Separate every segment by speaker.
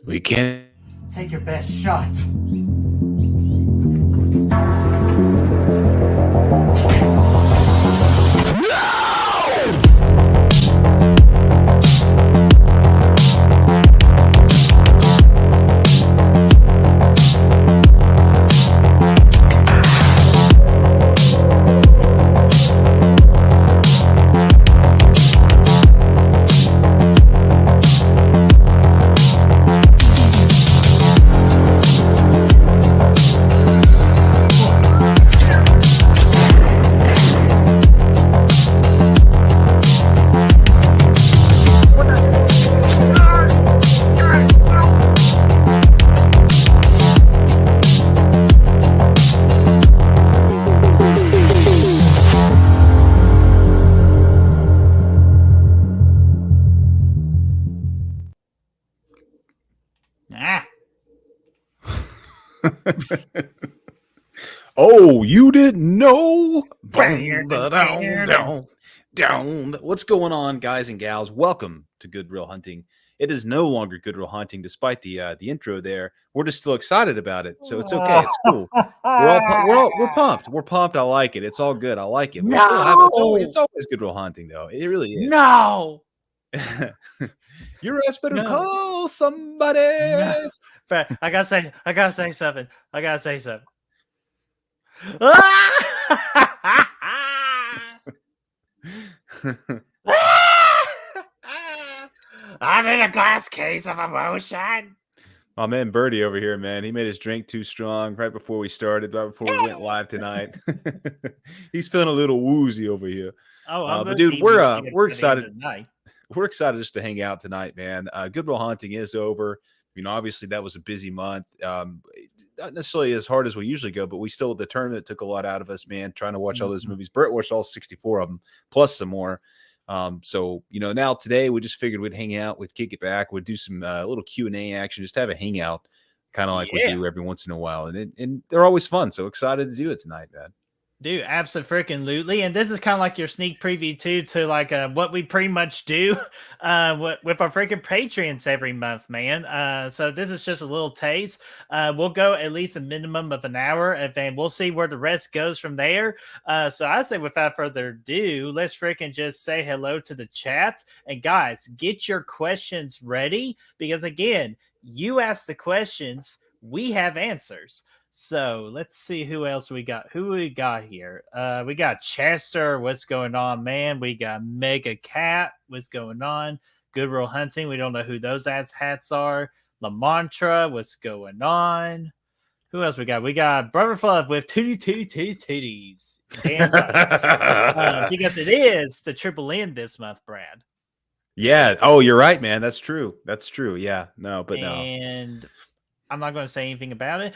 Speaker 1: We can.
Speaker 2: Take your best shot.
Speaker 1: Oh, you didn't know? Boom, down, down, down. What's going on, guys and gals? Welcome to Good Real Hunting. It is no longer Good Real Hunting, despite the intro there. We're just still excited about it, so it's okay. It's cool. We're pumped. We're pumped. I like it. It's all good. I like it. We still have it. It's always Good Real Hunting, though. It really is.
Speaker 2: No.
Speaker 1: Your ass better call somebody.
Speaker 2: No. But I gotta say something. I'm in a glass case of emotion.
Speaker 1: My man Birdie over here, man, he made his drink too strong right before we started, right before we went live tonight. He's feeling a little woozy over here.
Speaker 2: Oh,
Speaker 1: but dude, we're excited. We're excited just to hang out tonight, man. Good Real Hunting is over. You know, obviously that was a busy month. Not necessarily as hard as we usually go, but the tournament took a lot out of us, man, trying to watch all those movies. Bert watched all 64 of them, plus some more. So, you know, now today we just figured we'd hang out, we'd kick it back, we'd do some little Q&A action, just have a hangout, kind of like we do every once in a while. And they're always fun. So excited to do it tonight, man.
Speaker 2: Dude, absolutely. And this is kind of like your sneak preview too, to like what we pretty much do with our freaking Patreons every month, man. So this is just a little taste. We'll go at least a minimum of an hour, and then we'll see where the rest goes from there. So I say without further ado, let's freaking just say hello to the chat. And guys, get your questions ready, because again, you ask the questions, we have answers. So let's see who else we got. Who we got here? We got Chester. What's going on, man? We got Mega Cat. What's going on? Good Real Hunting. We don't know who those ass hats are. La Mantra. What's going on? Who else we got? We got Brother Fluff with titties. Damn right. Because it is the Triple N this month, Brad.
Speaker 1: Yeah. Oh, you're right, man. That's true. Yeah. No, but no.
Speaker 2: And I'm not going to say anything about it.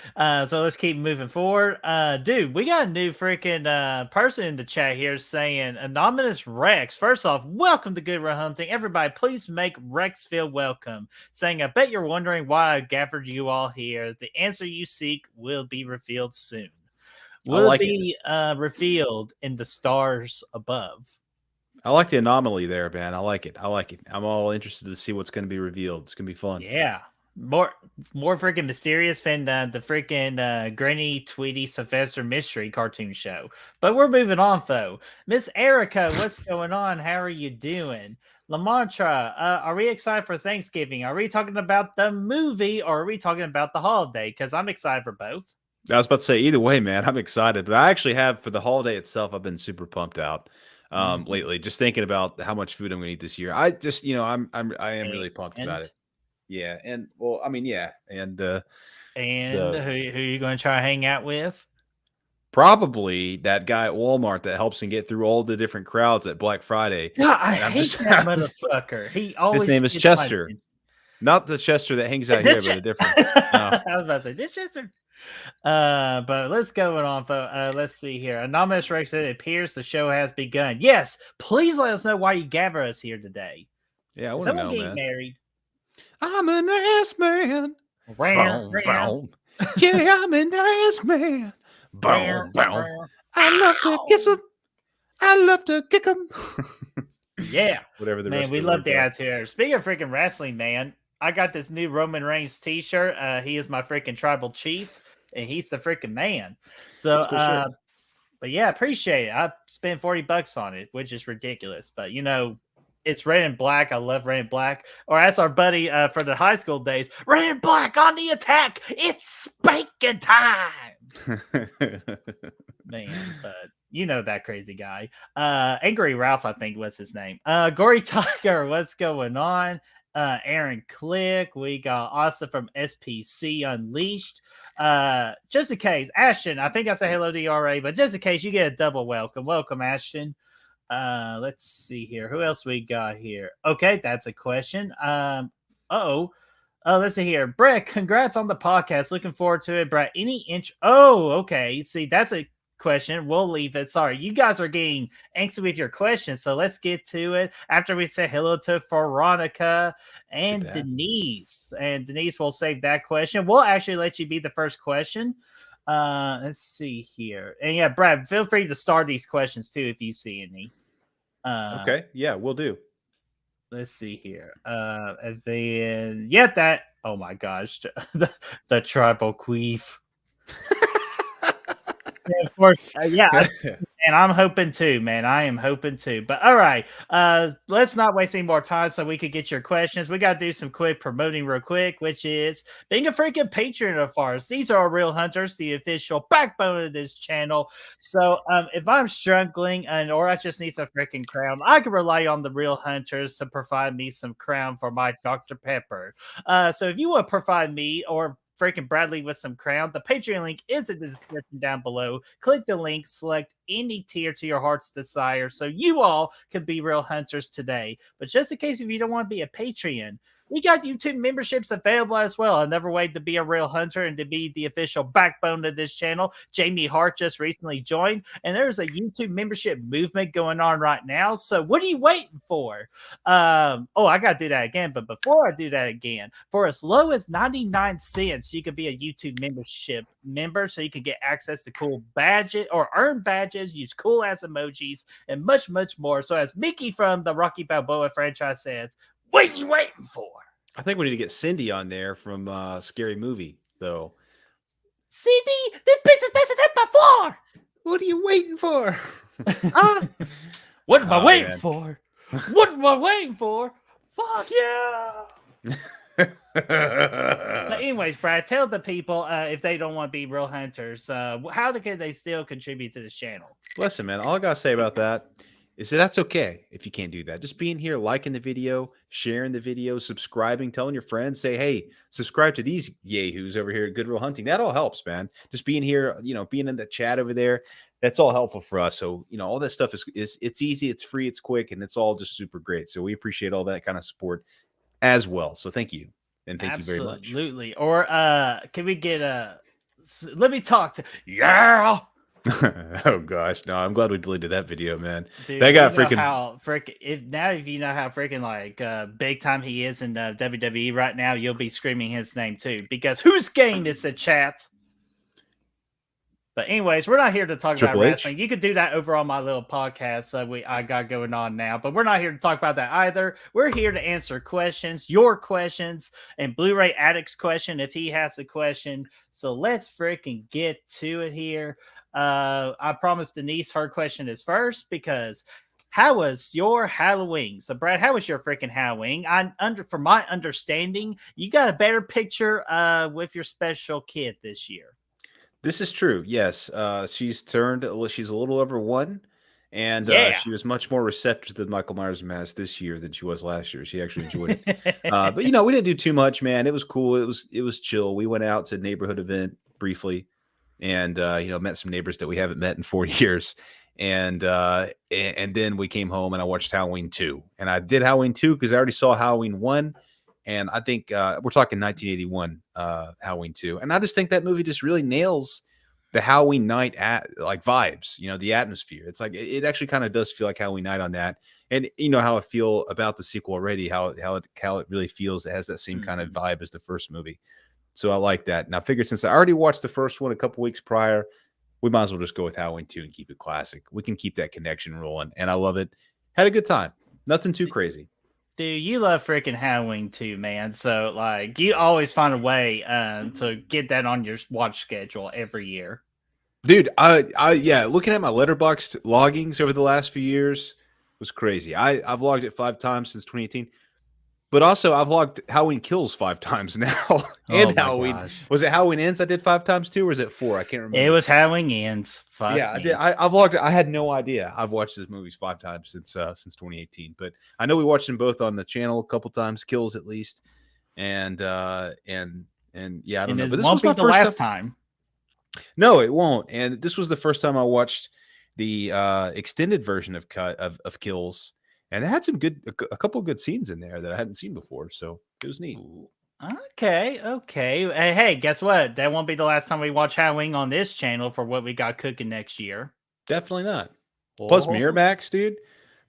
Speaker 2: So let's keep moving forward. Dude, we got a new freaking person in the chat here saying, Anonymous Rex. First off, welcome to Good Real Hunting. Everybody, please make Rex feel welcome. Saying, I bet you're wondering why I gathered you all here. The answer you seek will be revealed soon. Will be revealed in the stars above.
Speaker 1: I like the anomaly there, man. I like it. I'm all interested to see what's going to be revealed. It's going to be fun.
Speaker 2: Yeah. More freaking mysterious than the freaking Granny Tweety Sylvester mystery cartoon show. But we're moving on, though. Miss Erica, what's going on? How are you doing? La Mantra, are we excited for Thanksgiving? Are we talking about the movie, or are we talking about the holiday? Because I'm excited for both.
Speaker 1: I was about to say, either way, man, I'm excited. But I actually have, for the holiday itself, I've been super pumped out lately. Just thinking about how much food I'm going to eat this year. I just, you know, I am really pumped about it. Yeah, and well, I mean, yeah, and
Speaker 2: who are you going to try to hang out with?
Speaker 1: Probably that guy at Walmart that helps him get through all the different crowds at Black Friday.
Speaker 2: God, I hate that motherfucker. He always
Speaker 1: his name is Chester, not the Chester that hangs out here, but a different.
Speaker 2: No. I was about to say this Chester. But let's go on. Let's see here. Anonymous Rex said, it appears the show has begun. Yes, please let us know why you gathered us here today.
Speaker 1: Yeah, I want to know,
Speaker 2: man. Married.
Speaker 1: I'm an ass man. Boom, boom. Yeah, I'm an ass man. Boom, boom. I love to kiss him. I love to kick him.
Speaker 2: Yeah.
Speaker 1: Whatever the
Speaker 2: man,
Speaker 1: rest
Speaker 2: we
Speaker 1: of
Speaker 2: love the attitude. Speaking of freaking wrestling, man, I got this new Roman Reigns T-shirt. He is my freaking tribal chief, and he's the freaking man. So,
Speaker 1: That's a cool shirt.
Speaker 2: but yeah, appreciate it. I spent $40 on it, which is ridiculous. But it's red and black. I love red and black. Or as our buddy for the high school days, red and black on the attack. It's spanking time. Man, but that crazy guy. Angry Ralph, I think was his name. Gory Tiger, what's going on? Aaron Click, we got Asa from SPC Unleashed. Just in case, Ashton, I think I said hello to you already, but just in case, you get a double welcome, Ashton. Let's see here. Who else we got here? Okay, that's a question. Let's see here. Brett, congrats on the podcast. Looking forward to it, Brett. Any inch? Oh, okay. See, that's a question. We'll leave it. Sorry, you guys are getting anxious with your questions, so let's get to it. After we say hello to Veronica and Denise, and Denise will save that question. We'll actually let you be the first question. Let's see here, and yeah, Brad, feel free to start these questions too if you see any.
Speaker 1: Okay, yeah, we'll do.
Speaker 2: Let's see here. And then that. Oh my gosh, the tribal queef. Yeah, of course, and I'm hoping too, man. I am hoping too. But all right, let's not waste any more time so we could get your questions. We got to do some quick promoting real quick, which is being a freaking patron of ours. These are our real hunters, the official backbone of this channel. So if I'm struggling or I just need some freaking crown, I can rely on the real hunters to provide me some crown for my Dr. Pepper. So if you want to provide me or freaking Bradley with some crown, the Patreon link is in the description down below. Click the link, select any tier to your heart's desire so you all can be real hunters today. But just in case if you don't want to be a Patreon, we got YouTube memberships available as well. Another way to be a real hunter and to be the official backbone of this channel. Jamie Hart just recently joined, and there's a YouTube membership movement going on right now. So what are you waiting for? I got to do that again. But before I do that again, for as low as 99 cents, you can be a YouTube membership member so you can get access to cool badges or earn badges, use cool ass emojis, and much, much more. So as Mickey from the Rocky Balboa franchise says, what are you waiting for?
Speaker 1: I think we need to get Cindy on there from Scary Movie, though.
Speaker 2: Cindy, this bitch has messed it up before.
Speaker 1: What are you waiting for?
Speaker 2: What am I waiting for? What am I waiting for? Fuck yeah. But anyways, Brad, tell the people if they don't want to be real hunters, how can they still contribute to this channel?
Speaker 1: Listen, man, all I gotta say about that is that's okay if you can't do that. Just being here, liking the video, sharing the video, subscribing, telling your friends, say, hey, subscribe to these yahoos over here at Good Real Hunting. That all helps, man. Just being here, being in the chat over there, that's all helpful for us. So, all that stuff is it's easy, it's free, it's quick, and it's all just super great. So we appreciate all that kind of support as well. So thank you. And thank you very much.
Speaker 2: Absolutely. Or can we get let me talk to
Speaker 1: Oh gosh, no! I'm glad we deleted that video, man.
Speaker 2: Dude,
Speaker 1: that got
Speaker 2: freaking if you know how freaking like big time he is in WWE right now, you'll be screaming his name too. Because whose game is a chat? But anyways, we're not here to talk about wrestling. You could do that over on my little podcast I got going on now. But we're not here to talk about that either. We're here to answer questions, your questions, and Blu-ray Addict's question if he has a question. So let's freaking get to it here. I promised Denise her question is first because how was your Halloween? So Brad, how was your freaking Halloween? From my understanding, you got a better picture with your special kid this year.
Speaker 1: This is true. Yes. She's a little over 1. And she was much more receptive to the Michael Myers mask this year than she was last year. She actually enjoyed it. But we didn't do too much, man. It was cool. It was chill. We went out to a neighborhood event briefly and met some neighbors that we haven't met in 4 years. And then we came home and I watched Halloween 2. And I did Halloween 2 because I already saw Halloween 1. And I think we're talking 1981 Halloween 2. And I just think that movie just really nails the Halloween night vibes, the atmosphere. It's like it actually kind of does feel like Halloween night on that. And you know how I feel about the sequel already, how it really feels. It has that same kind of vibe as the first movie. So I like that. And I figured since I already watched the first one a couple weeks prior, we might as well just go with Halloween 2 and keep it classic. We can keep that connection rolling. And I love it. Had a good time. Nothing too crazy.
Speaker 2: Dude, you love freaking Halloween too, man. So like, you always find a way to get that on your watch schedule every year.
Speaker 1: Dude, yeah, looking at my letterboxd loggings over the last few years was crazy. I've logged it 5 times since 2018. But also, I've logged Halloween Kills 5 times now,
Speaker 2: Oh
Speaker 1: and
Speaker 2: my
Speaker 1: Halloween.
Speaker 2: gosh.
Speaker 1: Was it Halloween Ends? I did 5 times too, or was it 4? I can't
Speaker 2: It
Speaker 1: remember.
Speaker 2: was Halloween Ends. Fuck
Speaker 1: Yeah, I did.
Speaker 2: me.
Speaker 1: I've logged it. I had no idea. I've watched these movies 5 times since 2018. But I know we watched them both on the channel a couple times, Kills at least, and yeah, I don't
Speaker 2: And
Speaker 1: know.
Speaker 2: it
Speaker 1: But this
Speaker 2: won't
Speaker 1: was
Speaker 2: be
Speaker 1: my
Speaker 2: the
Speaker 1: first time.
Speaker 2: last time.
Speaker 1: No, it won't. And this was the first time I watched the extended version of Kills, and it had some a couple of good scenes in there that I hadn't seen before. So it was neat.
Speaker 2: Ooh. Okay, okay. Hey, guess what? That won't be the last time we watch Halloween on this channel for what we got cooking next year.
Speaker 1: Definitely not. Plus
Speaker 2: Oh,
Speaker 1: Miramax, dude.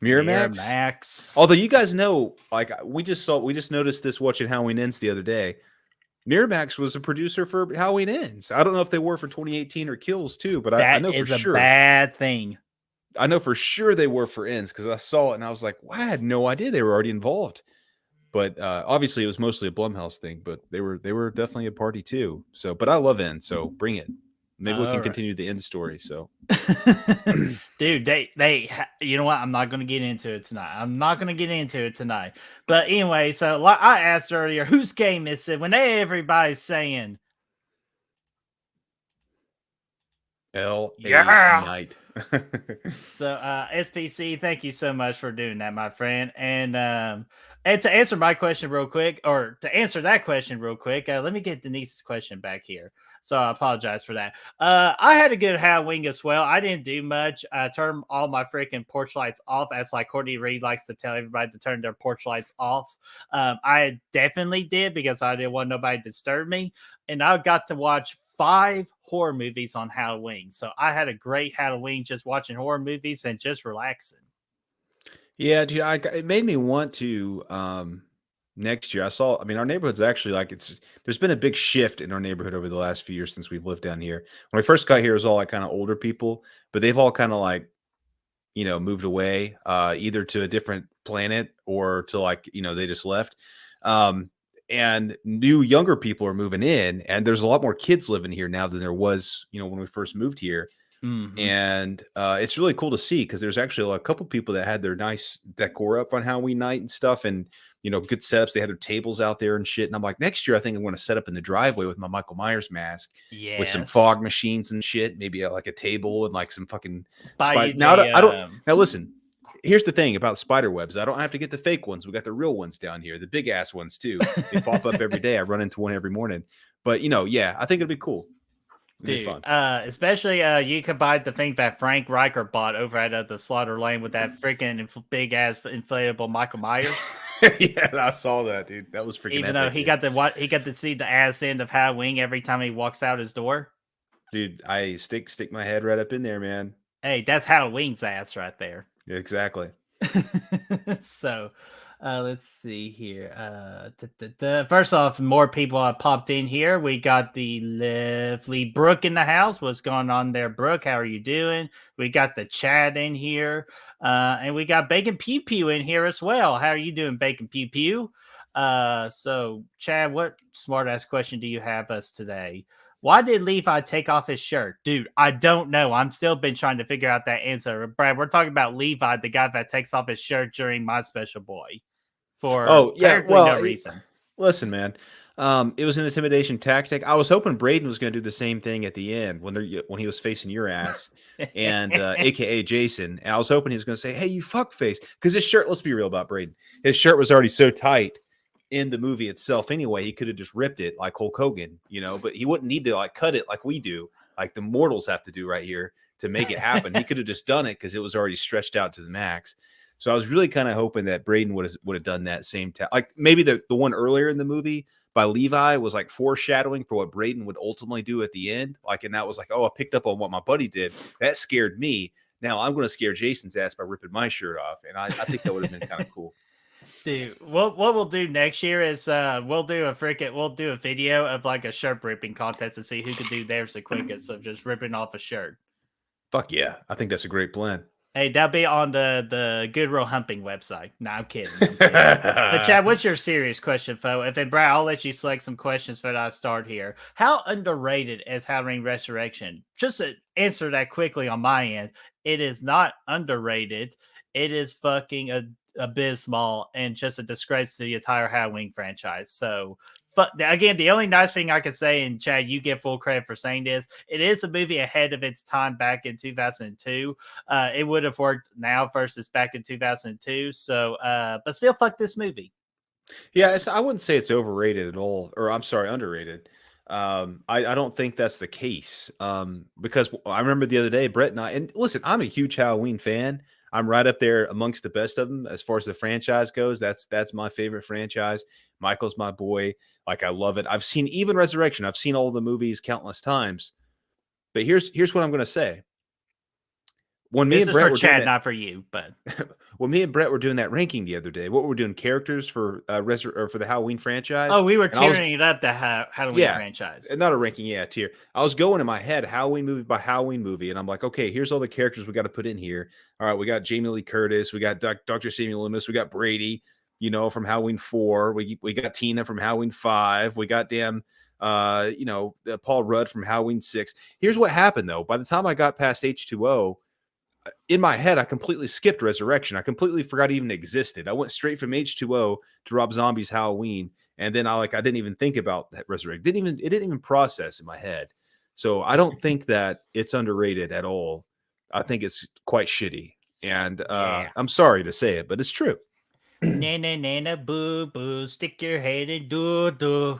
Speaker 1: Miramax.
Speaker 2: Miramax.
Speaker 1: Although you guys know, like we just noticed this watching Halloween Ends the other day. Miramax was a producer for Halloween Ends. I don't know if they were for 2018 or Kills too, but I
Speaker 2: That
Speaker 1: know for
Speaker 2: is a
Speaker 1: sure.
Speaker 2: bad thing.
Speaker 1: I know for sure they were for Ends because I saw it and I was like, wow, I had no idea they were already involved. But obviously it was mostly a Blumhouse thing, but they were definitely a party too. So, but I love Ends, so bring it. Maybe we can continue the end story. So,
Speaker 2: dude, you know what? I'm not going to get into it tonight. But anyway, so like I asked earlier, whose game is it? When everybody's saying,
Speaker 1: L.A.
Speaker 2: yeah.
Speaker 1: Night.
Speaker 2: So, SPC, thank you so much for doing that, my friend. And to answer my question real quick, or to answer that question real quick, let me get Denise's question back here. So I apologize for that. I had a good Halloween as well. I didn't do much. I turned all my freaking porch lights off, as like Courtney Reed likes to tell everybody to turn their porch lights off. I definitely did because I didn't want nobody to disturb me. And I got to watch 5 horror movies on Halloween. So I had a great Halloween just watching horror movies and just relaxing.
Speaker 1: Yeah, dude, it made me want to next year. I mean, our neighborhood's actually like there's been a big shift in our neighborhood over the last few years since we've lived down here. When I first got here, it was all like kind of older people, but they've all kind of like, moved away, either to a different planet or to like, they just left. And new younger people are moving in, and there's a lot more kids living here now than there was, when we first moved here.
Speaker 2: Mm-hmm.
Speaker 1: And it's really cool to see because there's actually a couple people that had their nice decor up on Halloween night and stuff, and good setups. They had their tables out there and shit. And I'm like, next year I think I'm going to set up in the driveway with my Michael Myers mask, with some fog machines and shit. Maybe like a table and like some fucking spider. Now I don't. Now listen. Here's the thing about spider webs. I don't have to get the fake ones. We got the real ones down here, the big ass ones too. They pop up every day. I run into one every morning. But yeah, I think it'll be cool.
Speaker 2: Dude, especially you could buy the thing that Frank Riker bought over at the Slaughter Lane with that freaking big ass inflatable Michael Myers.
Speaker 1: Yeah, I saw that, dude. That was freaking.
Speaker 2: Even though he got to see the ass end of Halloween every time he walks out his door.
Speaker 1: Dude, I stick my head right up in there, man.
Speaker 2: Hey, that's Halloween's ass right there.
Speaker 1: Yeah, exactly.
Speaker 2: So, let's see here. First off, more people have popped in here. We got the lovely Brooke in the house. What's going on there, Brooke? How are you doing? We got the Chad in here. And we got Bacon Pew Pew in here as well. How are you doing, Bacon Pew Pew? So, Chad, what smart ass question do you have us today? Why did Levi take off his shirt? Dude, I don't know. I'm still been trying to figure out that answer. Brad, we're talking about Levi, the guy that takes off his shirt during My Special Boy for no reason.
Speaker 1: Listen, man. It was an intimidation tactic. I was hoping Braden was going to do the same thing at the end when he was facing your ass and AKA Jason. And I was hoping he was going to say, "Hey, you fuckface," because his shirt. Let's be real about Braden. His shirt was already so tight in the movie itself anyway. He could have just ripped it like Hulk Hogan, but he wouldn't need to like cut it like we do, like the mortals have to do right here to make it happen. He could have just done it because it was already stretched out to the max. So I was really kind of hoping that Braden would have done that same like maybe the one earlier in the movie by Levi was like foreshadowing for what Braden would ultimately do at the end. Like, and that was like, oh, I picked up on what my buddy did. That scared me. Now I'm going to scare Jason's ass by ripping my shirt off. And I think that would have been kind of cool.
Speaker 2: Dude, what we'll do next year is we'll do a video of like a shirt ripping contest to see who can do theirs the quickest of just ripping off a shirt.
Speaker 1: Fuck yeah. I think that's a great plan.
Speaker 2: Hey, that'll be on the Goodwill Humping website. No, I'm kidding. I'm kidding. But Chad, what's your serious question, fo? And then Brad, I'll let you select some questions for I start here. How underrated is Halloween Resurrection? Just to answer that quickly on my end, it is not underrated. It is fucking abysmal and just a disgrace to the entire Halloween franchise. So but again, the only nice thing I can say, and Chad, you get full credit for saying this, it is a movie ahead of its time back in 2002. It would have worked now versus back in 2002. So, but still, fuck this movie.
Speaker 1: Yeah, I wouldn't say it's overrated at all, or I'm sorry, underrated. I don't think that's the case. Because I remember the other day, Brett and I, and listen, I'm a huge Halloween fan. I'm right up there amongst the best of them as far as the franchise goes. That's my favorite franchise. Michael's my boy. Like I love it. I've seen even Resurrection. I've seen all the movies countless times. But here's what I'm going to say. When me
Speaker 2: This
Speaker 1: and
Speaker 2: is
Speaker 1: Brett
Speaker 2: for
Speaker 1: were doing
Speaker 2: Chad,
Speaker 1: that,
Speaker 2: not for you. But
Speaker 1: when me and Brett were doing that ranking the other day, what we were doing characters for or for the Halloween franchise,
Speaker 2: oh, we were
Speaker 1: and I was
Speaker 2: tearing it up the Halloween
Speaker 1: yeah,
Speaker 2: franchise.
Speaker 1: not a ranking, yeah, tier. I was going in my head Halloween movie by Halloween movie, and I'm like, okay, here's all the characters we got to put in here. All right, we got Jamie Lee Curtis, we got Dr. Samuel Loomis, we got Brady, from Halloween 4, we got Tina from Halloween 5, we got Paul Rudd from Halloween 6. Here's what happened though. By the time I got past H2O, in my head, I completely skipped Resurrection. I completely forgot it even existed. I went straight from H2O to Rob Zombie's Halloween, and then I didn't even think about that Resurrection. It didn't even process in my head. So I don't think that it's underrated at all. I think it's quite shitty, and
Speaker 2: Yeah.
Speaker 1: I'm sorry to say it, but it's true.
Speaker 2: Nana, nana, boo, boo, stick your head in doo doo.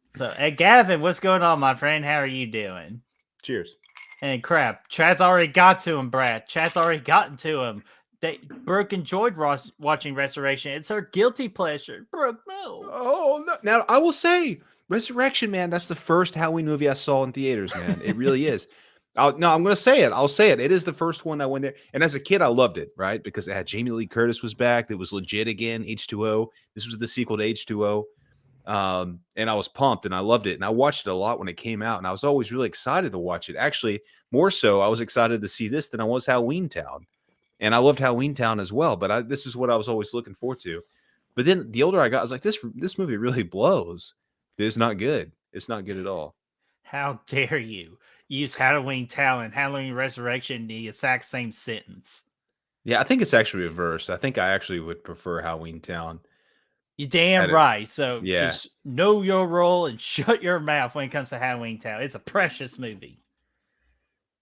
Speaker 2: So, hey, Gavin, what's going on, my friend? How are you doing?
Speaker 1: Cheers.
Speaker 2: And crap, Chad's already got to him, Brad. Chad's already gotten to him. Brooke enjoyed watching Restoration. It's her guilty pleasure. Brooke, no.
Speaker 1: Oh, no. Now, I will say, Resurrection, man, that's the first Halloween movie I saw in theaters, man. It really is. I'm going to say it. I'll say it. It is the first one that went there. And as a kid, I loved it, right? Because it had Jamie Lee Curtis was back. It was legit again, H2O. This was the sequel to H2O. And I was pumped and I loved it. And I watched it a lot when it came out. And I was always really excited to watch it. Actually, more so, I was excited to see this than I was Halloween Town. And I loved Halloween Town as well. But this is what I was always looking forward to. But then the older I got, I was like, this movie really blows. It's not good. It's not good at all.
Speaker 2: How dare you use Halloween Town and Halloween Resurrection in the exact same sentence?
Speaker 1: Yeah, I think it's actually reversed. I think I actually would prefer Halloween Town.
Speaker 2: You damn right. So
Speaker 1: yeah.
Speaker 2: Just know your role and shut your mouth when it comes to Halloween Town. It's a precious movie.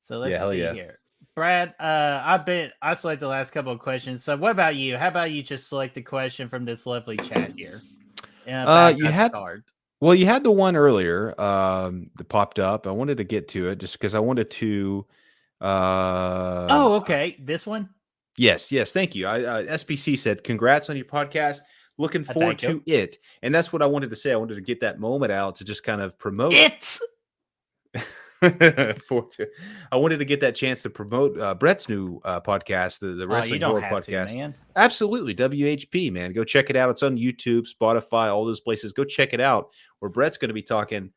Speaker 2: So let's see here. Brad, I selected the last couple of questions. So what about you? How about you just select a question from this lovely chat here?
Speaker 1: You had the one earlier that popped up. I wanted to get to it just because I wanted to.
Speaker 2: Oh, okay. This one.
Speaker 1: Yes. Thank you. SPC said, "Congrats on your podcast. Looking forward to it." And that's what I wanted to say. I wanted to get that moment out to just kind of promote
Speaker 2: it.
Speaker 1: I wanted to get that chance to promote Brett's new podcast, the Wrestling Horror Podcast.
Speaker 2: Man.
Speaker 1: Absolutely, WHP, man. Go check it out. It's on YouTube, Spotify, all those places. Go check it out. Where Brett's going to be talking.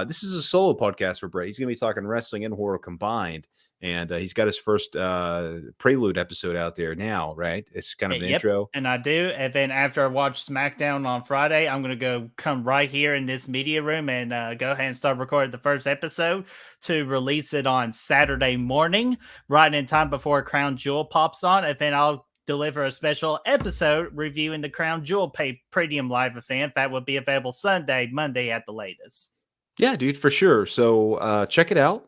Speaker 1: This is a solo podcast for Brett. He's going to be talking wrestling and horror combined. And he's got his first Prelude episode out there now, right? It's kind of an intro.
Speaker 2: And I do. And then after I watch SmackDown on Friday, I'm going to come right here in this media room and go ahead and start recording the first episode to release it on Saturday morning, right in time before Crown Jewel pops on. And then I'll deliver a special episode reviewing the Crown Jewel Premium Live event that will be available Sunday, Monday at the latest.
Speaker 1: Yeah, dude, for sure. So check it out.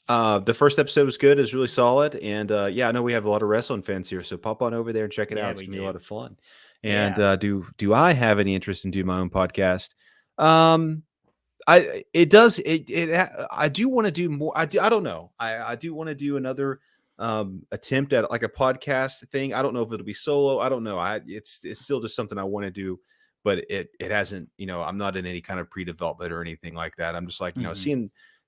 Speaker 1: The first episode was good. It's really solid. And I know we have a lot of wrestling fans here. So pop on over there and check it out. It's going to be a lot of fun. And do I have any interest in doing my own podcast? I do want to do more. I don't know. I do want to do another attempt at like a podcast thing. I don't know if it'll be solo. I don't know. It's still just something I want to do, but it hasn't, I'm not in any kind of pre-development or anything like that. I'm just like,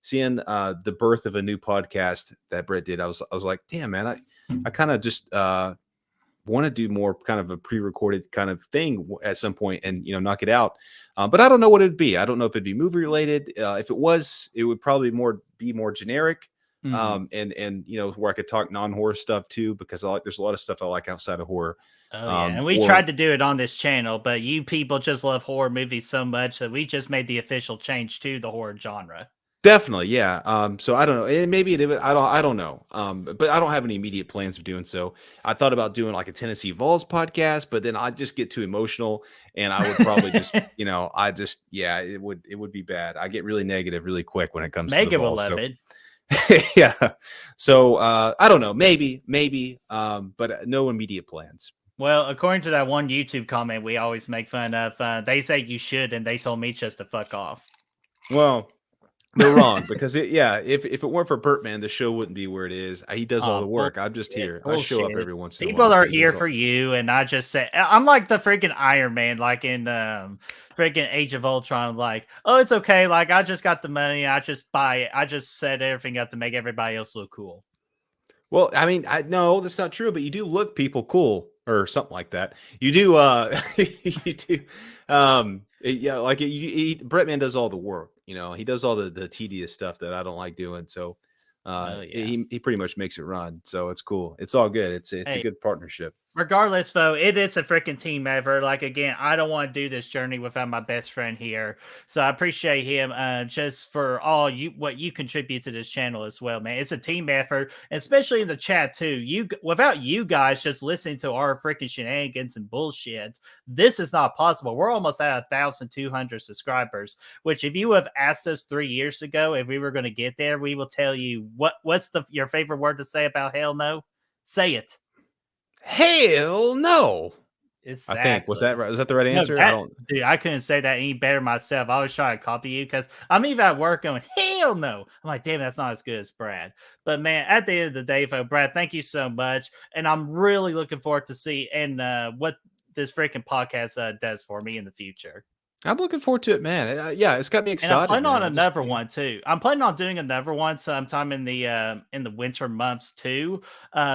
Speaker 1: seeing the birth of a new podcast that Brett did, I was like, damn, man, I kind of just want to do more kind of a pre-recorded kind of thing at some point and knock it out. But I don't know what it'd be. I don't know if it'd be movie related. If it was, it would probably be more generic. And where I could talk non-horror stuff too, because there's a lot of stuff I like outside of horror.
Speaker 2: Oh yeah, and we
Speaker 1: Or
Speaker 2: tried to do it on this channel, but you people just love horror movies so much that we just made the official change to the horror genre.
Speaker 1: definitely, yeah. So I don't know, and maybe I don't know. But I don't have any immediate plans of doing so. I thought about doing like a Tennessee Vols podcast, but then I'd just get too emotional, and I would probably just, it would be bad. I get really negative really quick when it comes to the
Speaker 2: Megan will
Speaker 1: Vols.
Speaker 2: love
Speaker 1: So
Speaker 2: it.
Speaker 1: yeah. So I don't know, maybe, but no immediate plans.
Speaker 2: Well, according to that one YouTube comment we always make fun of, they say you should, and they told me just to fuck off.
Speaker 1: Well, they're wrong because if it weren't for Bertman, the show wouldn't be where it is. He does all the work. I'm just here. I show up every once in a while.
Speaker 2: People are here for you, and I just say I'm like the freaking Iron Man, like in freaking Age of Ultron. Like, oh, it's okay. Like, I just got the money. I just buy it. I just set everything up to make everybody else look cool.
Speaker 1: Well, I mean, no, that's not true. But you do look people cool or something like that. You do. You do. Yeah, like Bertman does all the work. He does all the tedious stuff that I don't like doing. So he pretty much makes it run. So it's cool. It's all good. It's a good partnership.
Speaker 2: Regardless, though, it is a freaking team effort. Like, again, I don't want to do this journey without my best friend here. So I appreciate him just for what you contribute to this channel as well, man. It's a team effort, especially in the chat, too. Without you guys just listening to our freaking shenanigans and bullshit, this is not possible. We're almost at 1,200 subscribers, which if you have asked us 3 years ago if we were going to get there, we will tell you what's your favorite word to say about hell no? Say it.
Speaker 1: Hell no.
Speaker 2: Exactly.
Speaker 1: I think was that right? Was that the right answer?
Speaker 2: Dude, I couldn't say that any better myself. I was trying to copy you because I'm even at work going, hell no. I'm like, damn, that's not as good as Brad. But man, at the end of the day, Brad, thank you so much. And I'm really looking forward to see what this freaking podcast does for me in the future.
Speaker 1: I'm looking forward to it, man. Yeah, it's got me excited.
Speaker 2: And I'm planning on another one too. I'm planning on doing another one sometime in the winter months too,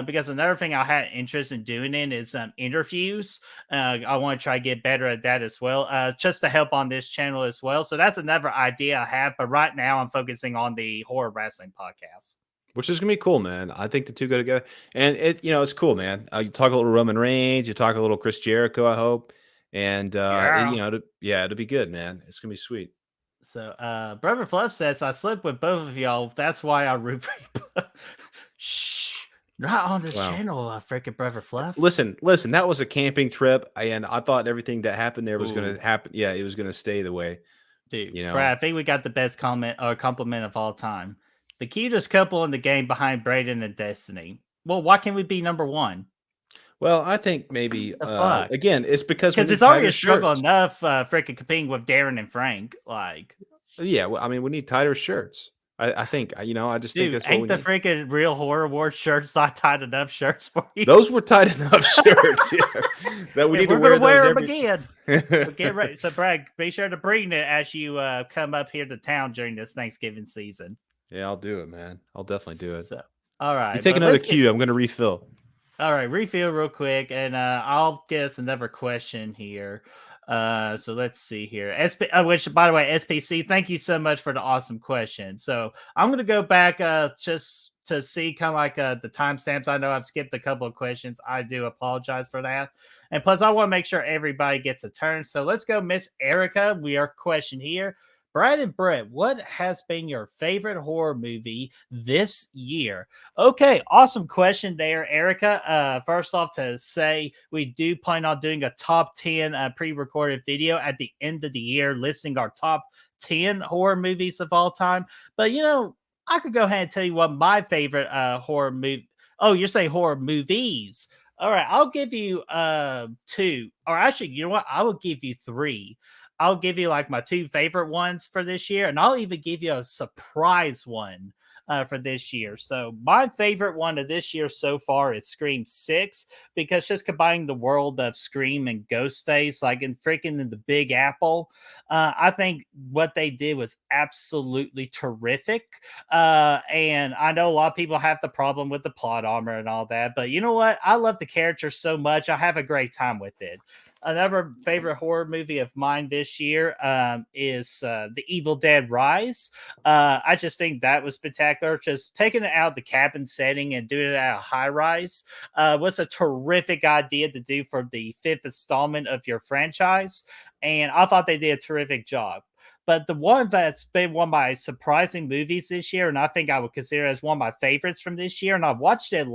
Speaker 2: because another thing I had interest in doing is interviews. I want to try to get better at that as well, just to help on this channel as well. So that's another idea I have. But right now, I'm focusing on the horror wrestling podcast,
Speaker 1: which is gonna be cool, man. I think the two go together, and it's cool, man. You talk a little Roman Reigns, you talk a little Chris Jericho, I hope. And it'll be good, man. It's gonna be sweet.
Speaker 2: So Brother Fluff says I slept with both of y'all. That's why I root for you. Shh, not on this channel, freaking Brother Fluff.
Speaker 1: Listen, that was a camping trip, and I thought everything that happened there was gonna happen. Yeah, it was gonna stay the way.
Speaker 2: Dude, Brad, I think we got the best compliment of all time. The cutest couple in the game behind Brayden and Destiny. Well, why can't we be number one?
Speaker 1: Well, I think maybe again, it's because
Speaker 2: it's already a struggle enough freaking competing with Darren and Frank. Like,
Speaker 1: yeah, well, I mean, we need tighter shirts. I think I just think that's what we
Speaker 2: need. Freaking Real Horror Award shirts not tight enough shirts for you?
Speaker 1: Those were tight enough shirts. Yeah, that we need to wear
Speaker 2: them again. Get ready. So, Brad, be sure to bring it as you come up here to town during this Thanksgiving season.
Speaker 1: Yeah, I'll do it, man. I'll definitely do it.
Speaker 2: So, all right,
Speaker 1: you take another cue. I'm going to refill.
Speaker 2: All right, refill real quick, and I'll get us another question here. So let's see here. Which, by the way, SPC, thank you so much for the awesome question. So I'm going to go back just to see kind of like the timestamps. I know I've skipped a couple of questions. I do apologize for that. And plus, I want to make sure everybody gets a turn. So let's go, Miss Erica. We are questioned here. Brad and Brett, what has been your favorite horror movie this year? Okay, awesome question there, Erica. First off, to say we do plan on doing a top 10 pre-recorded video at the end of the year, listing our top 10 horror movies of all time. But, I could go ahead and tell you what my favorite horror movie. Oh, you're saying horror movies. All right, I'll give you 2. Or actually, you know what? I will give you 3. I'll give you like my 2 favorite ones for this year, and I'll even give you a surprise one for this year. So my favorite one of this year so far is Scream 6, because just combining the world of Scream and Ghostface, like in the Big Apple, I think what they did was absolutely terrific. And I know a lot of people have the problem with the plot armor and all that, but you know what? I love the character so much. I have a great time with it. another favorite horror movie of mine this year is The Evil Dead Rise. I just think that was spectacular. Just taking it out of the cabin setting and doing it at a high rise was a terrific idea to do for the fifth installment of your franchise. And I thought they did a terrific job. But the one that's been one of my surprising movies this year, and I think I would consider as one of my favorites from this year, and I watched it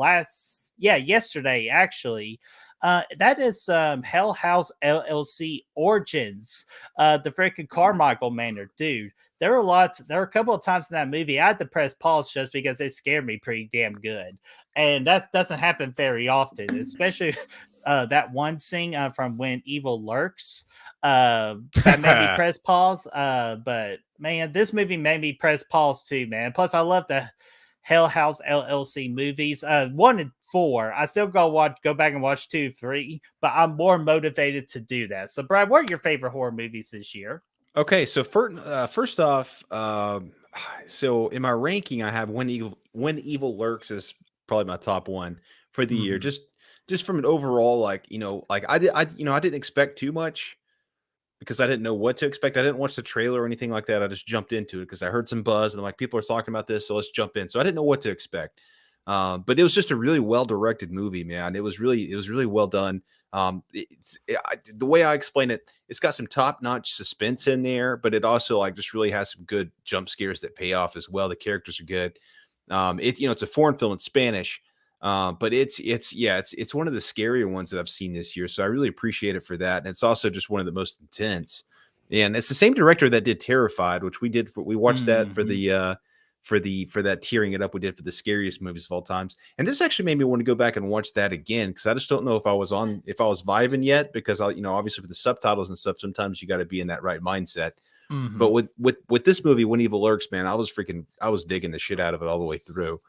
Speaker 2: yesterday actually. That is Hell House LLC Origins, the freaking Carmichael Manor, dude. There are a couple of times in that movie I had to press pause just because they scared me pretty damn good, and that doesn't happen very often, especially that one scene from When Evil Lurks. That made me press pause. But man, this movie made me press pause too, man. Plus, I love the Hell House LLC movies. 1 and 4. I still go back and watch 2, 3, but I'm more motivated to do that. So, Brad, what are your favorite horror movies this year?
Speaker 1: Okay, so first off, so in my ranking, I have When Evil Lurks is probably my top one for the year. Just from an overall, like like I didn't expect too much because I didn't know what to expect. I didn't watch the trailer or anything like that. I just jumped into it because I heard some buzz and I'm like, people are talking about this, so let's jump in. So I didn't know what to expect. But it was just a really well directed movie, man. It was really well done. The way I explain it, it's got some top notch suspense in there, but it also like just really has some good jump scares that pay off as well. The characters are good. It's a foreign film in Spanish, but it's one of the scarier ones that I've seen this year. So I really appreciate it for that. And it's also just one of the most intense. And it's the same director that did Terrified, which we watched that for the for that tearing it up we did for the scariest movies of all times. And this actually made me want to go back and watch that again because I just don't know if I was vibing yet because obviously with the subtitles and stuff, sometimes you got to be in that right mindset. But with this movie, When Evil Lurks, man, I was digging the shit out of it all the way through.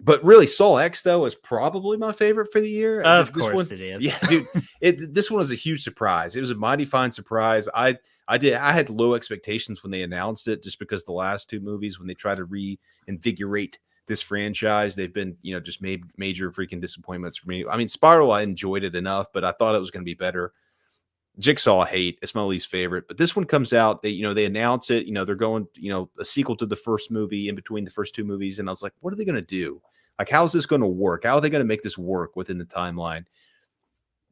Speaker 1: But really, Saul X though is probably my favorite for the year.
Speaker 2: Of course it is.
Speaker 1: Yeah, dude. This one was a huge surprise. It was a mighty fine surprise. I had low expectations when they announced it, just because the last two movies, when they try to reinvigorate this franchise, they've been just made major freaking disappointments for me. I mean, Spiral, I enjoyed it enough, but I thought it was going to be better. Jigsaw, I hate. It's my least favorite. But this one comes out. They announce it. They're going a sequel to the first movie in between the first two movies, and I was like, what are they going to do? Like, how is this going to work? How are they going to make this work within the timeline?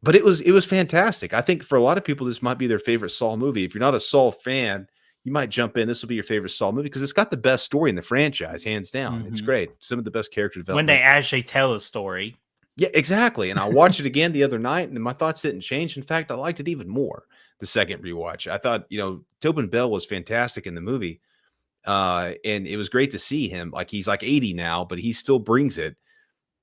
Speaker 1: But it was fantastic. I think for a lot of people, this might be their favorite Saw movie. If you're not a Saw fan, you might jump in. This will be your favorite Saw movie because it's got the best story in the franchise, hands down. It's great. Some of the best character development.
Speaker 2: When they actually tell a story.
Speaker 1: Yeah, exactly. And I watched it again the other night, and my thoughts didn't change. In fact, I liked it even more the second rewatch. I thought, Tobin Bell was fantastic in the movie. And it was great to see him. Like, he's like 80 now, but he still brings it.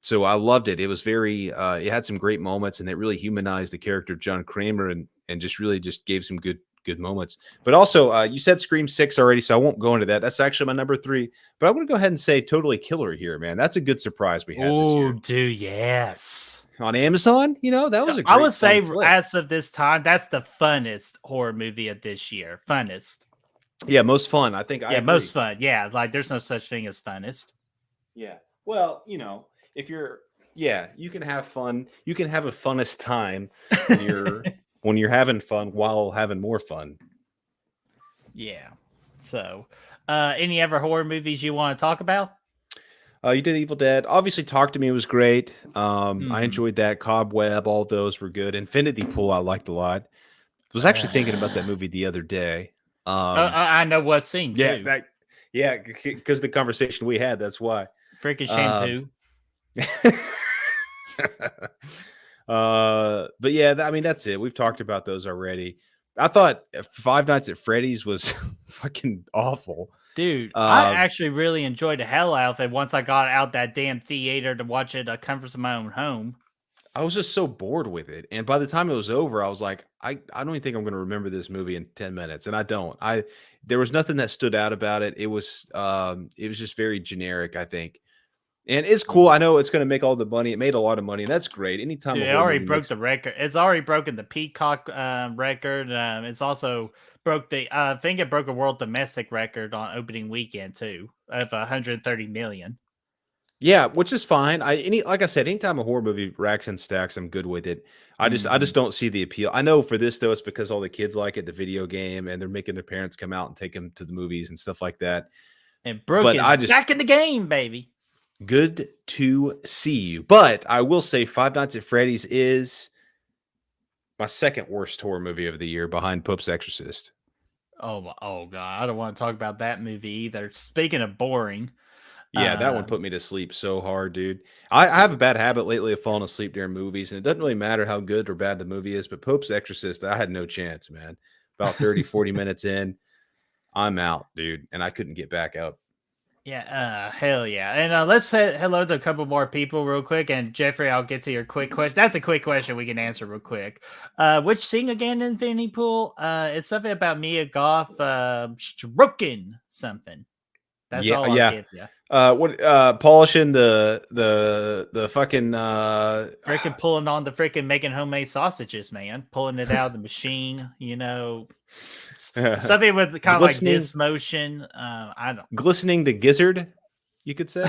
Speaker 1: So I loved it. It was it had some great moments, and it really humanized the character of John Kramer and just really just gave some good moments. But also, you said Scream 6 already, so I won't go into that. That's actually my number 3. But I'm going to go ahead and say Totally Killer here, man. That's a good surprise we had this year.
Speaker 2: Oh, dude, yes.
Speaker 1: On Amazon, that was a great
Speaker 2: I would say
Speaker 1: flick.
Speaker 2: as of this time, that's the funnest horror movie of this year. Funnest.
Speaker 1: Yeah, most fun. I think.
Speaker 2: Most fun. Yeah, like there's no such thing as funnest.
Speaker 1: Yeah. Well, if you're, you can have fun. You can have a funnest time when you're having fun while having more fun.
Speaker 2: Yeah. So, any other horror movies you want to talk about?
Speaker 1: You did Evil Dead. Obviously, Talk to Me was great. I enjoyed that. Cobweb, all those were good. Infinity Pool, I liked a lot. I was actually thinking about that movie the other day.
Speaker 2: I know what scene too.
Speaker 1: Because the conversation we had, that's why.
Speaker 2: Freaking shampoo.
Speaker 1: But yeah, I mean, that's it. We've talked about those already. I thought Five Nights at Freddy's was fucking awful.
Speaker 2: Dude, I actually really enjoyed the hell out of it once I got out that damn theater to watch it at the comforts of my own home.
Speaker 1: I was just so bored with it. And by the time it was over, I was like, I don't even think I'm going to remember this movie in 10 minutes. And I don't. There was nothing that stood out about it. It was just very generic, I think. And it's cool. I know it's going to make all the money. It made a lot of money, and that's great. Anytime
Speaker 2: it already broke the record. It's already broken the Peacock record. It's also broke I think it broke a world domestic record on opening weekend too of 130 million.
Speaker 1: Yeah, which is fine. Like I said, anytime a horror movie racks and stacks, I'm good with it. I just don't see the appeal. I know for this though, it's because all the kids like it, the video game, and they're making their parents come out and take them to the movies and stuff like that.
Speaker 2: And Brooke
Speaker 1: But
Speaker 2: is
Speaker 1: I just
Speaker 2: back in the game, baby.
Speaker 1: good to see you. But I will say Five Nights at Freddy's is my second worst horror movie of the year behind Pope's Exorcist.
Speaker 2: Oh god, I don't want to talk about that movie either. Speaking of boring,
Speaker 1: Yeah, that one
Speaker 2: uh,
Speaker 1: put me to sleep so hard, dude. I have a bad habit lately of falling asleep during movies, and it doesn't really matter how good or bad the movie is, but Pope's Exorcist, I had no chance, man. About 30, 40 minutes in, I'm out, dude, and I couldn't get back up.
Speaker 2: yeah, hell yeah. And let's say hello to a couple more people real quick. And Jeffrey, I'll get to your quick question. That's a quick question we can answer real quick. Which scene again, Infinity Pool? It's something about Mia Goth stroking something. That's
Speaker 1: Yeah,
Speaker 2: all I'll
Speaker 1: yeah.
Speaker 2: give you.
Speaker 1: What polishing the fucking
Speaker 2: Freaking pulling on the freaking making homemade sausages, man. Pulling it out of the machine, something with kind of like
Speaker 1: glistening
Speaker 2: this motion. I don't.
Speaker 1: glistening the gizzard, you could say.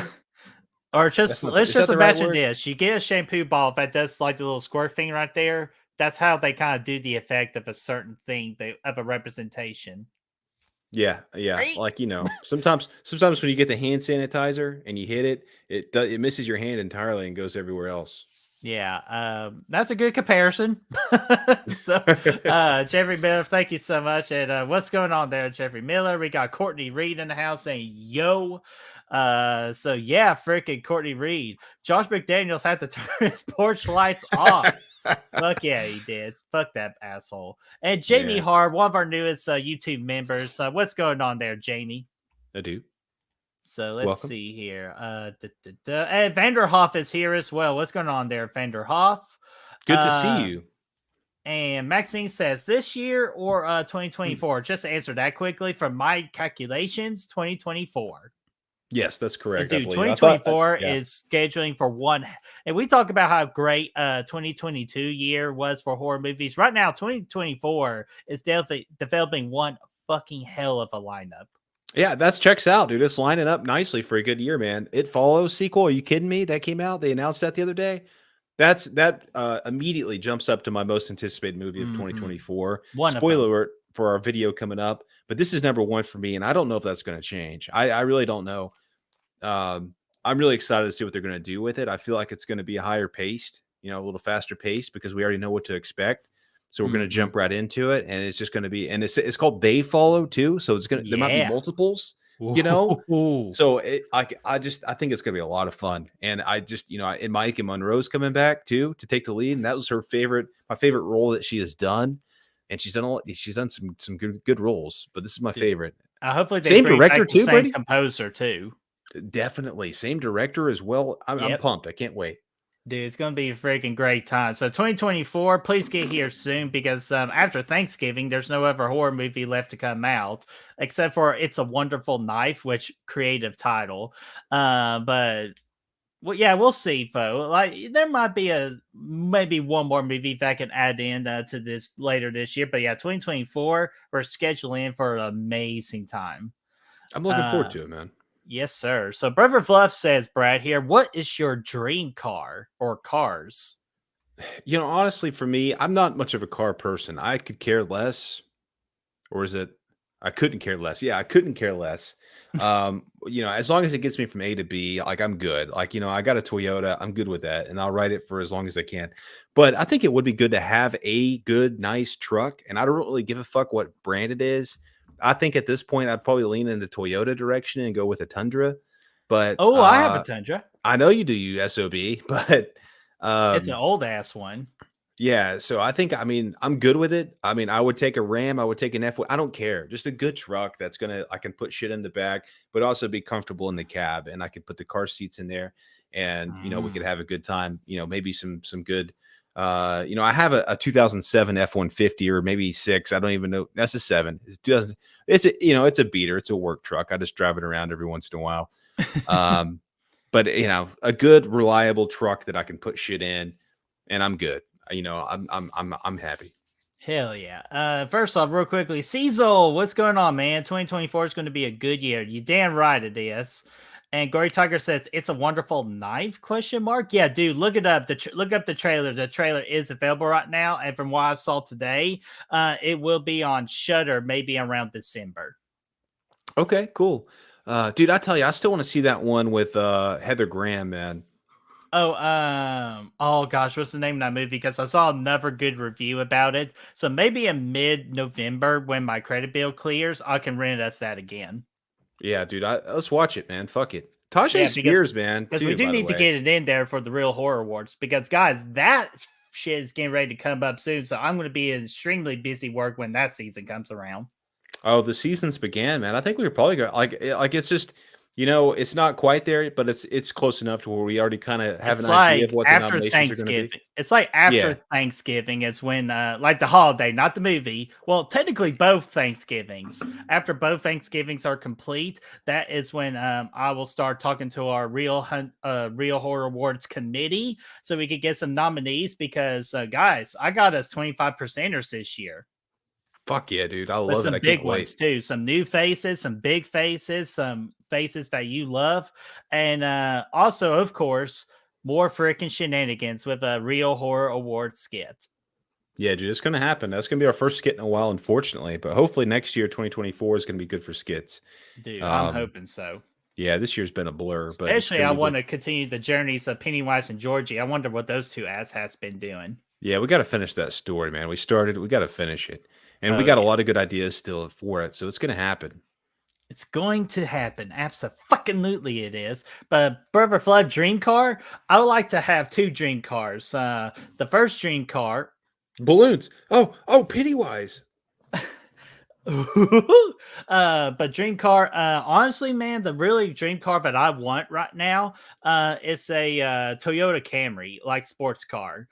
Speaker 2: Or
Speaker 1: That's
Speaker 2: just
Speaker 1: not the,
Speaker 2: let's
Speaker 1: is that
Speaker 2: just
Speaker 1: the right
Speaker 2: imagine
Speaker 1: word?
Speaker 2: this: you get a shampoo ball that does like the little squirt thing right there. That's how they kind of do the effect of a certain thing of a representation.
Speaker 1: Yeah, yeah.
Speaker 2: Right?
Speaker 1: Like, sometimes when you get the hand sanitizer and you hit it, it misses your hand entirely and goes everywhere else.
Speaker 2: Yeah, that's a good comparison. So, Jeffrey Miller, thank you so much. And what's going on there, Jeffrey Miller? We got Courtney Reed in the house saying, yo. So yeah, freaking Courtney Reed. Josh McDaniels had to turn his porch lights off. Fuck yeah, he did. Fuck that asshole. And Jamie
Speaker 1: Man,
Speaker 2: Hard, one of our newest YouTube members. What's going on there, Jamie?
Speaker 1: I do.
Speaker 2: So let's
Speaker 1: Welcome.
Speaker 2: see here. And Vanderhoff is here as well. What's going on there, Vanderhoff?
Speaker 1: Good to see
Speaker 2: Uh,
Speaker 1: you.
Speaker 2: and Maxine says this year or 2024. Just to answer that quickly, from my calculations, 2024.
Speaker 1: Yes, that's
Speaker 2: And
Speaker 1: correct, I
Speaker 2: dude,
Speaker 1: believe. I thought
Speaker 2: 2024
Speaker 1: yeah.
Speaker 2: is scheduling for one. And we talk about how great 2022 year was for horror movies. Right now, 2024 is definitely developing one fucking hell of a lineup.
Speaker 1: Yeah, that's checks out, dude. It's lining up nicely for a good year, man. It Follows sequel. Are you kidding me? That came out. They announced that the other day. That immediately jumps up to my most anticipated movie of
Speaker 2: Mm-hmm.
Speaker 1: 2024.
Speaker 2: One of
Speaker 1: Spoiler
Speaker 2: them.
Speaker 1: alert for our video coming up, but this is number one for me, and I don't know if that's going to change. I really don't know. I'm really excited to see what they're going to do with it. I feel like it's going to be a higher paced, a little faster paced because we already know what to expect. So we're going to
Speaker 2: Mm-hmm.
Speaker 1: jump right into it, and it's just going to be, and it's called They Follow too. So there might be
Speaker 2: Yeah.
Speaker 1: multiples,
Speaker 2: Ooh.
Speaker 1: So I think it's going to be a lot of fun, and I just and Mike and Monroe's coming back too to take the lead, and that was my favorite role that she has done, and she's done some good roles, but this is my
Speaker 2: Dude,
Speaker 1: favorite.
Speaker 2: hopefully they
Speaker 1: Same
Speaker 2: bring
Speaker 1: director
Speaker 2: back the
Speaker 1: too,
Speaker 2: same
Speaker 1: Brady.
Speaker 2: composer too.
Speaker 1: Definitely. Same director as well. I'm
Speaker 2: Yep.
Speaker 1: pumped. I can't wait.
Speaker 2: Dude, it's going to be a freaking great time. So 2024, please get here soon because after Thanksgiving, there's no other horror movie left to come out except for It's a Wonderful Knife, which creative title. But well, yeah, we'll see, Fo. Like there might be maybe one more movie that I can add in to this later this year. But yeah, 2024, we're scheduling for an amazing time.
Speaker 1: I'm looking forward
Speaker 2: Uh,
Speaker 1: to it, man.
Speaker 2: Yes, sir. So Brother Fluff says, Brad here, what is your dream car or cars?
Speaker 1: Honestly, for me, I'm not much of a car person. I could care less. Or is it I couldn't care less. Yeah, I couldn't care less. As long as it gets me from A to B, like I'm good. Like, I got a Toyota, I'm good with that, and I'll ride it for as long as I can. But I think it would be good to have a good, nice truck, and I don't really give a fuck what brand it is. I think at this point I'd probably lean in the Toyota direction and go with a Tundra. But
Speaker 2: Oh, I have a Tundra.
Speaker 1: I know you do, you SOB, but
Speaker 2: It's an
Speaker 1: um
Speaker 2: old ass one.
Speaker 1: yeah, so I'm good with it. I would take a Ram, I would take an F1. I don't care. Just a good truck I can put shit in the back, but also be comfortable in the cab, and I could put the car seats in there, and we could have a good time. Maybe some good. I have a 2007 F-150 or maybe six. I don't even know. That's a seven. It's 2000. It's a beater. It's a work truck. I just drive it around every once in a while. But a good reliable truck that I can put shit in, and I'm good. I'm happy.
Speaker 2: Hell yeah. First off, real quickly, Cecil, what's going on, man? 2024 is going to be a good year. You damn right it is. And Gory Tiger says it's a wonderful knife? Question mark. Yeah, dude, look it up. Look up the trailer. The trailer is available right now, and from what I saw today, it will be on Shudder maybe around December.
Speaker 1: Okay, cool. Dude, I tell you, I still want to see that one with Heather Graham, man.
Speaker 2: Oh gosh, what's the name of that movie? Because I saw another good review about it. So maybe in mid-November, when my credit bill clears, I can rent us that again.
Speaker 1: Yeah, dude, let's watch it, man. Fuck it. Tajay
Speaker 2: Yeah,
Speaker 1: Spears, man,
Speaker 2: because we
Speaker 1: too,
Speaker 2: do
Speaker 1: by the
Speaker 2: need to
Speaker 1: way.
Speaker 2: get it in there for the Real Horror Awards. Because guys, that shit is getting ready to come up soon. So I'm going to be extremely busy work when that season comes around.
Speaker 1: Oh, the seasons began, man. I think we were probably going like it's just, it's not quite there, but it's close enough to where we already kind of have
Speaker 2: It's
Speaker 1: an idea of
Speaker 2: like
Speaker 1: what the
Speaker 2: after
Speaker 1: nominations are going to be.
Speaker 2: Thanksgiving. It's like after
Speaker 1: Yeah.
Speaker 2: Thanksgiving is when, like the holiday, not the movie. Well, technically both Thanksgivings. After both Thanksgivings are complete, that is when I will start talking to our Real Horror Awards committee, so we could get some nominees. Because guys, I got us 25%ers this year.
Speaker 1: Fuck yeah, dude. I
Speaker 2: With
Speaker 1: love it.
Speaker 2: some
Speaker 1: I can't
Speaker 2: big
Speaker 1: wait.
Speaker 2: ones too, some new faces, some big faces, some faces that you love, and also, of course, more freaking shenanigans with a Real Horror Award skit.
Speaker 1: Yeah, dude, it's going to happen. That's going to be our first skit in a while, unfortunately. But hopefully next year, 2024, is going to be good for skits.
Speaker 2: Dude, I'm
Speaker 1: Um,
Speaker 2: hoping so.
Speaker 1: yeah, this year's been a blur, but it's
Speaker 2: Especially,
Speaker 1: going
Speaker 2: I
Speaker 1: to be
Speaker 2: want
Speaker 1: good.
Speaker 2: to continue the journeys of Pennywise and Georgie. I wonder what those two asshats been doing.
Speaker 1: Yeah, we got to finish that story, man. We started, we got to finish it. And we
Speaker 2: Oh
Speaker 1: got a
Speaker 2: yeah,
Speaker 1: lot of good ideas still for it. So it's going to happen.
Speaker 2: it's going to happen. Absolutely, it is. But Brother Flood Dream Car, I would like to have two dream cars. The first dream car.
Speaker 1: Balloons. Oh, Pennywise.
Speaker 2: But dream car, honestly, man, the really dream car that I want right now, is a Toyota Camry, like sports car.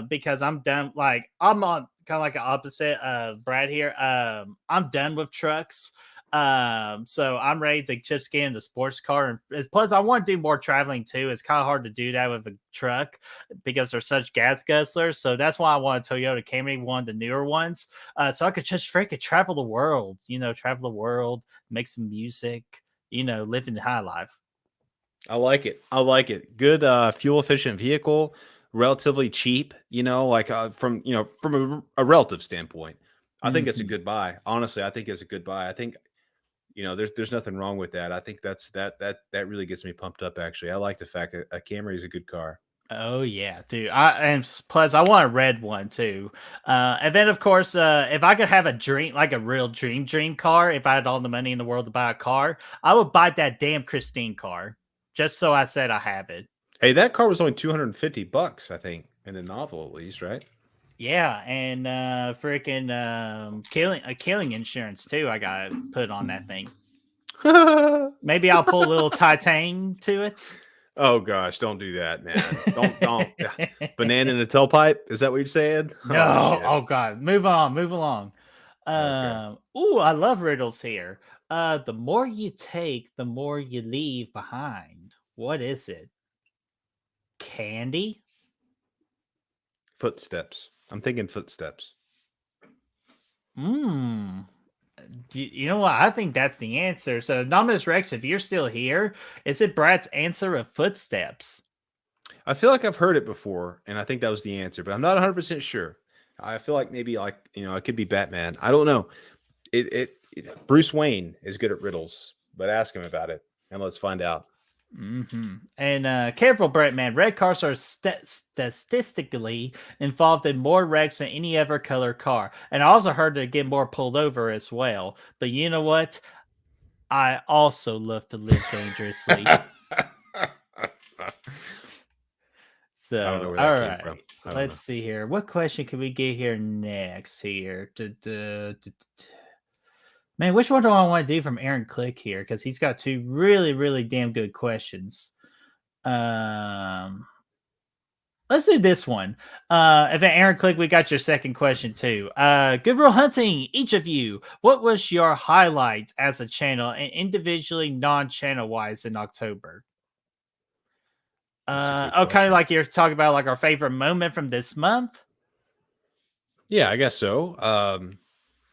Speaker 2: Because I'm done. Like I'm on kind of like an opposite of Brad here. I'm done with trucks. So I'm ready to just get into sports car, and plus I want to do more traveling too. It's kind of hard to do that with a truck because they're such gas guzzlers. So that's why I want a Toyota Camry, one of the newer ones, so I could just freaking travel the world, travel the world, make some music, living the high life.
Speaker 1: I like it. I like it. Good fuel efficient vehicle, relatively cheap, like from a relative standpoint. I think it's a
Speaker 2: Mhm.
Speaker 1: good buy. Honestly, I think it's a good buy. I think there's nothing wrong with that. I think that really gets me pumped up. Actually, I like the fact that a Camry is a good car.
Speaker 2: Oh yeah, dude. Plus I want a red one too. And then of course, if I could have a dream, like a real dream car, if I had all the money in the world to buy a car, I would buy that damn Christine car. Just so I said I have it.
Speaker 1: Hey, that car was only $250, I think, in the novel at least, right?
Speaker 2: Yeah, and freaking killing insurance too. I got to put on that thing. Maybe I'll pull a little Titan to it.
Speaker 1: Oh gosh, don't do that, man. Don't banana in the tailpipe. Is that what you're saying? Oh
Speaker 2: No.
Speaker 1: shit.
Speaker 2: Oh god. Move on. Move along.
Speaker 1: Okay.
Speaker 2: Ooh, I love riddles here. The more you take, the more you leave behind. What is it? Candy?
Speaker 1: Footsteps. I'm thinking footsteps.
Speaker 2: Mmm. You know what? I think that's the answer. So, Anonymous Rex, if you're still here, is it Brad's answer of footsteps?
Speaker 1: I feel like I've heard it before, and I think that was the answer, but I'm not 100% sure. I feel like maybe it could be Batman. I don't know. Bruce Wayne is good at riddles, but ask him about it and let's find out.
Speaker 2: And careful, Brett, man. Red cars are statistically involved in more wrecks than any other color car. And I also heard they get more pulled over as well. But you know what? I also love to live dangerously.
Speaker 1: I don't know
Speaker 2: So,
Speaker 1: where
Speaker 2: all
Speaker 1: that came from.
Speaker 2: right.
Speaker 1: I don't know.
Speaker 2: Let's see here. What question can we get here next here? Man, which one do I want to do from Aaron Click here? Because he's got two really, really damn good questions. Um, let's do this one. And then Aaron Click, we got your second question too. Good Real Hunting, each of you, what was your highlight as a channel and individually non-channel wise in October?
Speaker 1: That's a good
Speaker 2: Kind of
Speaker 1: question.
Speaker 2: like you're talking about like our favorite moment from this month.
Speaker 1: Yeah, I guess so.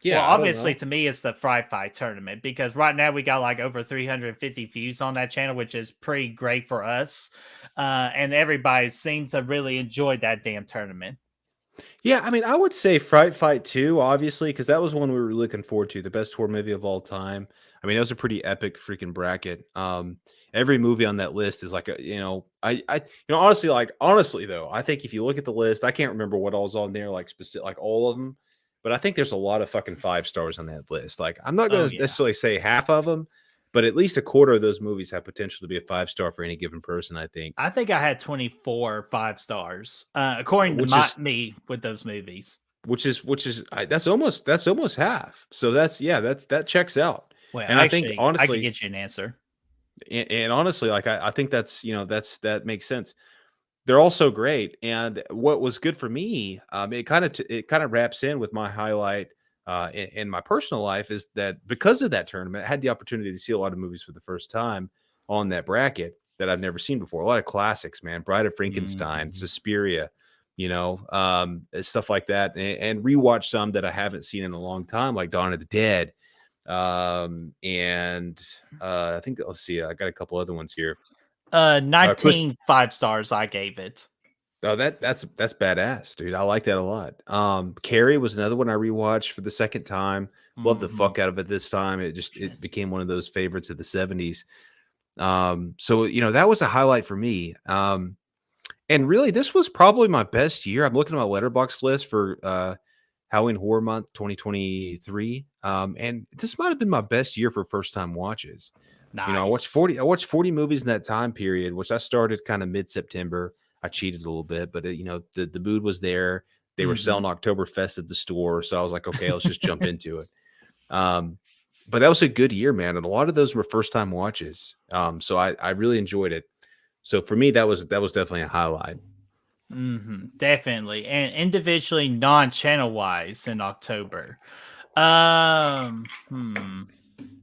Speaker 2: Well,
Speaker 1: Yeah, I don't
Speaker 2: obviously,
Speaker 1: know.
Speaker 2: to me, it's the Fry Fight tournament because right now we got like over 350 views on that channel, which is pretty great for us. And everybody seems to really enjoy that damn tournament.
Speaker 1: Yeah, I mean, I would say Fright Fight 2, obviously, because that was one we were looking forward to, the best horror movie of all time. I mean, that was a pretty epic freaking bracket. Every movie on that list is like a, honestly, honestly though, I think if you look at the list, I can't remember what all's on there, like specific, like all of them, but I think there's a lot of fucking 5 stars on that list. Like, I'm not
Speaker 2: Oh
Speaker 1: going to
Speaker 2: yeah,
Speaker 1: necessarily say half of them, but at least a quarter of those movies have potential to be a 5 star for any given person, I think,
Speaker 2: I think I had 24 5 stars, according to
Speaker 1: which is
Speaker 2: me with those movies.
Speaker 1: that's almost half. So that checks out.
Speaker 2: Well,
Speaker 1: And I think
Speaker 2: actually, I could
Speaker 1: honestly,
Speaker 2: get you an answer.
Speaker 1: and honestly, like I think that makes sense. They're all so great. And what was good for me, it kind of wraps in with my highlight in my personal life is that because of that tournament, I had the opportunity to see a lot of movies for the first time on that bracket that I've never seen before. A lot of classics, man. Bride of Frankenstein,
Speaker 2: Mhm.
Speaker 1: Suspiria, stuff like that, and rewatch some that I haven't seen in a long time, like Dawn of the Dead. And I think let's see, I got a couple other ones here. Chris,
Speaker 2: 19 5 stars I gave it.
Speaker 1: oh, that's badass, dude. I like that a lot. Carrie was another one I rewatched for the second time. Loved the
Speaker 2: Mhm.
Speaker 1: fuck out of it this time. It became one of those favorites of the 70s. So that was a highlight for me. And really, this was probably my best year. I'm looking at my letterbox list for Halloween Horror Month 2023. And this might have been my best year for first time watches. I watched
Speaker 2: Nice.
Speaker 1: 40 movies in that time period, which I started kind of mid-September. I cheated a little bit, but the mood was there. They were
Speaker 2: Mhm.
Speaker 1: selling Oktoberfest at the store, so I was like, okay, let's just jump into it. Um, but that was a good year, man, and a lot of those were first time watches. So I really enjoyed it. So for me, that was definitely a highlight.
Speaker 2: Definitely, and individually, non-channel wise in October. Hmm.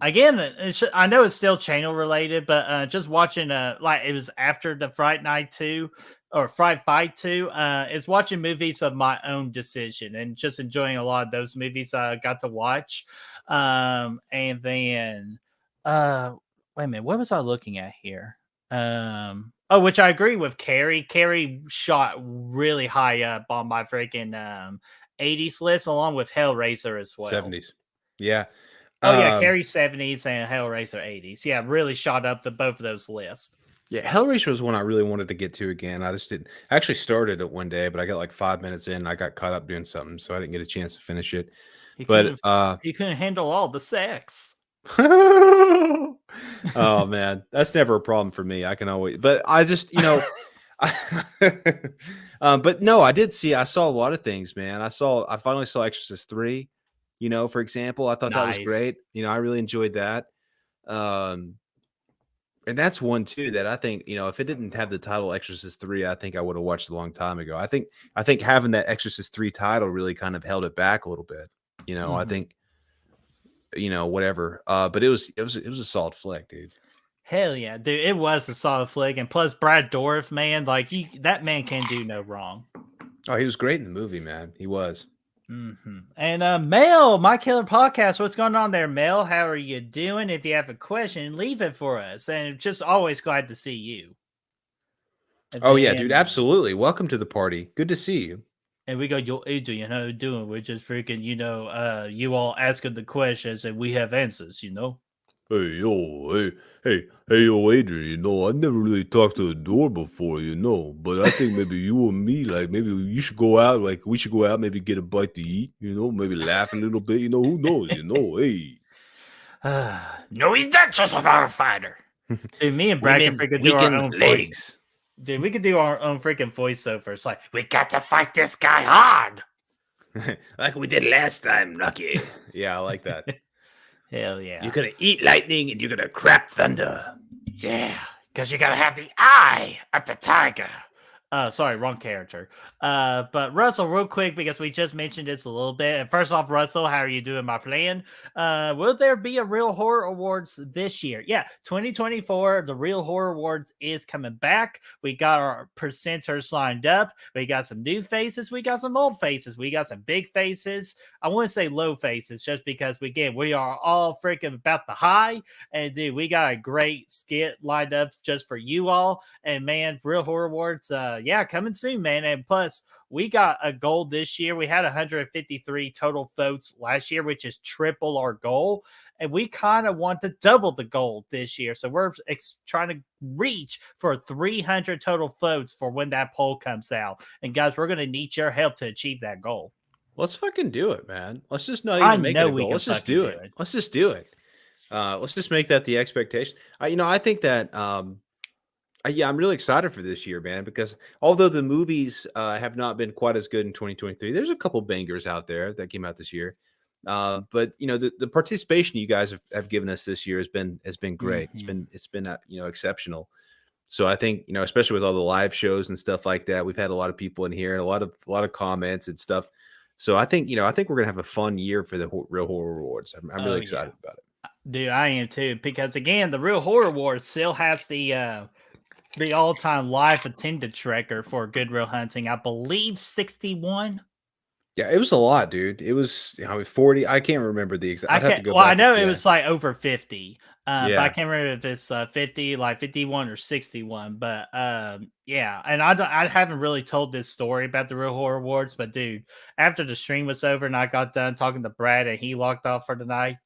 Speaker 2: Again, I know it's still channel related, but just watching like it was after the Fright Night 2 or Fright Fight 2, is watching movies of my own decision and just enjoying a lot of those movies I got to watch. And then wait a minute, what was I looking at here? Which I agree with Carrie. Carrie shot really high up on my freaking 80s list along with Hellraiser as well.
Speaker 1: 70s. Yeah.
Speaker 2: Oh yeah,
Speaker 1: Um,
Speaker 2: Carrie 70s and Hellraiser 80s. Yeah, really shot up the both of those lists.
Speaker 1: yeah, Hellraiser was one I really wanted to get to again. I just didn't. I actually started it one day, but I got like 5 minutes in. I got caught up doing something, so I didn't get a chance to finish it.
Speaker 2: He
Speaker 1: But
Speaker 2: couldn't he couldn't handle all the sex.
Speaker 1: oh man, that's never a problem for me. I can always, but I just, but no, I saw a lot of things, man. I finally saw Exorcist 3, for example. I thought that was
Speaker 2: Nice.
Speaker 1: great. I really enjoyed that. Um, and that's one too that I think, if it didn't have the title Exorcist 3, I think I would have watched a long time ago. I think having that Exorcist 3 title really kind of held it back a little bit. I
Speaker 2: Mhm.
Speaker 1: think, whatever. But it was a solid flick, dude.
Speaker 2: Hell yeah, dude! It was a solid flick, and plus Brad Dourif, man, like that man can do no wrong.
Speaker 1: Oh, he was great in the movie, man. He was.
Speaker 2: And Mel, My Killer Podcast, what's going on there, Mel? How are you doing? If you have a question, leave it for us. And just always glad to see you. And
Speaker 1: Oh yeah, dude,
Speaker 2: then
Speaker 1: absolutely. Welcome to the party. Good to see you.
Speaker 2: and we go, yo, Adrian, how you doing? We're just freaking, you all asking the questions and we have answers,
Speaker 1: Hey, yo, hey, yo, Adrian, I never really talked to a door before, but I think maybe you and me, like, maybe you should go out, like, we should go out, maybe get a bite to eat, maybe laugh a little bit, who knows, hey.
Speaker 2: No, he's not just a firefighter. Dude, me and Brad can
Speaker 1: Women,
Speaker 2: freaking do our
Speaker 1: weakened
Speaker 2: own voice.
Speaker 1: legs.
Speaker 2: Dude, we could do our own freaking voiceovers. Like, we got to fight this guy hard.
Speaker 1: Like we did last time, Rocky. Yeah, I like that.
Speaker 2: Hell yeah.
Speaker 1: You're gonna eat lightning and you're gonna crap thunder.
Speaker 2: Yeah, because you got to have the eye of the tiger. Sorry, wrong character. But Russell, real quick, because we just mentioned this a little bit. And first off, Russell, how are you doing, my friend? Will there be a Real Horror Awards this year? Yeah, 2024, the Real Horror Awards is coming back. We got our presenters lined up. We got some new faces. We got some old faces. We got some big faces. I want to say low faces just because we are all freaking about the high. And dude, we got a great skit lined up just for you all. And man, Real Horror Awards, yeah, coming soon, man. And plus, we got a goal this year. We had 153 total votes last year, which is triple our goal. And we kind of want to double the goal this year. So we're trying to reach for 300 total votes for when that poll comes out. And guys, we're going to need your help to achieve that goal.
Speaker 1: Let's fucking do it, man. Let's just not
Speaker 2: I
Speaker 1: even make it
Speaker 2: know
Speaker 1: a
Speaker 2: we
Speaker 1: goal.
Speaker 2: can
Speaker 1: Let's just
Speaker 2: fucking
Speaker 1: do it. Let's just do it. Let's just make that the expectation. I think that yeah, I'm really excited for this year, man, because although the movies have not been quite as good in 2023, there's a couple bangers out there that came out this year. But the participation you guys have given us this year has been great. It's been exceptional. So I think especially with all the live shows and stuff like that, we've had a lot of people in here and a lot of comments and stuff. So I think we're gonna have a fun year for the Real Horror Awards. I'm really excited about it.
Speaker 2: Dude, I am too, because again, the Real Horror Awards still has the all-time live attendance record for Good Real Hunting. I believe 61.
Speaker 1: Yeah, it was a lot, dude. It was 40. I can't remember the exact. I'd have to go
Speaker 2: Well,
Speaker 1: back.
Speaker 2: I know it was like over 50. But I
Speaker 1: Yeah.
Speaker 2: can't remember if it's 50, like 51 or 61. But yeah, and I haven't really told this story about the Real Horror Awards, but dude, after the stream was over and I got done talking to Brad and he locked off for the night,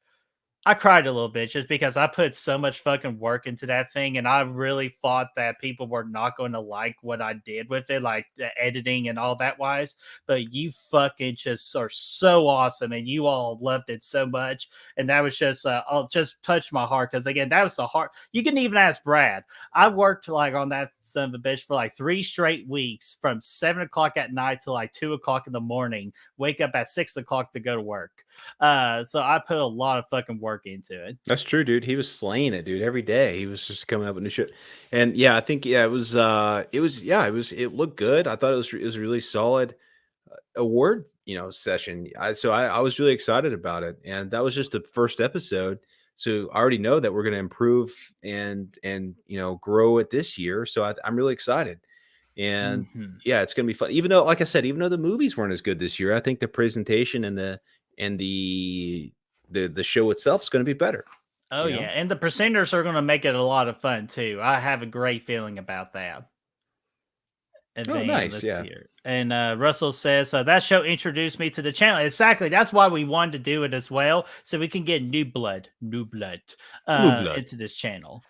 Speaker 2: I cried a little bit just because I put so much fucking work into that thing, and I really thought that people were not going to like what I did with it, like the editing and all that wise. But you fucking just are so awesome, and you all loved it so much, and that was just I'll just touch my heart because again, that was the heart. You can even ask Brad. I worked like on that son of a bitch for like 3 straight weeks, from 7 o'clock at night to like 2 o'clock in the morning. Wake up at 6 o'clock to go to work. So I put a lot of fucking work into it.
Speaker 1: That's true, dude. He was slaying it, dude. Every day he was just coming up with new shit. And yeah, I think it looked good. I thought it was a really solid award, session. I was really excited about it. And that was just the first episode. So I already know that we're going to improve and grow it this year. So I'm really excited. And yeah, it's going to be fun. Even though, like I said, even though the movies weren't as good this year, I think the presentation and the show itself is going to be better.
Speaker 2: Oh yeah, and the presenters are going to make it a lot of fun too. I have a great feeling about that.
Speaker 1: Oh, nice. Yeah.
Speaker 2: Year. And Russell says, that show introduced me to the channel. Exactly. That's why we wanted to do it as well, so we can get new blood into this channel.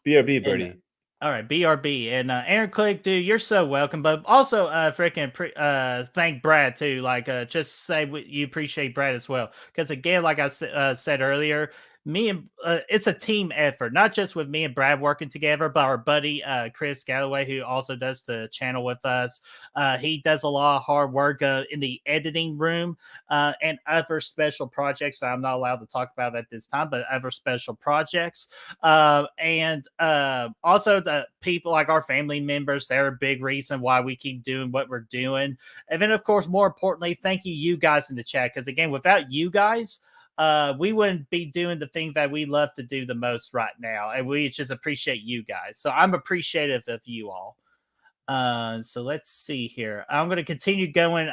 Speaker 1: BRB, Birdie.
Speaker 2: All right, BRB. And Aaron Click, dude, you're so welcome. But also freaking thank Brad too. Like just say you appreciate Brad as well. Because again, like I said earlier, me and it's a team effort, not just with me and Brad working together, but our buddy Chris Galloway, who also does the channel with us. He does a lot of hard work in the editing room and other special projects that I'm not allowed to talk about at this time, but other special projects. And also the people like our family members, they're a big reason why we keep doing what we're doing. And then, of course, more importantly, thank you guys in the chat, because again, without you guys, we wouldn't be doing the thing that we love to do the most right now, and we just appreciate you guys. So I'm appreciative of you all. So let's see here. I'm going to continue going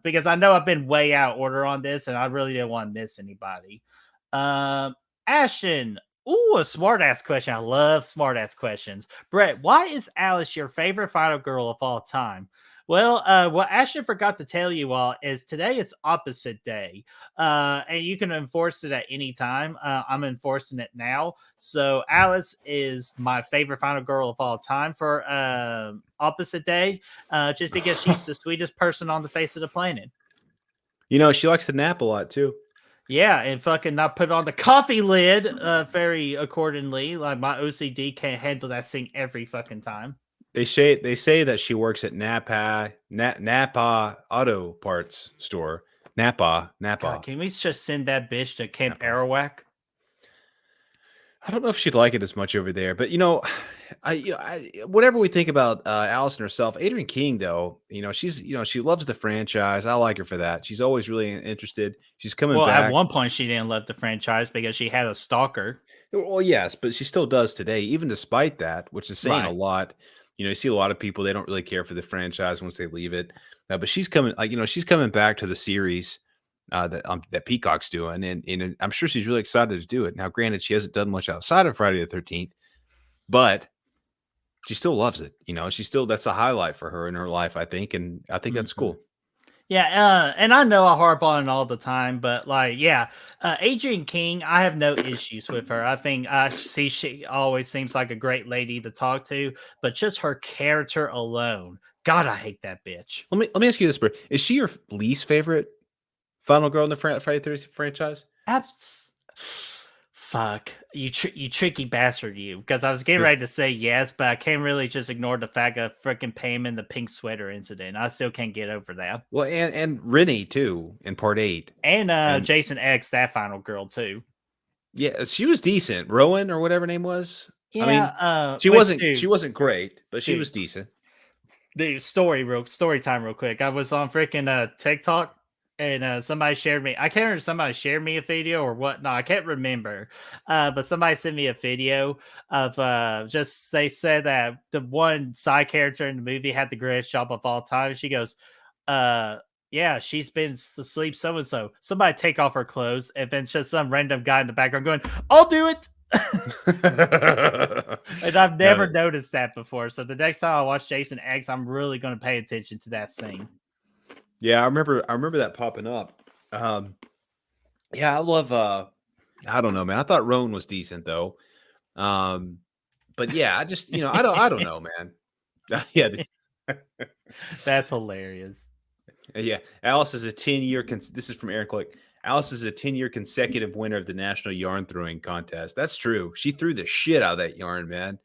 Speaker 2: because I know I've been way out order on this, and I really didn't want to miss anybody. Ashton. Ooh, a smart ass question. I love smart ass questions. Brett, why is Alice your favorite final girl of all time? Well, what Ashton forgot to tell you all is today it's opposite day. And you can enforce it at any time. I'm enforcing it now. So Alice is my favorite final girl of all time for opposite day, just because she's the sweetest person on the face of the planet.
Speaker 1: She likes to nap a lot too.
Speaker 2: Yeah, and fucking not put on the coffee lid very accordingly. Like my OCD can't handle that thing every fucking time.
Speaker 1: They say that she works at Napa Auto Parts Store. Napa.
Speaker 2: God, can we just send that bitch to Camp Arawak?
Speaker 1: I don't know if she'd like it as much over there, but Whatever we think about Allison herself, Adrienne King, though, she loves the franchise. I like her for that. She's always really interested. She's coming
Speaker 2: Well, at
Speaker 1: back.
Speaker 2: one point, she didn't love the franchise because she had a stalker.
Speaker 1: Well, yes, but she still does today, even despite that, which is saying a
Speaker 2: Right.
Speaker 1: lot. You see a lot of people, they don't really care for the franchise once they leave it. But she's coming, she's coming back to the series that Peacock's doing, and I'm sure she's really excited to do it. Now, granted, she hasn't done much outside of Friday the 13th, but she still loves it. That's a highlight for her in her life, I think, and I think that's
Speaker 2: Mhm.
Speaker 1: cool.
Speaker 2: Yeah, and I know I harp on it all the time, but like, yeah, Adrienne King, I have no issues with her. I think I see she always seems like a great lady to talk to, but just her character alone, God, I hate that bitch.
Speaker 1: Let me ask you this, bro. Is she your least favorite final girl in the Friday 13th franchise?
Speaker 2: Abs- Fuck you, you tricky bastard, you. Because I was getting
Speaker 1: 'Cause
Speaker 2: ready to say yes, but I can't really just ignore the fact of freaking Pam and the pink sweater incident. I still can't get over that.
Speaker 1: well, and Rennie too in part 8.
Speaker 2: And
Speaker 1: And
Speaker 2: Jason X, that final girl too.
Speaker 1: yeah, she was decent. Rowan or whatever her name was. I
Speaker 2: Yeah,
Speaker 1: mean, she
Speaker 2: which
Speaker 1: wasn't
Speaker 2: dude,
Speaker 1: she wasn't great, but she
Speaker 2: dude,
Speaker 1: was decent.
Speaker 2: dude, story time real quick. I was on freaking TikTok and somebody shared me. I can't remember if somebody shared me a video or what. No, I can't remember. But somebody sent me a video of just they said that the one side character in the movie had the greatest job of all time. She goes, uh yeah, she's been asleep so and so. Somebody take off her clothes, and then it's just some random guy in the background going, I'll do it. And I've never
Speaker 1: No,
Speaker 2: noticed that before. So the next time I watch Jason X, I'm really going to pay attention to that scene.
Speaker 1: yeah, I remember that popping up. Yeah, I love I don't know, man. I thought Rowan was decent though. Um, but yeah, I just, I don't know, man. Yeah,
Speaker 2: That's hilarious.
Speaker 1: yeah. Alice is a 10-year. This is from Aaron Click. Alice is a 10-year consecutive winner of the national yarn throwing contest. That's true. She threw the shit out of that yarn, man.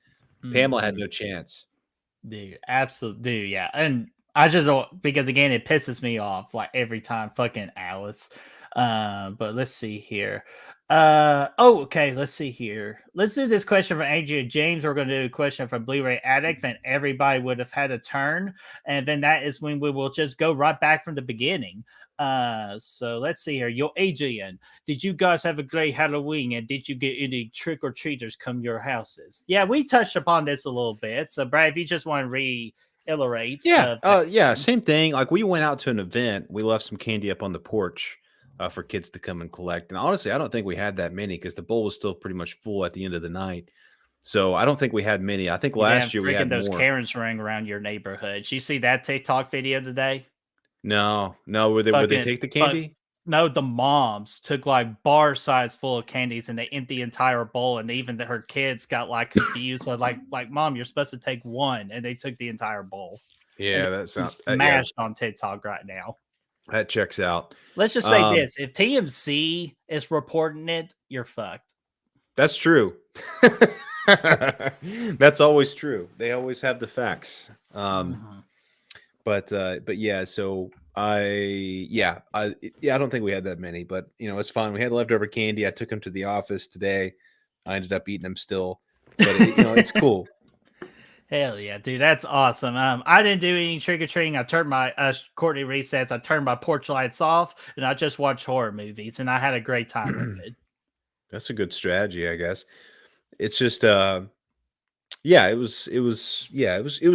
Speaker 1: Pamela had
Speaker 2: Mhm.
Speaker 1: no chance.
Speaker 2: Dude, absolutely, dude, yeah. And I just don't, because again, it pisses me off like every time, fucking Alice. But let's see here. Okay, let's see here. Let's do this question from Andrea James. We're gonna do a question from Blu-ray Addict, and everybody would have had a turn, and then that is when we will just go right back from the beginning. So let's see here. Yo, Adrian, did you guys have a great Halloween, and did you get any trick or treaters come your houses? Yeah, we touched upon this a little bit. So, Brad, if you just want to reiterate
Speaker 1: Yeah,
Speaker 2: that.
Speaker 1: yeah, same thing. Like we went out to an event, we left some candy up on the porch for kids to come and collect. And honestly, I don't think we had that many because the bowl was still pretty much full at the end of the night. So I don't think we had many. I think
Speaker 2: You
Speaker 1: last
Speaker 2: damn
Speaker 1: year we
Speaker 2: freaking
Speaker 1: had
Speaker 2: those
Speaker 1: more.
Speaker 2: Karens running around your neighborhood. You see that TikTok video today?
Speaker 1: No, no, where they
Speaker 2: Fucking
Speaker 1: take the
Speaker 2: fuck.
Speaker 1: candy?
Speaker 2: No, the moms took like bar size full of candies and they empty the entire bowl, and even her kids got like confused. So like, mom, you're supposed to take one, and they took the entire bowl, and
Speaker 1: Yeah, that
Speaker 2: it's
Speaker 1: sounds yeah,
Speaker 2: smashed on TikTok right now.
Speaker 1: that checks out.
Speaker 2: Let's just say
Speaker 1: Um,
Speaker 2: this: if TMC is reporting it, you're fucked.
Speaker 1: that's true. That's always true. They always have the facts.
Speaker 2: Mhm.
Speaker 1: But yeah, so I don't think we had that many, but it's fun. We had leftover candy. I took them to the office today. I ended up eating them still, but it's cool.
Speaker 2: Hell yeah, dude, that's awesome. I didn't do any trick or treating. I turned my Courtney Reese says I turned my porch lights off, and I just watched horror movies, and I had a great time with it.
Speaker 1: That's a good strategy, I guess. It's just yeah, it was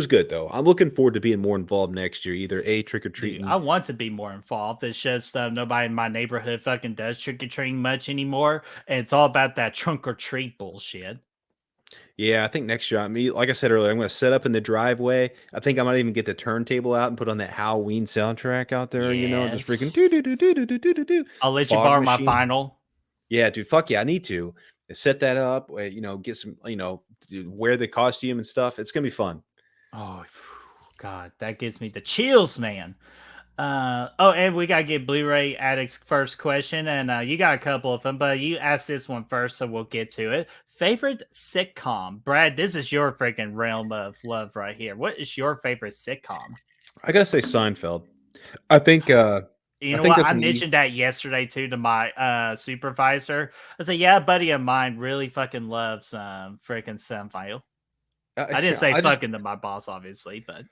Speaker 1: good though. I'm looking forward to being more involved next year, either A, trick or
Speaker 2: Dude,
Speaker 1: treating.
Speaker 2: I want to be more involved. It's just nobody in my neighborhood fucking does trick or treating much anymore. And it's all about that trunk or treat bullshit.
Speaker 1: Yeah, I think next year, like I said earlier, I'm going to set up in the driveway. I think I might even get the turntable out and put on that Halloween soundtrack out there, just freaking
Speaker 2: Yes.
Speaker 1: do do do do do do do do do.
Speaker 2: I'll let you
Speaker 1: Fog
Speaker 2: borrow my
Speaker 1: machines.
Speaker 2: final.
Speaker 1: Yeah, dude, fuck yeah, I need to set that up, get some, wear the costume and stuff. It's going to be fun.
Speaker 2: Oh, God, that gives me the chills, man. Oh, and we gotta get Blu-ray Addict's first question, and you got a couple of them, but you asked this one first, so we'll get to it. Favorite sitcom, Brad? This is your freaking realm of love right here. What is your favorite sitcom?
Speaker 1: I got to say Seinfeld. I think
Speaker 2: You
Speaker 1: I
Speaker 2: know
Speaker 1: think
Speaker 2: what?
Speaker 1: that's
Speaker 2: I
Speaker 1: an easy.
Speaker 2: mentioned that yesterday too to my supervisor. I said, "Yeah, a buddy of mine really fucking loves freaking Seinfeld." I didn't say
Speaker 1: I just
Speaker 2: fucking to my boss, obviously, but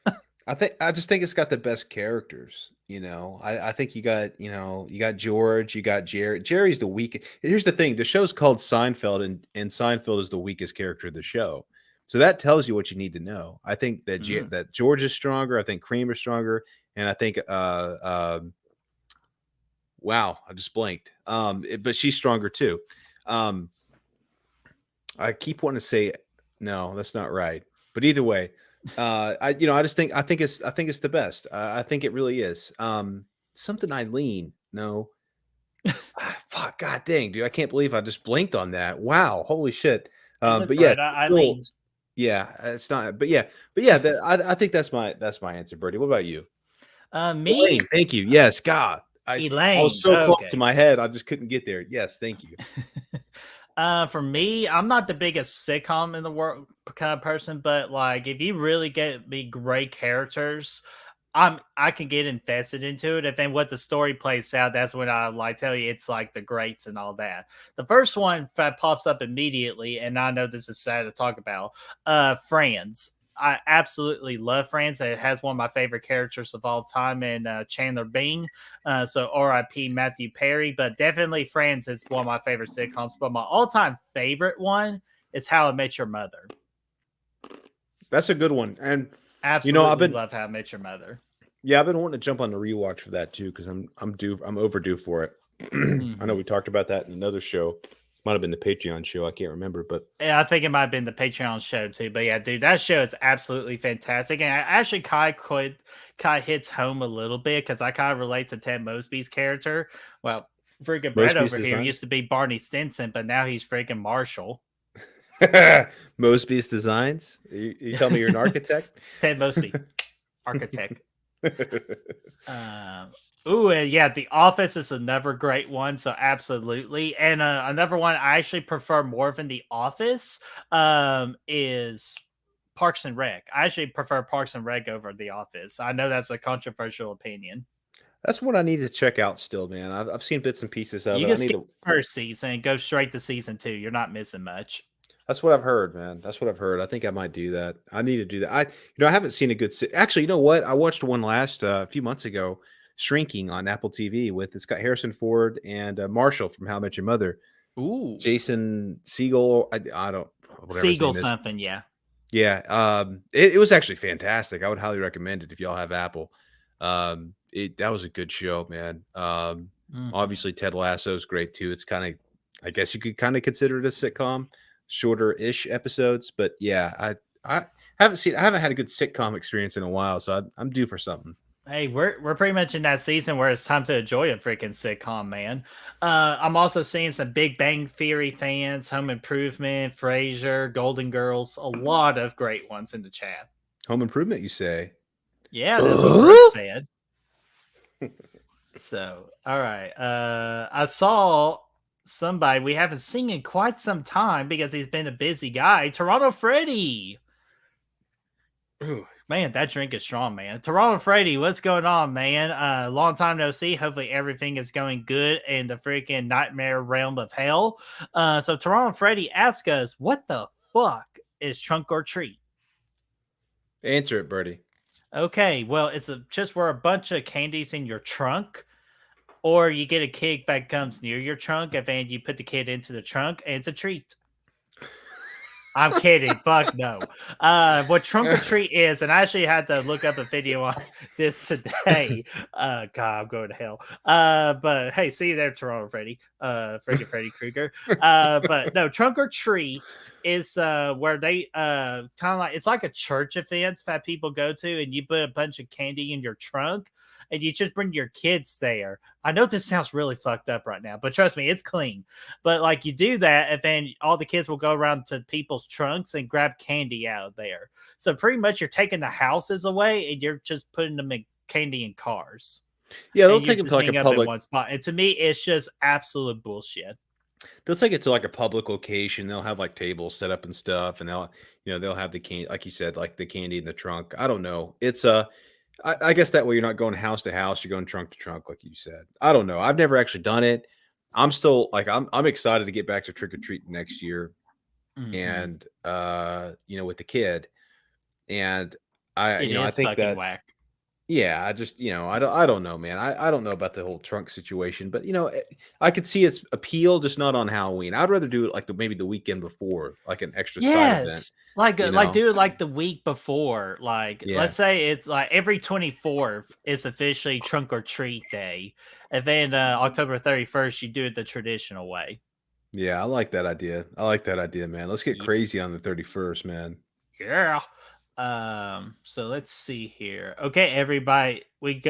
Speaker 1: I just think it's got the best characters. I think you got George, you got Jerry. Jerry's the weak. Here's the thing: the show's called Seinfeld, and Seinfeld is the weakest character of the show. So that tells you what you need to know. I think that that George is stronger. I think Kramer's stronger, and I think wow, I just blanked. But she's stronger too. I keep wanting to say no, that's not right. But either way, I just think I think it's the best. I think it really is. Something Eileen. No. Fuck, god dang, dude. I can't believe I just blinked on that. Wow, holy shit.
Speaker 2: hey, look,
Speaker 1: But yeah,
Speaker 2: Brett, I
Speaker 1: still,
Speaker 2: lean.
Speaker 1: yeah, it's not but yeah, I think that's my answer, Birdie. What about you?
Speaker 2: Me,
Speaker 1: Elaine, thank you. Yes, God. I was
Speaker 2: Elaine.
Speaker 1: so close to
Speaker 2: Okay.
Speaker 1: my head, I just couldn't get there. Yes, thank you.
Speaker 2: For me, I'm not the biggest sitcom in the world kind of person, but like if you really get me great characters, I can get invested into it. And then what the story plays out, that's when I like tell you it's like the greats and all that. The first one that pops up immediately, and I know this is sad to talk about, Friends. I absolutely love Friends. It has one of my favorite characters of all time in Chandler Bing. So R.I.P. Matthew Perry, but definitely Friends is one of my favorite sitcoms. But my all-time favorite one is How I Met Your Mother.
Speaker 1: That's a good one. And
Speaker 2: Absolutely love How I Met Your Mother.
Speaker 1: Yeah, I've been wanting to jump on the rewatch for that too because I'm overdue for it. I know we talked about that in another show. Might have been the Patreon show. I can't remember, but
Speaker 2: yeah, I think it might have been the Patreon show too. But yeah, dude, that show is absolutely fantastic. And actually, Kai hits home a little bit because I kind of relate to Ted Mosby's character. Well, freaking Brett
Speaker 1: Mosby's
Speaker 2: over here
Speaker 1: Designs?
Speaker 2: used to be Barney Stinson, but now he's freaking Marshall.
Speaker 1: Mosby's Designs? You tell me you're an architect?
Speaker 2: Ted Mosby, architect. Ooh, and yeah, The Office is another great one. So absolutely, and another one I actually prefer more than The Office is Parks and Rec. I actually prefer Parks and Rec over The Office. I know that's a controversial opinion.
Speaker 1: That's what I need to check out still, man. I've seen bits and pieces of
Speaker 2: You
Speaker 1: it.
Speaker 2: can
Speaker 1: I need
Speaker 2: skip
Speaker 1: to.
Speaker 2: the first season and go straight to season 2. You're not missing much.
Speaker 1: That's what I've heard, man. That's what I've heard. I think I might do that. I need to do that. I haven't seen a good. Actually, you know what? I watched one last a few months ago, Shrinking on Apple TV with it's got Harrison Ford and Marshall from How I Met Your Mother.
Speaker 2: Ooh,
Speaker 1: Jason Siegel. I don't whatever his
Speaker 2: Siegel
Speaker 1: name is.
Speaker 2: something, yeah.
Speaker 1: Yeah. It was actually fantastic. I would highly recommend it if y'all have Apple. That was a good show, man. Obviously Ted Lasso is great too. It's kind of, I guess you could kind of consider it a sitcom, shorter-ish episodes, but yeah, I haven't had a good sitcom experience in a while, so I'm due for something.
Speaker 2: Hey, we're pretty much in that season where it's time to enjoy a freaking sitcom, man. I'm also seeing some Big Bang Theory fans, Home Improvement, Frasier, Golden Girls, a lot of great ones in the chat.
Speaker 1: Home Improvement, you say?
Speaker 2: Yeah, that's what Rick said. So, all right. I saw somebody we haven't seen in quite some time because he's been a busy guy. Toronto Freddy. Ooh, man, that drink is strong, man. Toronto Freddy, what's going on, man? Long time no see. Hopefully everything is going good in the freaking nightmare realm of hell. So Toronto Freddy asked us, what the fuck is trunk or treat?
Speaker 1: Answer it, Birdie.
Speaker 2: Okay, well, it's just where a bunch of candies in your trunk, or you get a kid that comes near your trunk, and then you put the kid into the trunk, and it's a treat. I'm kidding. Fuck no. What trunk or treat is, and I actually had to look up a video on this today. God, I'm going to hell. But hey, see you there, Toronto Freddy. Freaking Freddy Krueger. But no, trunk or treat is where they kind of like it's like a church event that people go to, and you put a bunch of candy in your trunk. And you just bring your kids there. I know this sounds really fucked up right now, but trust me, it's clean. But like you do that, and then all the kids will go around to people's trunks and grab candy out of there. So pretty much you're taking the houses away and you're just putting them in candy in cars.
Speaker 1: Yeah, they'll take them to like a public
Speaker 2: one spot. And to me, it's just absolute bullshit.
Speaker 1: They'll take it to like a public location. They'll have like tables set up and stuff, and they'll have the candy, like you said, like the candy in the trunk. I don't know. It's I guess that way you're not going house to house, you're going trunk to trunk, like you said. I don't know. I've never actually done it. I'm still like I'm excited to get back to trick or treat next year.
Speaker 2: Mhm.
Speaker 1: and with the kid. And I
Speaker 2: It
Speaker 1: you know, I
Speaker 2: is
Speaker 1: think
Speaker 2: fucking
Speaker 1: that
Speaker 2: whack.
Speaker 1: yeah, I just, I don't know, man. I don't know about the whole trunk situation, but I could see its appeal, just not on Halloween. I'd rather do it like maybe the weekend before, like an extra side event,
Speaker 2: Yes. Like, do it, like, the week before, like, let's
Speaker 1: Yeah.
Speaker 2: say it's, like, every 24th is officially trunk or treat day, and then, October 31st, you do it the traditional way.
Speaker 1: Yeah, I like that idea. I like that idea, man. Let's get crazy on the 31st, man.
Speaker 2: Yeah. So let's see here. Okay, everybody,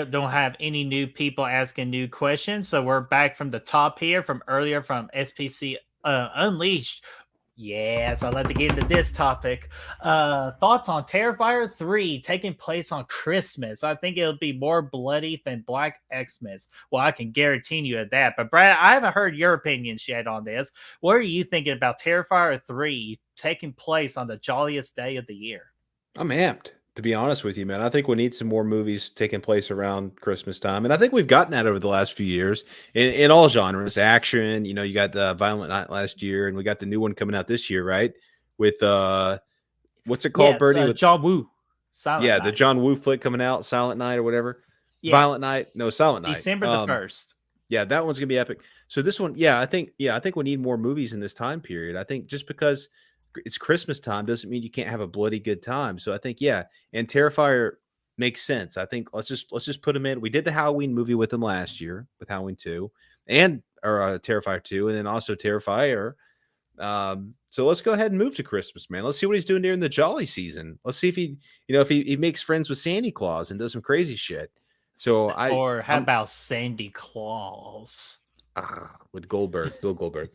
Speaker 2: don't have any new people asking new questions, so we're back from the top here from earlier from SPC Unleashed. Yes, I'd like to get into this topic. Thoughts on Terrifier 3 taking place on Christmas? I think it'll be more bloody than Black Xmas. Well, I can guarantee you at that. But Brad, I haven't heard your opinions yet on this. What are you thinking about Terrifier 3 taking place on the jolliest day of the year?
Speaker 1: I'm amped, to be honest with you, man. I think we need some more movies taking place around Christmas time, and I think we've gotten that over the last few years in all genres. Action, you got Violent Night last year, and we got the new one coming out this year, right? With what's it called,
Speaker 2: Yes,
Speaker 1: Birdie? With
Speaker 2: John Woo, Silent
Speaker 1: yeah, the
Speaker 2: Night.
Speaker 1: John Woo flick coming out, Silent Night or whatever. Violent
Speaker 2: Yes,
Speaker 1: Night, no, Silent Night.
Speaker 2: December the 1st.
Speaker 1: Yeah, that one's gonna be epic. So this one, I think we need more movies in this time period. I think just because it's Christmas time doesn't mean you can't have a bloody good time. So I think, yeah, and Terrifier makes sense. I think let's just put them in. We did the Halloween movie with them last year with Halloween 2 and or Terrifier 2, and then also Terrifier. So let's go ahead and move to Christmas, man. Let's see what he's doing during the jolly season. Let's see if he makes friends with Santa Claus and does some crazy shit. So
Speaker 2: Or how
Speaker 1: I'm
Speaker 2: about Sandy Claus?
Speaker 1: with Goldberg, Bill Goldberg.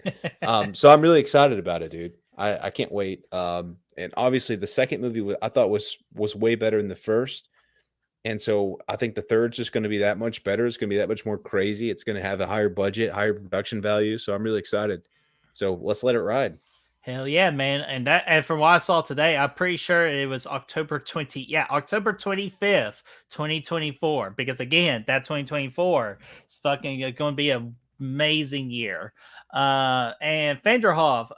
Speaker 1: So I'm really excited about it, dude. I can't wait. And obviously the second movie I thought was way better than the first. And so I think the third's just going to be that much better. It's going to be that much more crazy. It's going to have a higher budget, higher production value. So I'm really excited. So let's let it ride.
Speaker 2: Hell yeah, man. And from what I saw today, I'm pretty sure it was October 25th, 2024. Because again, that 2024 is fucking going to be an amazing year. And Fenderhoff,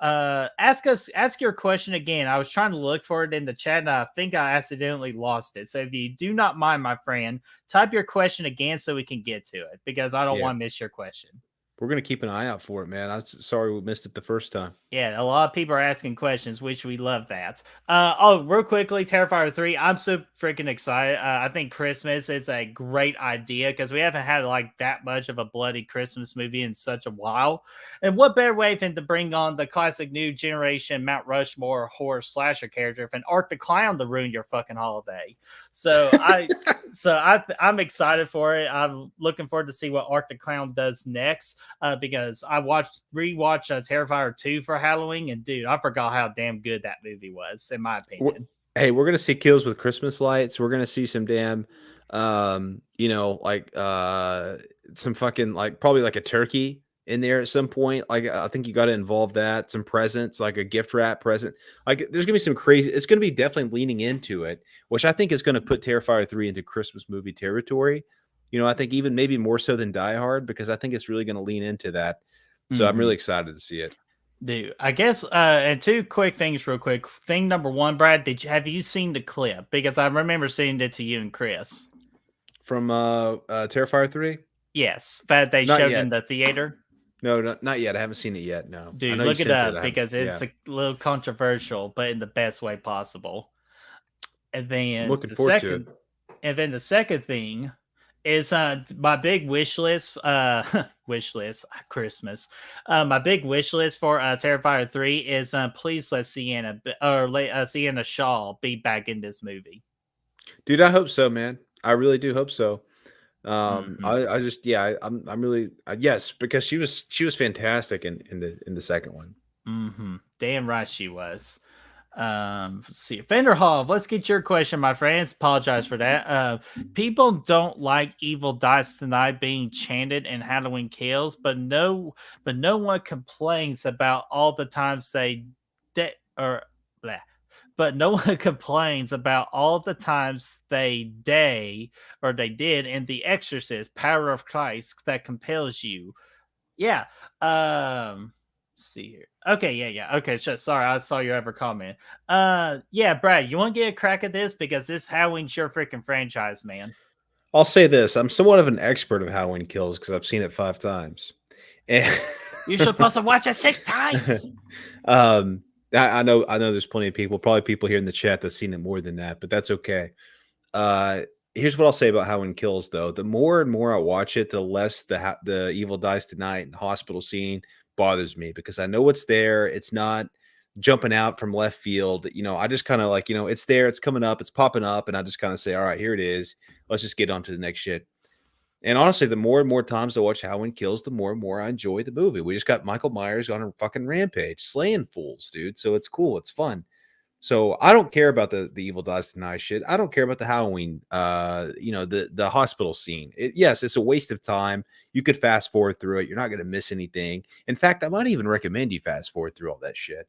Speaker 2: ask your question again. I was trying to look for it in the chat and I think I accidentally lost it. So if you do not mind, my friend, type your question again so we can get to it because I don't
Speaker 1: Yeah.
Speaker 2: want to miss your question.
Speaker 1: We're going to keep an eye out for it, man. Sorry we missed it the first time.
Speaker 2: Yeah, a lot of people are asking questions, which we love that. Real quickly, Terrifier 3, I'm so freaking excited. I think Christmas is a great idea because we haven't had like that much of a bloody Christmas movie in such a while. And what better way than to bring on the classic new generation Mount Rushmore horror slasher character than Art the Clown to ruin your fucking holiday? So I'm excited for it. I'm looking forward to see what Art the Clown does next. Because I rewatched Terrifier 2 for Halloween, and dude, I forgot how damn good that movie was, in my opinion.
Speaker 1: Hey, we're gonna see kills with Christmas lights. We're gonna see some damn, some fucking like probably like a turkey in there at some point. Like I think you got to involve that. Some presents, like a gift wrap present. Like there's gonna be some crazy. It's gonna be definitely leaning into it, which I think is gonna put Terrifier 3 into Christmas movie territory. I think even maybe more so than Die Hard because I think it's really gonna lean into that. So I'm really excited to see it.
Speaker 2: Dude, I guess and two quick things real quick. Thing number one, Brad, have you seen the clip? Because I remember seeing it to you and Chris.
Speaker 1: From Terrifier 3?
Speaker 2: Yes, that they
Speaker 1: Not
Speaker 2: showed in
Speaker 1: yet.
Speaker 2: the theater.
Speaker 1: No, not yet. I haven't seen it yet. No. I
Speaker 2: Dude,
Speaker 1: know you
Speaker 2: look it
Speaker 1: sent it.
Speaker 2: up
Speaker 1: I haven't
Speaker 2: because it's
Speaker 1: yeah.
Speaker 2: a little controversial, but in the best way possible. And
Speaker 1: I'm
Speaker 2: then
Speaker 1: looking
Speaker 2: the
Speaker 1: forward to it.
Speaker 2: second and then the second thing is my big wish list wish list Christmas. My big wish list for Terrifier 3 is please let Sienna Shaw be back in this movie.
Speaker 1: Dude, I hope so, man. I really do hope so.
Speaker 2: Mm-hmm.
Speaker 1: I just I'm really yes, because she was fantastic in the second one.
Speaker 2: Mm-hmm. Damn right she was. Let's see. Fenderhoff, let's get your question, my friends. Apologize for that. People don't like Evil Dies Tonight being chanted in Halloween Kills, but no one complains about all the times they de- or blah. But no one complains about all the times they did in The Exorcist, Power of Christ that compels you. Yeah. see here. Okay, yeah. Okay, sorry, I saw your ever comment. Yeah, Brad, you want to get a crack at this because this Halloween's your freaking franchise, man.
Speaker 1: I'll say this: I'm somewhat of an expert of Halloween Kills because I've seen it 5 times. And
Speaker 2: You're supposed to watch it 6 times.
Speaker 1: I know there's plenty of people, probably people here in the chat that's seen it more than that, but that's okay. Here's what I'll say about Halloween Kills, though: the more and more I watch it, the less the evil dies tonight and the hospital scene bothers me because I know it's there. It's not jumping out from left field. I just kind of like, it's there, it's coming up, it's popping up, and I just kind of say, all right, here it is. Let's just get on to the next shit. And honestly, the more and more times I watch Halloween Kills, the more and more I enjoy the movie. We just got Michael Myers on a fucking rampage, slaying fools, dude. So it's cool, it's fun. So I don't care about the Evil Dies Tonight shit. I don't care about the Halloween, the hospital scene. Yes, it's a waste of time. You could fast forward through it. You're not going to miss anything. In fact, I might even recommend you fast forward through all that shit.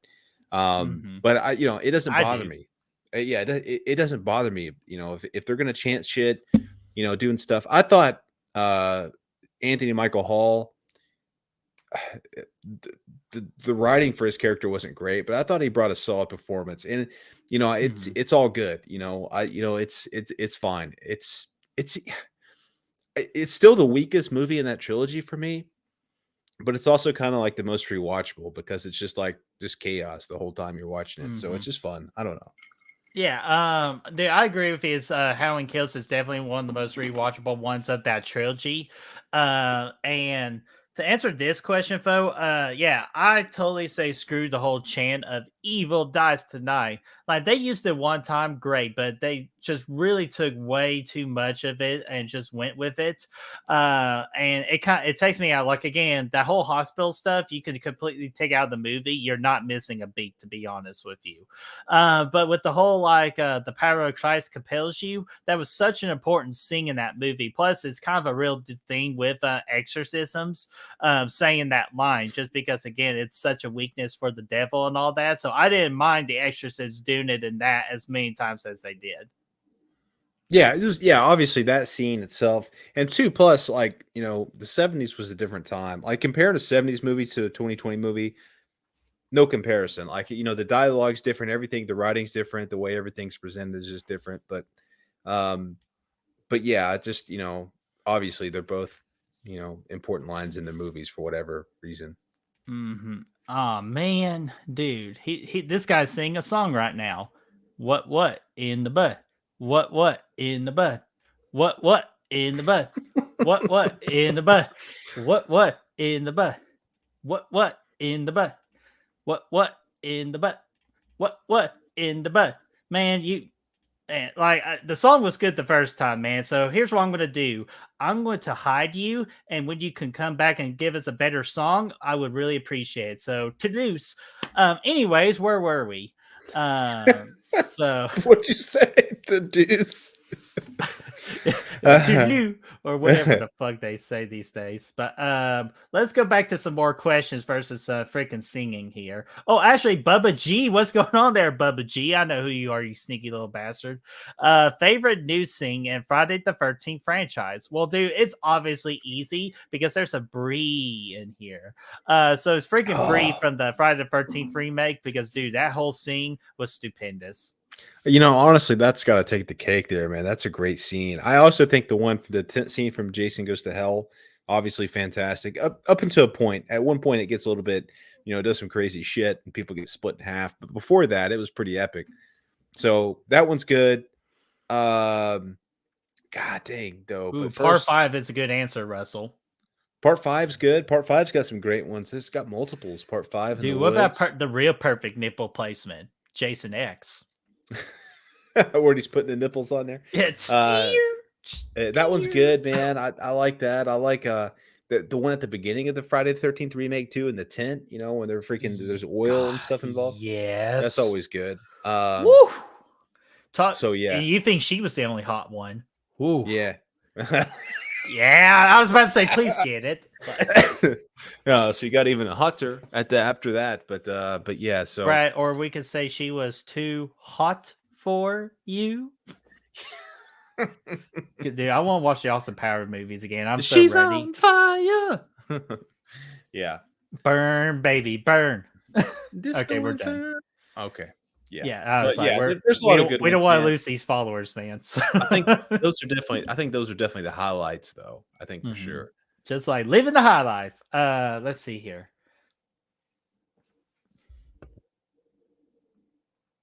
Speaker 1: But it doesn't bother me. Yeah, it doesn't bother me. If they're going to chance shit, doing stuff. I thought Anthony Michael Hall, the writing for his character wasn't great, but I thought he brought a solid performance, and it's all good. It's fine. It's still the weakest movie in that trilogy for me, but it's also kind of like the most rewatchable because it's just chaos the whole time you're watching it. So it's just fun. I don't know.
Speaker 2: Yeah, I agree with you. Halloween Kills is definitely one of the most rewatchable ones of that trilogy. And to answer this question, Fo, yeah, I totally say screw the whole chant of evil dies tonight. Like they used it one time, great, but they just really took way too much of it and just went with it. And it takes me out. Like again, that whole hospital stuff, you could completely take out of the movie. You're not missing a beat, to be honest with you. But with the whole the power of Christ compels you, that was such an important scene in that movie. Plus, it's kind of a real thing with exorcisms, saying that line, just because again, it's such a weakness for the devil and all that. So I didn't mind the exorcists doing it in that as many times as they did.
Speaker 1: Yeah, obviously that scene itself, and two plus, the 70s was a different time. Like comparing a 70s movie to a 2020 movie, no comparison. The dialogue's different, everything, the writing's different, the way everything's presented is just different. But yeah, just obviously they're both important lines in the movies for whatever reason.
Speaker 2: Oh man, dude, he this guy's singing a song right now. What in the butt? What in the butt? What in the butt? What in the butt? What in the butt? What in the butt? What in the butt? What in the butt? Man, the song was good the first time, man. So here's what I'm going to do. I'm going to hide you, and when you can come back and give us a better song, I would really appreciate it. So to deuce. Anyways, where were we? So
Speaker 1: what'd you say? To deuce.
Speaker 2: or whatever the fuck they say these days. But let's go back to some more questions versus freaking singing here. Oh, actually, Bubba G, what's going on there, Bubba G? I know who you are, you sneaky little bastard. Favorite new sing in Friday the 13th franchise? Well, dude, it's obviously easy because there's a Bree in here. So it's freaking Bree from the Friday the 13th remake because, dude, that whole scene was stupendous.
Speaker 1: Honestly, that's got to take the cake there, man. That's a great scene. I also think the one for the scene from Jason Goes to Hell, obviously fantastic. Up until a point. At one point, it gets a little bit, does some crazy shit and people get split in half. But before that, it was pretty epic. So that one's good. God dang, though.
Speaker 2: Ooh,
Speaker 1: but
Speaker 2: part 5 is a good answer, Russell.
Speaker 1: Part 5's good. Part 5's got some great ones. It's got multiples. Part 5.
Speaker 2: Dude, what about the real perfect nipple placement? Jason X.
Speaker 1: Where he's putting the nipples on there.
Speaker 2: It's
Speaker 1: that one's good, man. I like that. I like the one at the beginning of the Friday the 13th remake too, in the tent. When they're freaking there's oil and stuff involved.
Speaker 2: Yes,
Speaker 1: that's always good.
Speaker 2: Woo!
Speaker 1: So yeah,
Speaker 2: and you think she was the only hot one?
Speaker 1: Ooh. Yeah.
Speaker 2: Yeah, I was about to say, please get it.
Speaker 1: So you got even a hotter after that, but yeah, so
Speaker 2: right, or we could say she was too hot for you. Dude, I want to watch the Austin Powers movies again. She's ready.
Speaker 1: On fire. Yeah.
Speaker 2: Burn, baby, burn. Okay, we're
Speaker 1: Disco
Speaker 2: done.
Speaker 1: Inferno. Okay. Yeah.
Speaker 2: Yeah, I was
Speaker 1: But
Speaker 2: like,
Speaker 1: yeah,
Speaker 2: we're
Speaker 1: there's a
Speaker 2: we
Speaker 1: lot of
Speaker 2: don't
Speaker 1: good
Speaker 2: we
Speaker 1: ones,
Speaker 2: don't want to
Speaker 1: man.
Speaker 2: lose these followers, man. So
Speaker 1: I think those are definitely the highlights though. I think for
Speaker 2: Mhm.
Speaker 1: sure.
Speaker 2: Just like living the high life. Let's see here.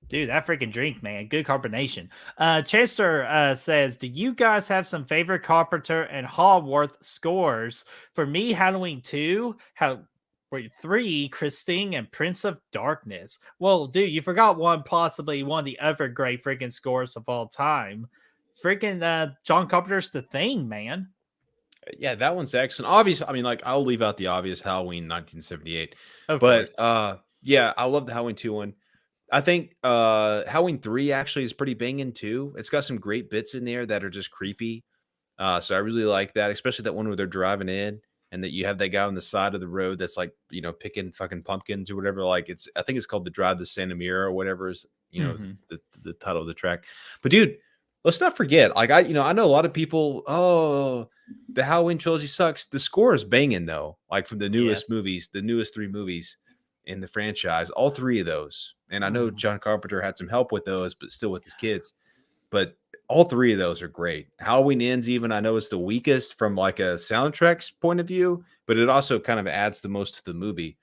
Speaker 2: Dude, that freaking drink, man. Good carbonation. Chester says, do you guys have some favorite Carpenter and Hallworth scores? For me, Halloween 2, wait, 3, Christine and Prince of Darkness. Well, dude, you forgot possibly one of the other great freaking scores of all time. Freaking John Carpenter's The Thing, man.
Speaker 1: Yeah, that one's excellent. Obvious. I mean, like I'll leave out the obvious Halloween 1978,
Speaker 2: Of
Speaker 1: but
Speaker 2: course.
Speaker 1: yeah, I love the Halloween 2 one. I think Halloween 3 actually is pretty banging too. It's got some great bits in there that are just creepy. So I really like that, especially that one where they're driving in and that you have that guy on the side of the road that's like, picking fucking pumpkins or whatever. Like I think it's called The Drive to Santa Mira or whatever is,
Speaker 2: Hmm.
Speaker 1: the title of the track. But dude, let's not forget, like I know a lot of people, oh, the Halloween trilogy sucks. The score is banging though, like from the newest
Speaker 2: Yes.
Speaker 1: movies, the newest 3 movies in the franchise, all 3 of those. And I know
Speaker 2: Mhm.
Speaker 1: John Carpenter had some help with those, but still with his kids. But all 3 of those are great. Halloween Ends, even I know it's the weakest from like a soundtrack's point of view, but it also kind of adds the most to the movie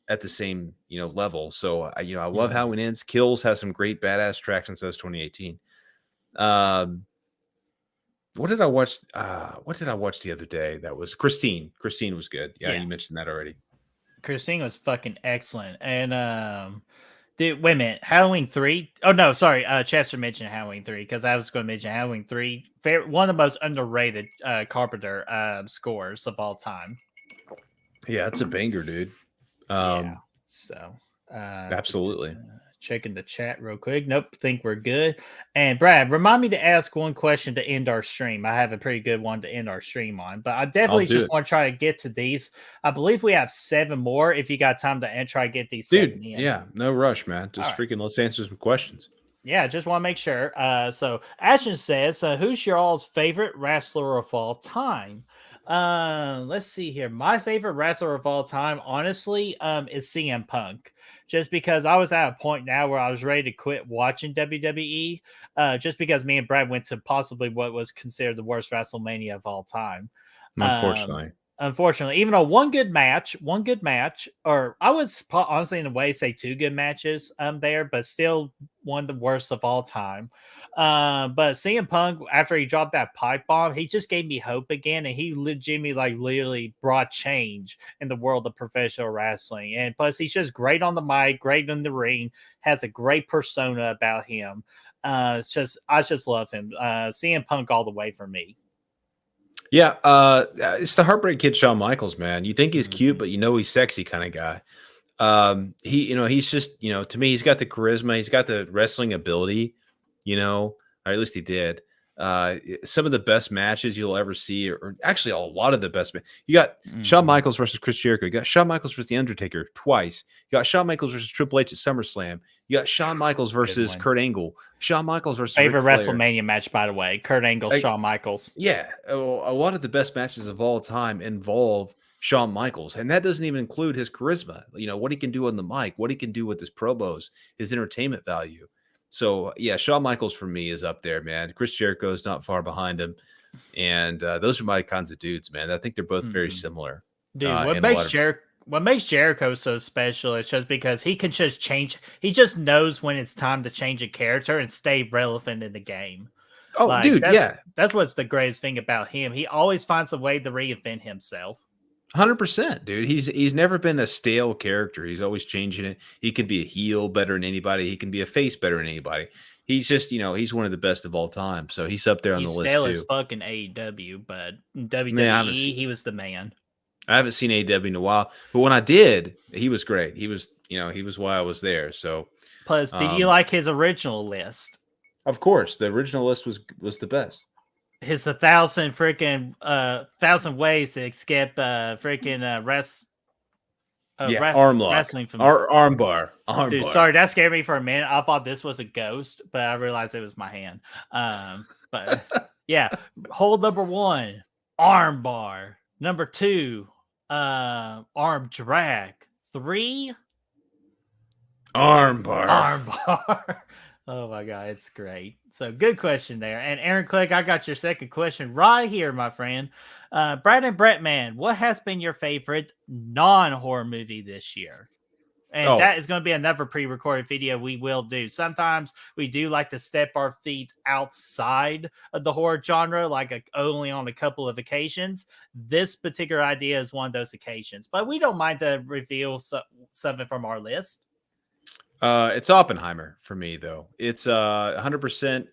Speaker 1: at the same level. So I love
Speaker 2: Mhm.
Speaker 1: Halloween Ends. Kills has some great badass tracks since 2018. Um, what did I watch? What did I watch the other day? That was Christine. Christine was good. Yeah,
Speaker 2: Yeah.
Speaker 1: you mentioned that already.
Speaker 2: Christine was fucking excellent. And dude, wait a minute. Halloween 3? Oh no, sorry. Chester mentioned Halloween 3 because I was going to mention Halloween 3. One of the most underrated Carpenter scores of all time.
Speaker 1: Yeah, it's a banger, dude.
Speaker 2: Yeah.
Speaker 1: Um,
Speaker 2: So
Speaker 1: absolutely.
Speaker 2: checking the chat real quick. Nope, think we're good. And Brad, remind me to ask one question to end our stream. I have a pretty good one to end our stream on, but I
Speaker 1: I'll
Speaker 2: definitely
Speaker 1: do
Speaker 2: just
Speaker 1: it.
Speaker 2: want to try to get to these. I believe we have 7 more. If you got time to try to get these
Speaker 1: Dude,
Speaker 2: 7 in.
Speaker 1: yeah, no rush, man.
Speaker 2: All
Speaker 1: Just
Speaker 2: right.
Speaker 1: freaking let's answer some questions.
Speaker 2: Yeah, just want to make sure. So Ashton says, who's your all's favorite wrestler of all time? Let's see here. My favorite wrestler of all time, honestly, is CM Punk. Just because I was at a point now where I was ready to quit watching WWE, just because me and Brad went to possibly what was considered the worst WrestleMania of all time. Um,
Speaker 1: Unfortunately.
Speaker 2: Unfortunately, even though one good match, or I was honestly in a way say 2 good matches there, but still one of the worst of all time. But CM Punk, after he dropped that pipe bomb, he just gave me hope again, and he legitimately, like, literally brought change in the world of professional wrestling. And plus, he's just great on the mic, great in the ring, has a great persona about him. I just love him. CM Punk all the way for me.
Speaker 1: Yeah, it's the Heartbreak Kid, Shawn Michaels, man. You think he's cute,
Speaker 2: Mhm.
Speaker 1: but he's sexy kind of guy. He's just, to me, he's got the charisma, he's got the wrestling ability, or at least he did. Some of the best matches you'll ever see, or actually a lot of the best. You got Shawn
Speaker 2: Mhm.
Speaker 1: Michaels versus Chris Jericho. You got Shawn Michaels versus The Undertaker twice. You got Shawn Michaels versus Triple H at SummerSlam. You got Shawn Michaels
Speaker 2: Good
Speaker 1: versus
Speaker 2: one.
Speaker 1: Kurt Angle. Shawn Michaels versus Ric
Speaker 2: Favorite
Speaker 1: Flair.
Speaker 2: WrestleMania match, by the way. Kurt Angle,
Speaker 1: Like,
Speaker 2: Shawn Michaels.
Speaker 1: yeah, a lot of the best matches of all time involve Shawn Michaels, and that doesn't even include his charisma. What he can do on the mic, what he can do with his promos, his entertainment value. So yeah, Shawn Michaels for me is up there, man. Chris Jericho is not far behind him, and those are my kinds of dudes, man. I think they're both very
Speaker 2: Mhm.
Speaker 1: similar
Speaker 2: Dude,
Speaker 1: in a lot of.
Speaker 2: what makes Jericho so special is just because he can just change. He just knows when it's time to change a character and stay relevant in the game.
Speaker 1: Oh,
Speaker 2: Like
Speaker 1: dude, yeah,
Speaker 2: that's what's the greatest thing about him. He always finds a way to reinvent himself.
Speaker 1: 100%, dude. He's never been a stale character. He's always changing it. He can be a heel better than anybody. He can be a face better than anybody. He's just, he's one of the best of all time. So he's up there on the
Speaker 2: He's
Speaker 1: list
Speaker 2: stale as
Speaker 1: too.
Speaker 2: fuck in AEW, but in
Speaker 1: Man,
Speaker 2: WWE, he was the man.
Speaker 1: I haven't seen AEW in a while, but when I did, he was great. He was why I was there. So,
Speaker 2: Plus, did you
Speaker 1: um,
Speaker 2: like his original list?
Speaker 1: of course, the original list was the best.
Speaker 2: His 1,000 ways to escape freaking
Speaker 1: Yeah, arm lock,
Speaker 2: wrestling from.
Speaker 1: arm bar, arm
Speaker 2: Dude,
Speaker 1: bar.
Speaker 2: sorry, that scared me for a minute. I thought this was a ghost, but I realized it was my hand. But yeah, hold number 1, arm bar. Number 2, Arm drag. 3,
Speaker 1: Armbar.
Speaker 2: armbar. Oh my god, it's great. So good question there. And Aaron Clegg, I got your second question right here, my friend. Brad and Bretman, what has been your favorite non-horror movie this year? And
Speaker 1: Oh,
Speaker 2: that is going to be another pre-recorded video we will do. Sometimes we do like to step our feet outside of the horror genre, like only on a couple of occasions. This particular idea is one of those occasions, but we don't mind to reveal something from our list.
Speaker 1: It's Oppenheimer for me, though. It's 100%.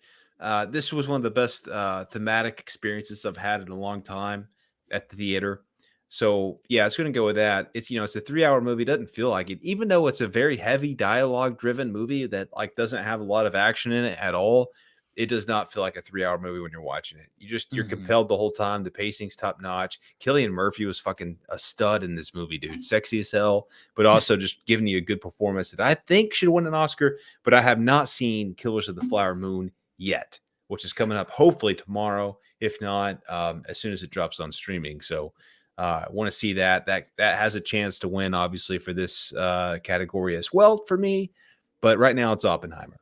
Speaker 1: This was one of the best thematic experiences I've had in a long time at the theater. So yeah, it's going to go with that. It's a 3 hour movie. Doesn't feel like it, even though it's a very heavy dialogue driven movie that like doesn't have a lot of action in it at all. It does not feel like a 3 hour movie when you're watching it. You're compelled the whole time. The pacing's top notch. Cillian Murphy was fucking a stud in this movie, dude. Sexy as hell, but also just giving you a good performance that I think should win an Oscar. But I have not seen Killers of the Flower Moon yet, which is coming up hopefully tomorrow, if not as soon as it drops on streaming. So I want to see that. That has a chance to win, obviously, for this category as well for me. But right now, it's Oppenheimer.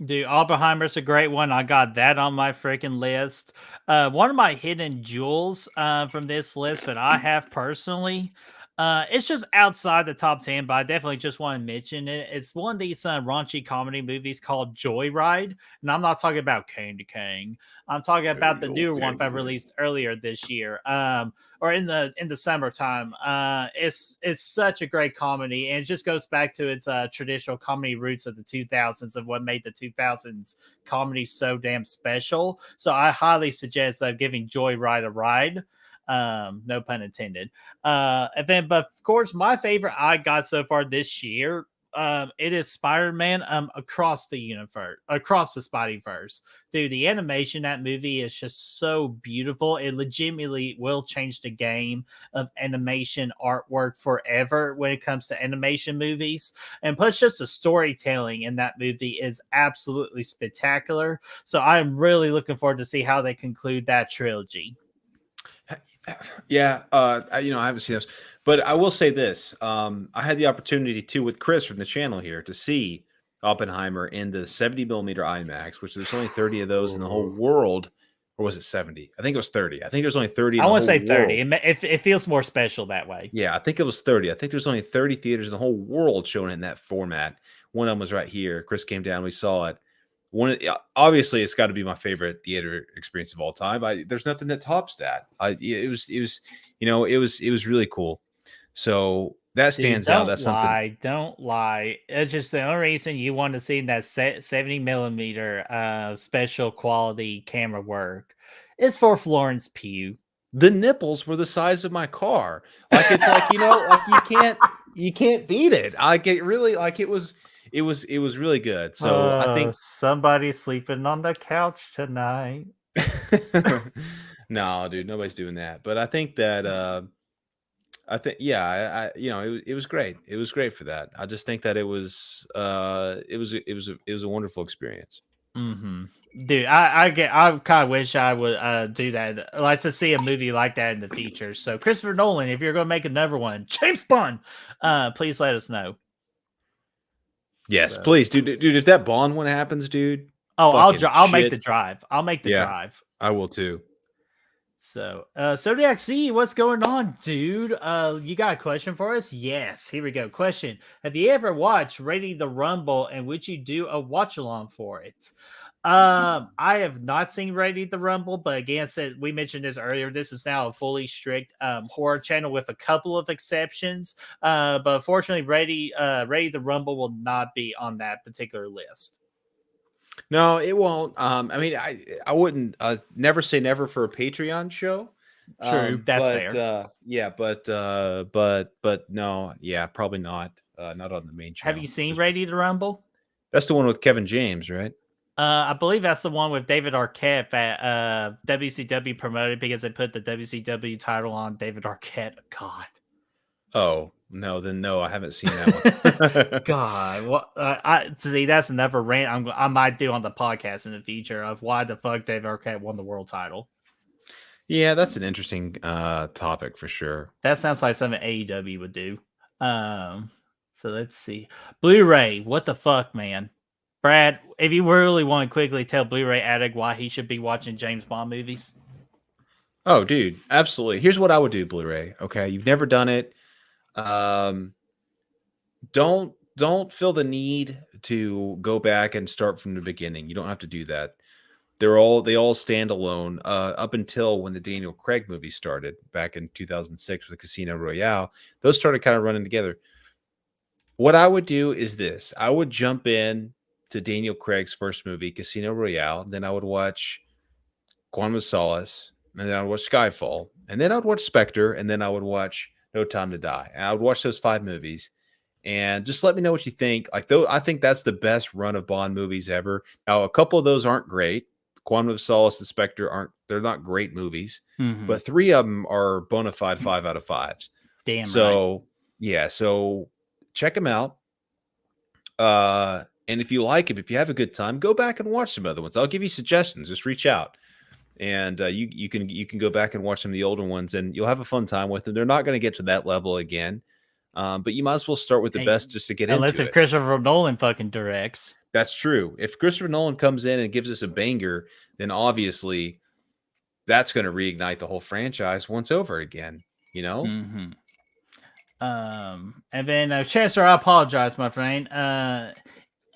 Speaker 2: Dude, Oppenheimer's a great one. I got that on my freaking list. One of my hidden jewels from this list that I have personally, it's just outside the top 10, but I definitely just want to mention it. It's one of these raunchy comedy movies called Joyride. And I'm not talking about Candy King. I'm talking about the newer one that released earlier this year. Or in the summertime. It's such a great comedy, and it just goes back to its traditional comedy roots of the 2000s of what made the 2000s comedy so damn special. So I highly suggest giving Joyride a ride. No pun intended. And then, but of course, my favorite I got so far this year. It is Spider-Man across the universe, across the Spideyverse. Dude, the animation that movie is just so beautiful. It legitimately will change the game of animation artwork forever when it comes to animation movies. And plus, just the storytelling in that movie is absolutely spectacular. So I'm really looking forward to see how they conclude that trilogy.
Speaker 1: Yeah, I haven't seen those, but I will say this: I had the opportunity to with Chris from the channel here to see Oppenheimer in the 70mm IMAX, which there's only 30 of those in the whole world, or was it 70? I think it was 30. I think there's only 30.
Speaker 2: I want to say 30. It feels more special that way.
Speaker 1: Yeah, I think it was 30. I think there's only 30 theaters in the whole world showing it in that format. One of them was right here. Chris came down, we saw it. Obviously it's got to be my favorite theater experience of all time. There's nothing that tops that. It was really cool. So that stands out. That's something.
Speaker 2: Don't lie. It's just the only reason you want to see that 70mm special quality camera work is for Florence Pugh.
Speaker 1: The nipples were the size of my car. Like it's like like you can't beat it. It was really good. So I think
Speaker 2: somebody's sleeping on the couch tonight.
Speaker 1: No, dude, nobody's doing that. But I think that it was great. It was great for that. I just think that it was a wonderful experience.
Speaker 2: Dude, I kind of wish I would do that. I'd like to see a movie like that in the future. So Christopher Nolan, if you're going to make another one, James Bond, please let us know.
Speaker 1: Yes, please, dude. If that Bond one happens, dude.
Speaker 2: Oh, I'll make the drive. I'll make the drive.
Speaker 1: I will too.
Speaker 2: So, Zodiac C, what's going on, dude? You got a question for us? Yes, here we go. Question: have you ever watched Ready the Rumble, and would you do a watch along for it? I have not seen Ready the Rumble, but again, we mentioned this earlier. This is now a fully strict horror channel with a couple of exceptions. But unfortunately, Ready the Rumble will not be on that particular list.
Speaker 1: No, it won't. I mean, I wouldn't never say never for a Patreon show.
Speaker 2: True, that's fair.
Speaker 1: Yeah, but no, yeah, probably not. Not on the main channel.
Speaker 2: Have you seen Ready to Rumble?
Speaker 1: That's the one with Kevin James, right?
Speaker 2: I believe that's the one with David Arquette that WCW promoted because they put the WCW title on David Arquette. God.
Speaker 1: Oh, no, then no, I haven't seen that
Speaker 2: one. God, what? See, that's another rant I might do on the podcast in the future of why the fuck David Arquette won the world title.
Speaker 1: Yeah, that's an interesting topic for sure.
Speaker 2: That sounds like something AEW would do. Um, so let's see. Blu-ray, what the fuck, man? Brad, if you really want to quickly tell Blu-ray addict why he should be watching James Bond movies.
Speaker 1: Oh, dude, absolutely. Here's what I would do, Blu-ray. Okay, you've never done it. Um, don't feel the need to go back and start from the beginning. You don't have to do that. They all stand alone up until when the Daniel Craig movie started back in 2006 with Casino Royale. Those started kind of running together. What I would do is this: I would jump in to Daniel Craig's first movie, Casino Royale. Then I would watch Quantum of Solace, and then I would watch Skyfall, and then I would watch Spectre, and then I would watch No Time to Die. And I would watch those 5 movies, and just let me know what you think. Like, though, I think that's the best run of Bond movies ever. Now, a couple of those aren't great. Quantum of Solace and Spectre aren't. They're not great movies, but 3 of them are bona fide 5 out of 5s.
Speaker 2: Damn right.
Speaker 1: So yeah, so check them out. And if you like them, if you have a good time, go back and watch some other ones. I'll give you suggestions. Just reach out, and you can go back and watch some of the older ones, and you'll have a fun time with them. They're not going to get to that level again, but you might as well start with the best just to get
Speaker 2: Unless
Speaker 1: into
Speaker 2: if
Speaker 1: it.
Speaker 2: Christopher Nolan fucking directs.
Speaker 1: That's true. If Christopher Nolan comes in and gives us a banger, then obviously that's going to reignite the whole franchise once over again. You know.
Speaker 2: Mm-hmm. And then Chester, I apologize, my friend.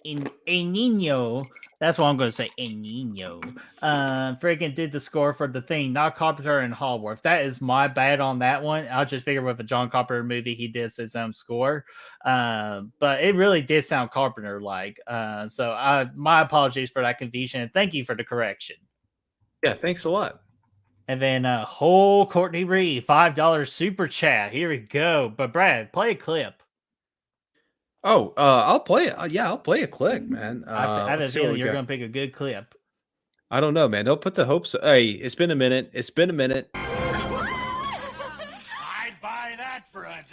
Speaker 2: In a Nino, that's what I'm going to say. A Nino, freaking did the score for The Thing, not Carpenter and Hallworth. That is my bad on that one. I'll just figure with a John Carpenter movie, he did his own score. But it really did sound Carpenter like. So my apologies for that confusion, and thank you for the correction.
Speaker 1: Yeah, thanks a lot.
Speaker 2: And then whole Courtney Reed, $5 super chat. Here we go. But Brad, play a clip.
Speaker 1: Oh, I'll play it. Yeah, I'll play a clip, man.
Speaker 2: I have a
Speaker 1: Let's see what
Speaker 2: feeling
Speaker 1: we
Speaker 2: you're
Speaker 1: got.
Speaker 2: going to pick a good clip.
Speaker 1: I don't know, man. Don't put the hopes. Hey, it's been a minute. It's been a minute.
Speaker 3: I'd buy that for $1.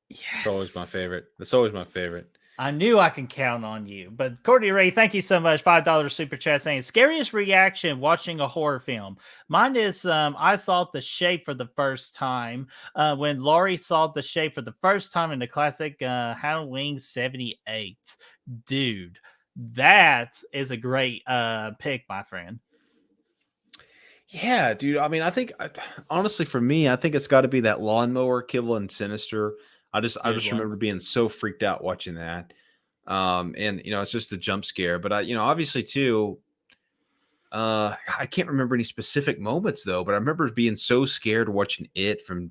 Speaker 2: Yes.
Speaker 1: It's always my favorite. That's always my favorite.
Speaker 2: I knew I can count on you. But Courtney Ray, thank you so much. $5 super chat saying scariest reaction watching a horror film. Mine is I saw The Shape for the first time. When Laurie saw The Shape for the first time in the classic Halloween 78. Dude, that is a great pick, my friend.
Speaker 1: Yeah, dude. I mean, I think honestly, for me, I think it's got to be that lawnmower killing Sinister. I just remember being so freaked out watching that. And it's just a jump scare. But obviously too, I can't remember any specific moments though, but I remember being so scared watching it from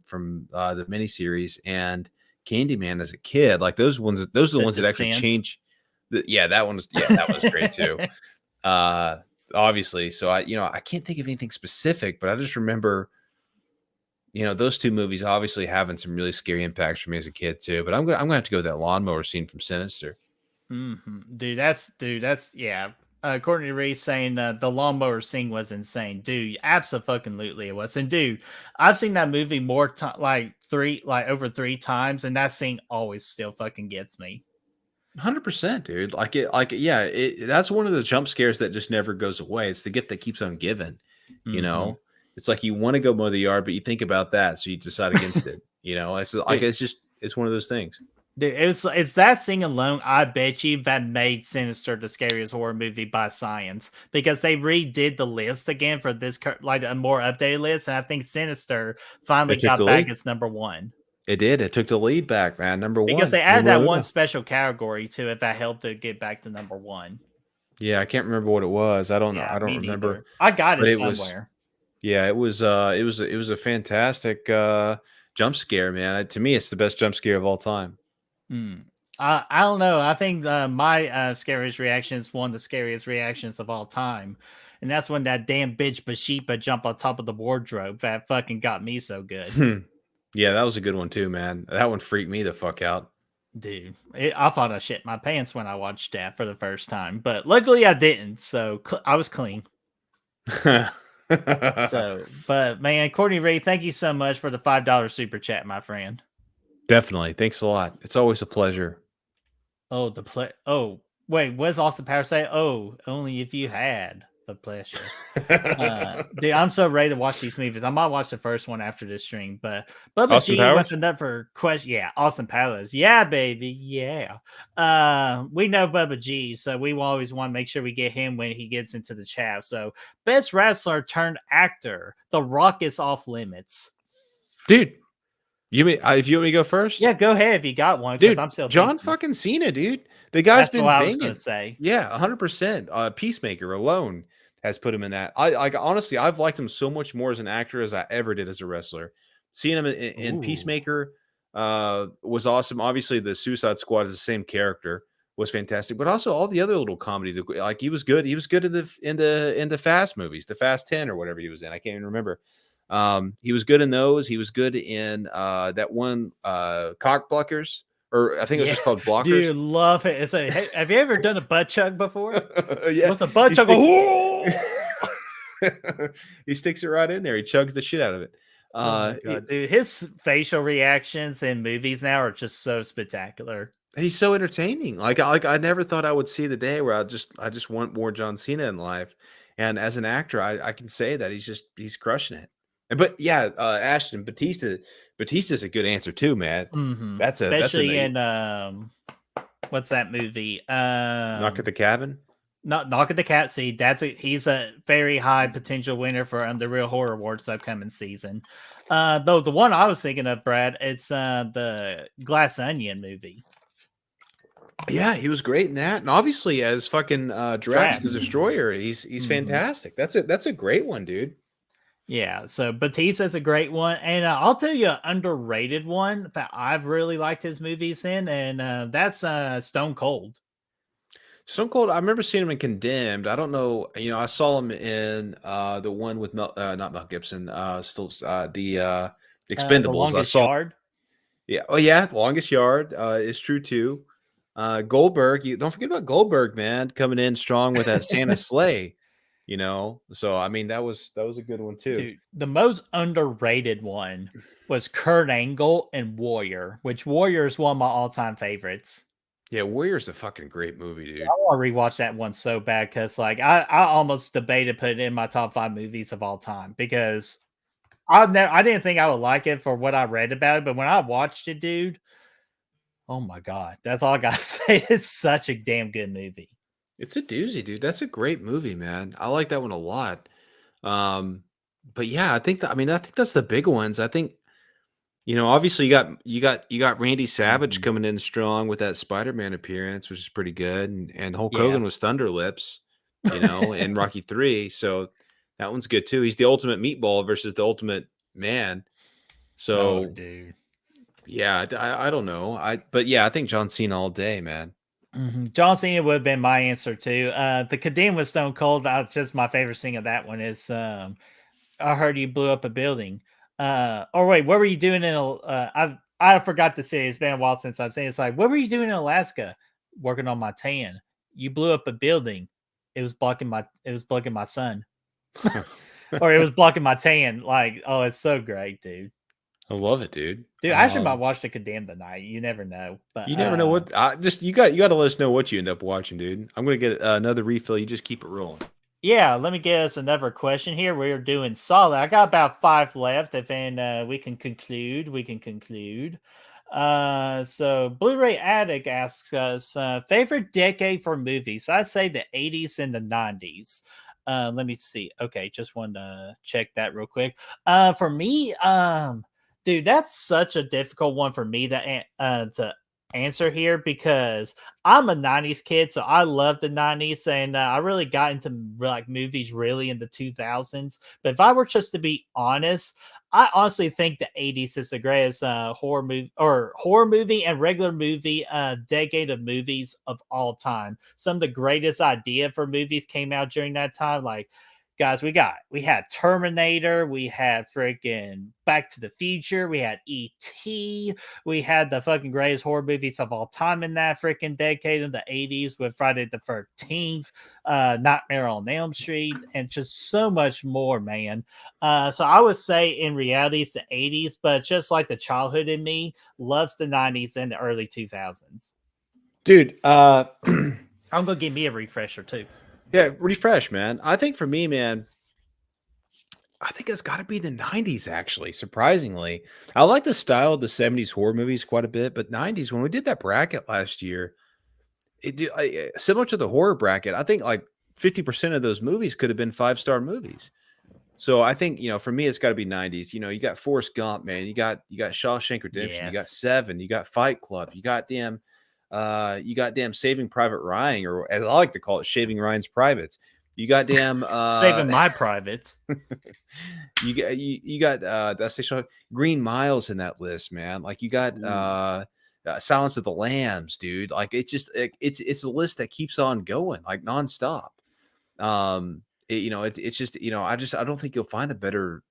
Speaker 1: the miniseries and Candyman as a kid. Like those are the ones that actually change. That one was great too. Obviously. So I can't think of anything specific, but I just remember those 2 movies obviously having some really scary impacts for me as a kid too. But I'm gonna have to go with that lawnmower scene from Sinister.
Speaker 2: Dude, that's yeah. Courtney Reese saying the lawnmower scene was insane, dude. Absolutely, it was. And dude, I've seen that movie more over 3 times, and that scene always still fucking gets me.
Speaker 1: 100%, dude. That's one of the jump scares that just never goes away. It's the gift that keeps on giving. It's like you want to go mow the yard, but you think about that, so you decide against it. It's one of those things.
Speaker 2: Dude, it's that scene alone, I bet you, that made Sinister the scariest horror movie by science, because they redid the list again for this, like a more updated list, and I think Sinister finally got back as number 1.
Speaker 1: It did. It took the lead back, man. Number 1.
Speaker 2: Because they added that one special category to it that helped to get back to number 1.
Speaker 1: Yeah, I can't remember what it was. I don't know. I don't remember.
Speaker 2: I got it somewhere.
Speaker 1: It was a fantastic jump scare, man. To me, it's the best jump scare of all time.
Speaker 2: I don't know. I think my scariest reaction is one of the scariest reactions of all time. And that's when that damn bitch Bathsheba jumped on top of the wardrobe. That fucking got me so good.
Speaker 1: Yeah, that was a good one too, man. That one freaked me the fuck out.
Speaker 2: Dude, I thought I shit my pants when I watched that for the first time. But luckily I didn't. So I was clean. But man, Courtney Ray, thank you so much for the $5 super chat, my friend.
Speaker 1: Definitely. Thanks a lot. It's always a pleasure.
Speaker 2: Oh, Wait, what does Austin Powers say? Oh, only if you had the pleasure. Dude, I'm so ready to watch these movies. I might watch the first one after this stream, but Bubba
Speaker 1: Austin
Speaker 2: G with
Speaker 1: Powers?
Speaker 2: another question. Yeah, Austin Powers. Yeah, baby. Yeah. We know Bubba G, so we will always want to make sure we get him when he gets into the chat. So, best wrestler turned actor. The Rock is off limits.
Speaker 1: Dude, you mean if you want me to go first?
Speaker 2: Yeah, go ahead if you got one, because
Speaker 1: Dude,
Speaker 2: I'm still
Speaker 1: John
Speaker 2: thinking.
Speaker 1: fucking Cena, dude. The guy's
Speaker 2: That's what
Speaker 1: been
Speaker 2: I was going to
Speaker 1: banging.
Speaker 2: say.
Speaker 1: Yeah, 100%. Peacemaker alone has put him in that. I honestly, I've liked him so much more as an actor as I ever did as a wrestler. Seeing him in Peacemaker was awesome. Obviously, the Suicide Squad is the same character, was fantastic, but also all the other little comedies. Like he was good. He was good in the Fast movies, the Fast 10 or whatever he was in. I can't even remember. He was good in those. He was good in that one Cock Blockers, or I think it was just called Blockers.
Speaker 2: Dude, love it. It's hey, have you ever done a butt chug before?
Speaker 1: Yeah.
Speaker 2: What's a butt chug?
Speaker 1: He sticks it right in there. He chugs the shit out of it.
Speaker 2: Oh my God, dude, his facial reactions in movies now are just so spectacular.
Speaker 1: He's so entertaining. Like I never thought I would see the day where I just want more John Cena in life. And as an actor, I can say that he's crushing it. But yeah, Ashton Batista's a good answer too, man.
Speaker 2: Mm-hmm.
Speaker 1: Especially
Speaker 2: in what's that movie?
Speaker 1: Knock at the Cabin.
Speaker 2: Knock at the Cat. See, he's a very high potential winner for the Real Horror Awards upcoming season. Though the one I was thinking of, Brad, it's the Glass Onion movie.
Speaker 1: Yeah, he was great in that, and obviously as fucking Drax the Destroyer, he's fantastic. That's a great one, dude.
Speaker 2: Yeah, so Batista's a great one, and I'll tell you an underrated one that I've really liked his movies in, and that's Stone Cold.
Speaker 1: Stone Cold, I remember seeing him in Condemned. I don't know, I saw him in the one with not Mel Gibson, the Expendables.
Speaker 2: The Longest Yard.
Speaker 1: Yeah, oh yeah, Longest Yard is true too. Goldberg, don't forget about Goldberg, man, coming in strong with that Santa sleigh. So I mean that was a good one too.
Speaker 2: Dude, the most underrated one was Kurt Angle and Warrior, which Warrior is one of my all-time favorites.
Speaker 1: Yeah, Warrior's a fucking great movie, dude.
Speaker 2: I want to rewatch that one so bad because like I almost debated putting it in my top 5 movies of all time because I didn't think I would like it for what I read about it, but when I watched it, dude, oh my God, that's all I gotta say. It's such a damn good movie.
Speaker 1: It's a doozy, dude. That's a great movie, man. I like that one a lot. But yeah, I think that's the big ones. I think, obviously you got Randy Savage coming in strong with that Spider-Man appearance, which is pretty good, and Hulk Hogan was Thunder Lips, in Rocky 3. So that one's good too. He's the ultimate meatball versus the ultimate man. So,
Speaker 2: dude.
Speaker 1: Yeah, I don't know. But yeah, I think John Cena all day, man.
Speaker 2: John Cena would have been my answer too. The Condemned with Stone Cold. Just my favorite thing of that one is I heard you blew up a building. Or wait, what were you doing in? I forgot to say. It's been a while since I've seen it. It's like, what were you doing in Alaska? Working on my tan. You blew up a building. It was blocking my sun. Or it was blocking my tan. Like, oh, it's so great, dude.
Speaker 1: I love it, dude.
Speaker 2: Dude, I actually might watch The Condemned tonight. You never know. But
Speaker 1: you never know what. You got to let us know what you end up watching, dude. I'm gonna get another refill. You just keep it rolling.
Speaker 2: Yeah, let me get us another question here. We're doing solid. I got about 5 left. If then we can conclude. So Blu-ray Addict asks us favorite decade for movies. I say the 80s and the 90s. Let me see. Okay, just want to check that real quick. For me, dude, that's such a difficult one for me to answer here because I'm a 90s kid, so I love the 90s, and I really got into like movies really in the 2000s. But if I were just to be honest, I honestly think the 80s is the greatest horror movie and regular movie decade of movies of all time. Some of the greatest idea for movies came out during that time, like guys, we had Terminator, we had freaking Back to the Future, we had E.T., we had the fucking greatest horror movies of all time in that freaking decade in the 80s with Friday the 13th, Nightmare on Elm Street, and just so much more, man. So I would say in reality it's the 80s, but just like the childhood in me loves the 90s and the early 2000s.
Speaker 1: Dude,
Speaker 2: I'm gonna give me a refresher too.
Speaker 1: Yeah, refresh, man. I think for me, man, I think it's got to be the 90s, actually, surprisingly. I like the style of the 70s horror movies quite a bit, but 90s, when we did that bracket last year, similar to the horror bracket, I think like 50% of those movies could have been 5-star movies. So I think, for me, it's got to be 90s. You got Forrest Gump, man. You got Shawshank Redemption. You got
Speaker 2: Yes.
Speaker 1: Seven. You got Fight Club. You got damn Saving Private Ryan, or as I like to call it, Shaving Ryan's Privates. You got damn
Speaker 2: Saving My Privates.
Speaker 1: you got that's the Green Miles in that list, man. Like you got Silence of the Lambs, dude. Like it's a list that keeps on going like nonstop. It's just I don't think you'll find a better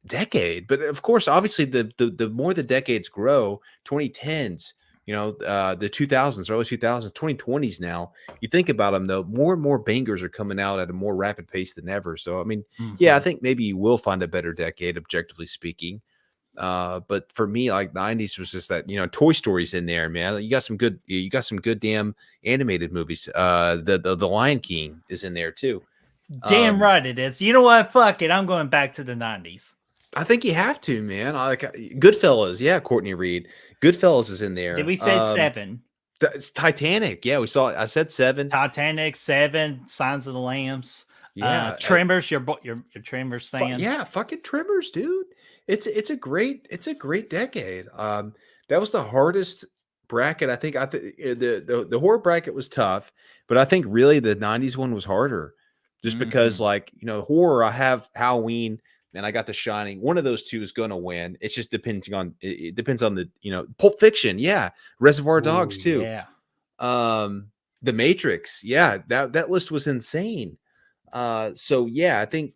Speaker 1: decade. But of course, obviously, the more the decades grow, 2010s, the 2000s, early 2000s, 2020s. Now you think about them, though, more and more bangers are coming out at a more rapid pace than ever. So I mean, yeah, I think maybe you will find a better decade, objectively speaking. But for me, like 90s was just that, Toy Story's in there, man. You got some good damn animated movies. The Lion King is in there too.
Speaker 2: Damn right it is. You know what? Fuck it. I'm going back to the 90s.
Speaker 1: I think you have to, man. I like Goodfellas. Yeah, Courtney Reed. Goodfellas is in there.
Speaker 2: Did we say Seven?
Speaker 1: It's Titanic. Yeah, we saw it. I said Seven.
Speaker 2: Titanic, Seven, Signs of the Lambs.
Speaker 1: Yeah,
Speaker 2: Tremors. Your Tremors fan.
Speaker 1: Yeah, fucking Tremors, dude. It's a great decade. That was the hardest bracket. I think the horror bracket was tough, but I think really the 90s one was harder. Just because, like, horror, I have Halloween and I got The Shining. One of those two is going to win. It's just depends on the, Pulp Fiction. Yeah. Reservoir Dogs too.
Speaker 2: Yeah.
Speaker 1: The Matrix. Yeah. That list was insane. So yeah, I think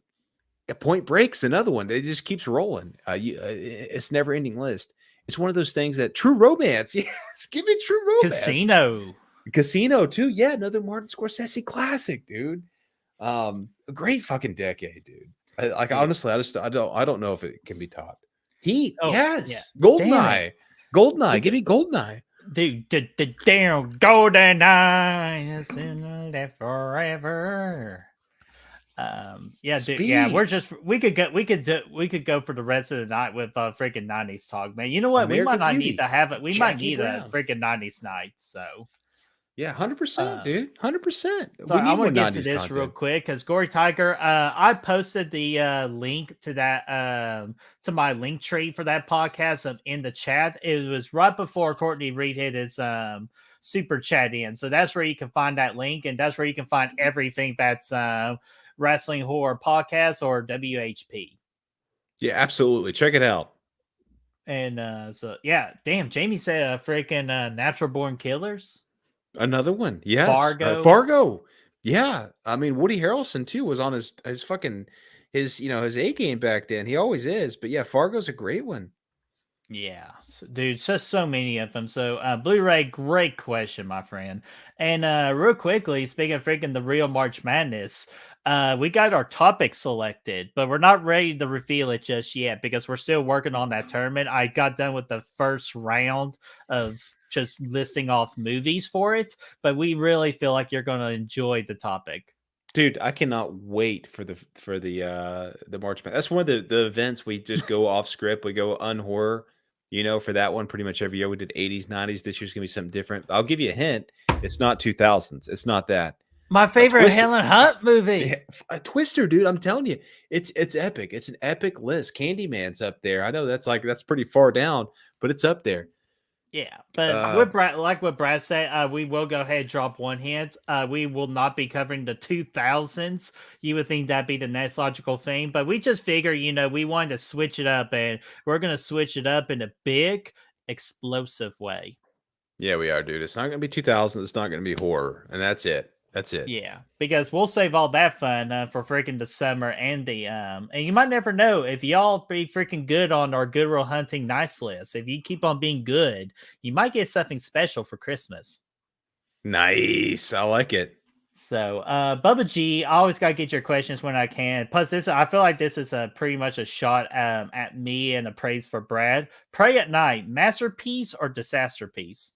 Speaker 1: Point Break's another one. It just keeps rolling. It's never ending list. It's one of those things that True Romance. Yes. Give me True Romance. Casino too. Yeah. Another Martin Scorsese classic, dude. A great fucking decade, dude. Honestly, I don't know if it can be topped. Yes, yeah. Goldeneye. Give me Goldeneye,
Speaker 2: dude. The damn Goldeneye is in there forever. Yeah, dude, yeah. We could go for the rest of the night with freaking 90s talk, man. You know what?
Speaker 1: American
Speaker 2: we might not
Speaker 1: Beauty.
Speaker 2: need to have it. We
Speaker 1: Jackie
Speaker 2: might need
Speaker 1: Brown.
Speaker 2: a freaking 90s night. So.
Speaker 1: Yeah, 100%, dude. 100%.
Speaker 2: So I want to get to this content real quick because Gory Tiger, I posted the link to that to my link tree for that podcast in the chat. It was right before Courtney Reed hit his super chat in. So that's where you can find that link, and that's where you can find everything that's Wrestling Horror Podcast or WHP.
Speaker 1: Yeah, absolutely. Check it out.
Speaker 2: And so yeah, damn, Jamie said freaking Natural Born Killers.
Speaker 1: Another one, yes.
Speaker 2: Fargo.
Speaker 1: Yeah, I mean Woody Harrelson too was on his fucking his A game back then. He always is, but yeah, Fargo's a great one.
Speaker 2: Yeah, dude, just so many of them. So Blu-ray, great question, my friend. And real quickly, speaking of freaking the real March Madness, we got our topic selected, but we're not ready to reveal it just yet because we're still working on that tournament. I got done with the first round of just listing off movies for it, but we really feel like you're going to enjoy the topic.
Speaker 1: Dude, I cannot wait for the March Madness. That's one of the events we just go off script. We go unhorror, for that one pretty much every year. We did 80s, 90s. This year's going to be something different. I'll give you a hint. It's not 2000s. It's not that.
Speaker 2: My favorite Helen Hunt movie.
Speaker 1: A Twister, dude. I'm telling you, it's epic. It's an epic list. Candyman's up there. I know that's pretty far down, but it's up there.
Speaker 2: Yeah, but with Brad, like what Brad said, we will go ahead and drop one hint. We will not be covering the 2000s. You would think that'd be the next logical thing, but we just figure, we wanted to switch it up, and we're going to switch it up in a big, explosive way.
Speaker 1: Yeah, we are, dude. It's not going to be 2000. It's not going to be horror, and that's it. That's it.
Speaker 2: Yeah, because we'll save all that fun for freaking the summer and the and you might never know if y'all be freaking good on our Good Will Hunting nice list. If you keep on being good, you might get something special for Christmas.
Speaker 1: Nice, I like it.
Speaker 2: So, Bubba G, I always gotta get your questions when I can. Plus, I feel like this is pretty much a shot at me and a praise for Brad. Pray at Night, masterpiece or disaster piece?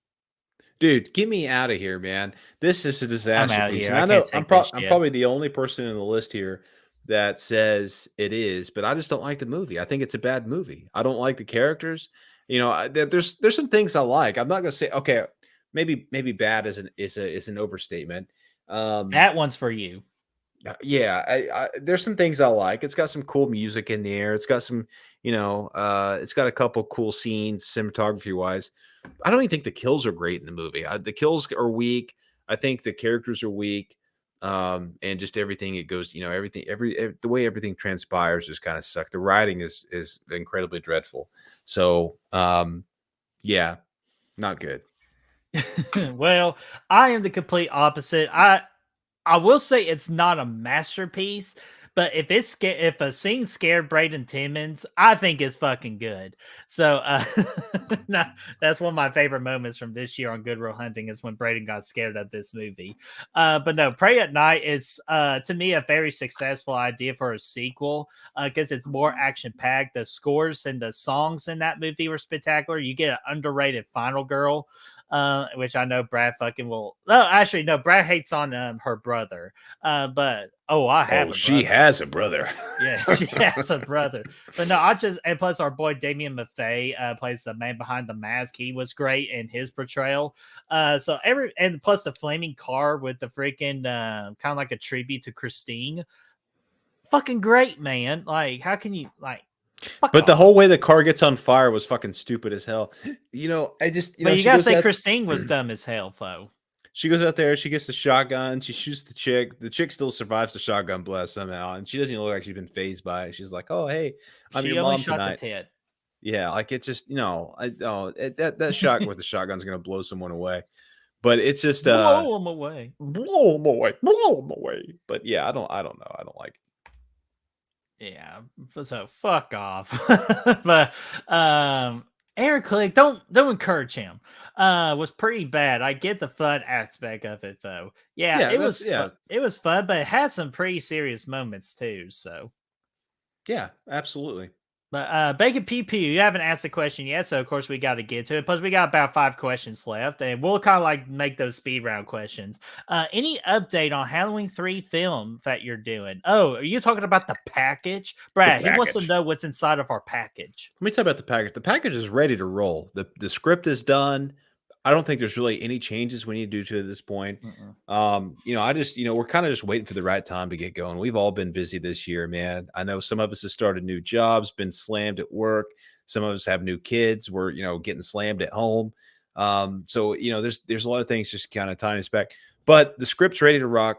Speaker 1: Dude, get me out of here, man. This is a
Speaker 2: I'm
Speaker 1: disaster
Speaker 2: out
Speaker 1: piece,
Speaker 2: here.
Speaker 1: and
Speaker 2: I
Speaker 1: I
Speaker 2: can't
Speaker 1: know
Speaker 2: take this
Speaker 1: I'm
Speaker 2: shit.
Speaker 1: probably the only person in the list here that says it is, but I just don't like the movie. I think it's a bad movie. I don't like the characters. You know, there's some things I like. I'm not gonna say okay, maybe bad is an overstatement. Um,
Speaker 2: That one's for you.
Speaker 1: yeah, there's some things I like. It's got some cool music in the air. It's got some, it's got a couple cool scenes cinematography wise. I don't even think the kills are great in the movie. The kills are weak. I think the characters are weak, and just everything it goes. The way everything transpires just kind of sucks. The writing is incredibly dreadful. So, yeah, not good.
Speaker 2: Well, I am the complete opposite. I will say it's not a masterpiece, but if a scene scared Braden Timmons, I think it's fucking good. So no, that's one of my favorite moments from this year on Good Will Hunting is when Braden got scared of this movie. But no, Pray at Night is to me a very successful idea for a sequel because it's more action packed. The scores and the songs in that movie were spectacular. You get an underrated final girl, which I know Brad fucking will. No, actually, no. Brad hates on her brother. But I have
Speaker 1: Oh,
Speaker 2: a
Speaker 1: she
Speaker 2: brother.
Speaker 1: has a brother.
Speaker 2: Yeah, she has a brother. But no, and plus our boy Damien Maffei plays the man behind the mask. He was great in his portrayal. And plus the flaming car with the freaking kind of like a tribute to Christine. Fucking great, man. Like, how can you like? Fuck
Speaker 1: But the
Speaker 2: off.
Speaker 1: whole way the car gets on fire was fucking stupid as hell. I just,
Speaker 2: But you
Speaker 1: she
Speaker 2: gotta
Speaker 1: goes
Speaker 2: say
Speaker 1: out.
Speaker 2: Christine was dumb as hell, though.
Speaker 1: She goes out there, she gets the shotgun, she shoots the chick. The chick still survives the shotgun blast somehow, and she doesn't even look like she's been phased by it. She's like, "Oh, hey, I'm your
Speaker 2: She only
Speaker 1: mom
Speaker 2: shot the
Speaker 1: tonight."
Speaker 2: tit.
Speaker 1: Yeah, like it's just, that shot with the shotgun's gonna blow someone away. But it's just
Speaker 2: Blow him away.
Speaker 1: blow them away, blow them away. But yeah, I don't know. I don't like
Speaker 2: Yeah, so fuck off. But Aaron Click, don't encourage him. Was pretty bad. I get the fun aspect of it though. Yeah,
Speaker 1: Yeah, that's yeah,
Speaker 2: it was fun, but it had some pretty serious moments too. So
Speaker 1: yeah, absolutely.
Speaker 2: but Bacon PP, you haven't asked the question yet, so of course we got to get to it. Plus, we got about 5 questions left, and we'll kind of like make those speed round questions. Any update on Halloween 3 film that you're doing? Oh, are you talking about the package?
Speaker 1: The
Speaker 2: Brad, he wants to
Speaker 1: package.
Speaker 2: know what's inside of our package.
Speaker 1: Let me talk about the package. The package is ready to roll. The script is done. I don't think there's really any changes we need to do to it at this point.
Speaker 2: Mm-mm.
Speaker 1: I just, we're kind of just waiting for the right time to get going. We've all been busy this year, man. I know some of us have started new jobs, been slammed at work. Some of us have new kids. We're, getting slammed at home. So there's a lot of things just kind of tying us back. But the script's ready to rock.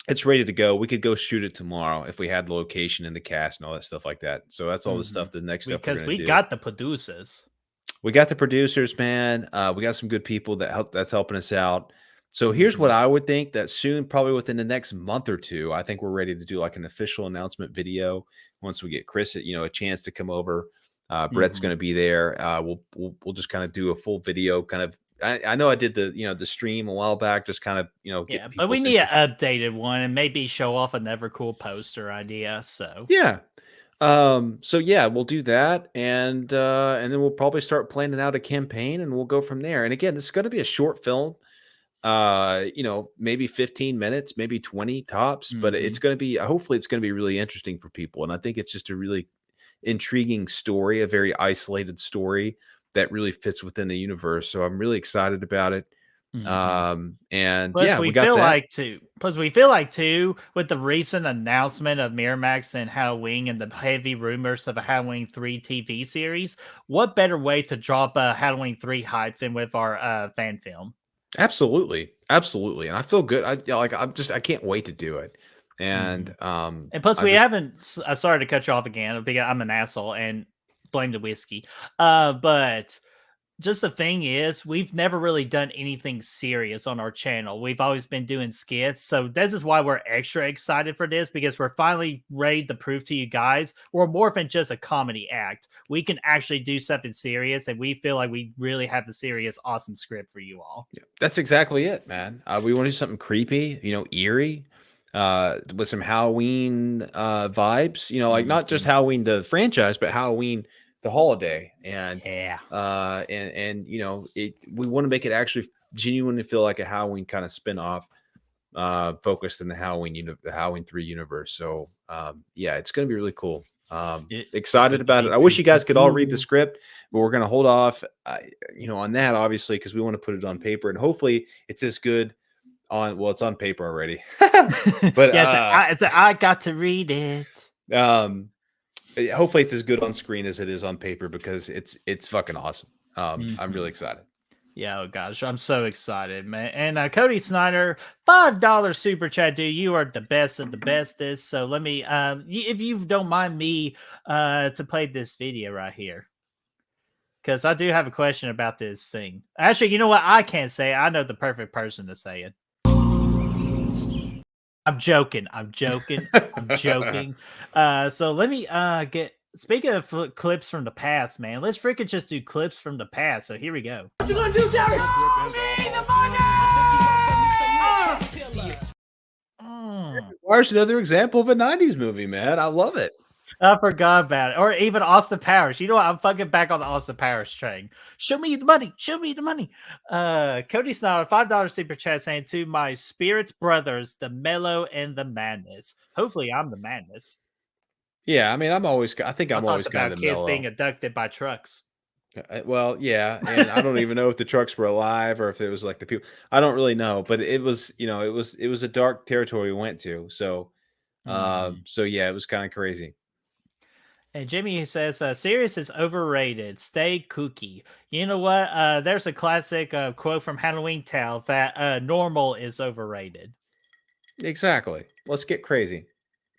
Speaker 1: It's ready to go. We could go shoot it tomorrow if we had the location and the cast and all that stuff like that. So that's all the stuff. The next stuff we're
Speaker 2: Because
Speaker 1: gonna
Speaker 2: we
Speaker 1: do.
Speaker 2: got the producers.
Speaker 1: We got the producers, man. We got some good people that's helping us out. So here's what
Speaker 2: Mhm.
Speaker 1: I would think that soon, probably within the next month or two, I think we're ready to do like an official announcement video once we get Chris, a chance to come over. Brett's going
Speaker 2: Mhm.
Speaker 1: to be there. We'll just kind of do a full video. Kind of, I know I did the stream a while back, just kind of
Speaker 2: Yeah,
Speaker 1: get
Speaker 2: but we
Speaker 1: people's
Speaker 2: need an
Speaker 1: interest.
Speaker 2: updated one and maybe show off another cool poster idea. So
Speaker 1: Yeah. So yeah, we'll do that and then we'll probably start planning out a campaign and we'll go from there. And again, this is going to be a short film. Maybe 15 minutes, maybe 20 tops, but it's
Speaker 2: mhm.
Speaker 1: going to be hopefully it's going to be really interesting for people. And I think it's just a really intriguing story, a very isolated story that really fits within the universe. So I'm really excited about it.
Speaker 2: Mhm.
Speaker 1: And yeah, we got that.
Speaker 2: Plus we feel like too, with the recent announcement of Miramax and Halloween and the heavy rumors of a Halloween 3 TV series, what better way to drop a Halloween 3 hype than with our fan film?
Speaker 1: Absolutely. Absolutely. And I feel good. I can't wait to do it. And
Speaker 2: Mhm. And plus,
Speaker 1: I
Speaker 2: we
Speaker 1: just
Speaker 2: haven't. Sorry to cut you off again because I'm an asshole and blame the whiskey. But just the thing is, we've never really done anything serious on our channel. We've always been doing skits. So this is why we're extra excited for this because we're finally ready to prove to you guys we're more than just a comedy act. We can actually do something serious, and we feel like we really have a serious, awesome script for you all.
Speaker 1: That's exactly it, man. We want to do something creepy, eerie, with some Halloween vibes. Like not just
Speaker 2: Mhm.
Speaker 1: Halloween the franchise, but Halloween the holiday. And
Speaker 2: Yeah.
Speaker 1: and we want to make it actually genuinely feel like a Halloween kind of spin-off, focused in the Halloween 3 universe. So yeah, it's gonna be really cool.
Speaker 2: It's
Speaker 1: Excited
Speaker 2: going to
Speaker 1: about
Speaker 2: be
Speaker 1: it. I wish you
Speaker 2: pretty
Speaker 1: guys could all read the
Speaker 2: cool.
Speaker 1: script, but we're gonna hold off, on that obviously because we want to put it on paper and hopefully it's as good on. Well, it's on paper already, but
Speaker 2: Yes, I got to read it.
Speaker 1: hopefully it's as good on screen as it is on paper because it's fucking awesome. I'm really
Speaker 2: Mhm.
Speaker 1: excited.
Speaker 2: Yeah, oh gosh, I'm so excited, man. And Cody Snyder, $5 super chat, dude. You are the best of the bestest. So let me if you don't mind me to play this video right here. Because I do have a question about this thing. Actually, you know what? I can't say it. I know the perfect person to say it. I'm joking. I'm joking. I'm joking. So let me get speaking of clips from the past, man. Let's freaking just do clips from the past. So here we go.
Speaker 3: What you gonna do, Jerry? Show me the money!
Speaker 1: Where's another example of a 90s movie, man? I love it.
Speaker 2: I forgot about it. Or even Austin Powers. You know what? I'm fucking back on the Austin Powers train. Show me the money. Show me the money. Cody Snyder, $5 super chat saying to my spirit brothers, the mellow and the madness. Hopefully I'm the madness.
Speaker 1: Yeah, I mean, I think
Speaker 2: I
Speaker 1: I'm always
Speaker 2: talked
Speaker 1: kind
Speaker 2: about
Speaker 1: of the
Speaker 2: kids being
Speaker 1: mellow.
Speaker 2: abducted by trucks.
Speaker 1: Well, yeah, and I don't even know if the trucks were alive or if it was like the people. I don't really know, but it was, it was a dark territory we went to. So,
Speaker 2: Mhm.
Speaker 1: so yeah, it was kind of crazy.
Speaker 2: And Jimmy says, Sirius is overrated. Stay kooky. You know what? There's a classic quote from Halloween Town that normal is overrated.
Speaker 1: Exactly. Let's get crazy.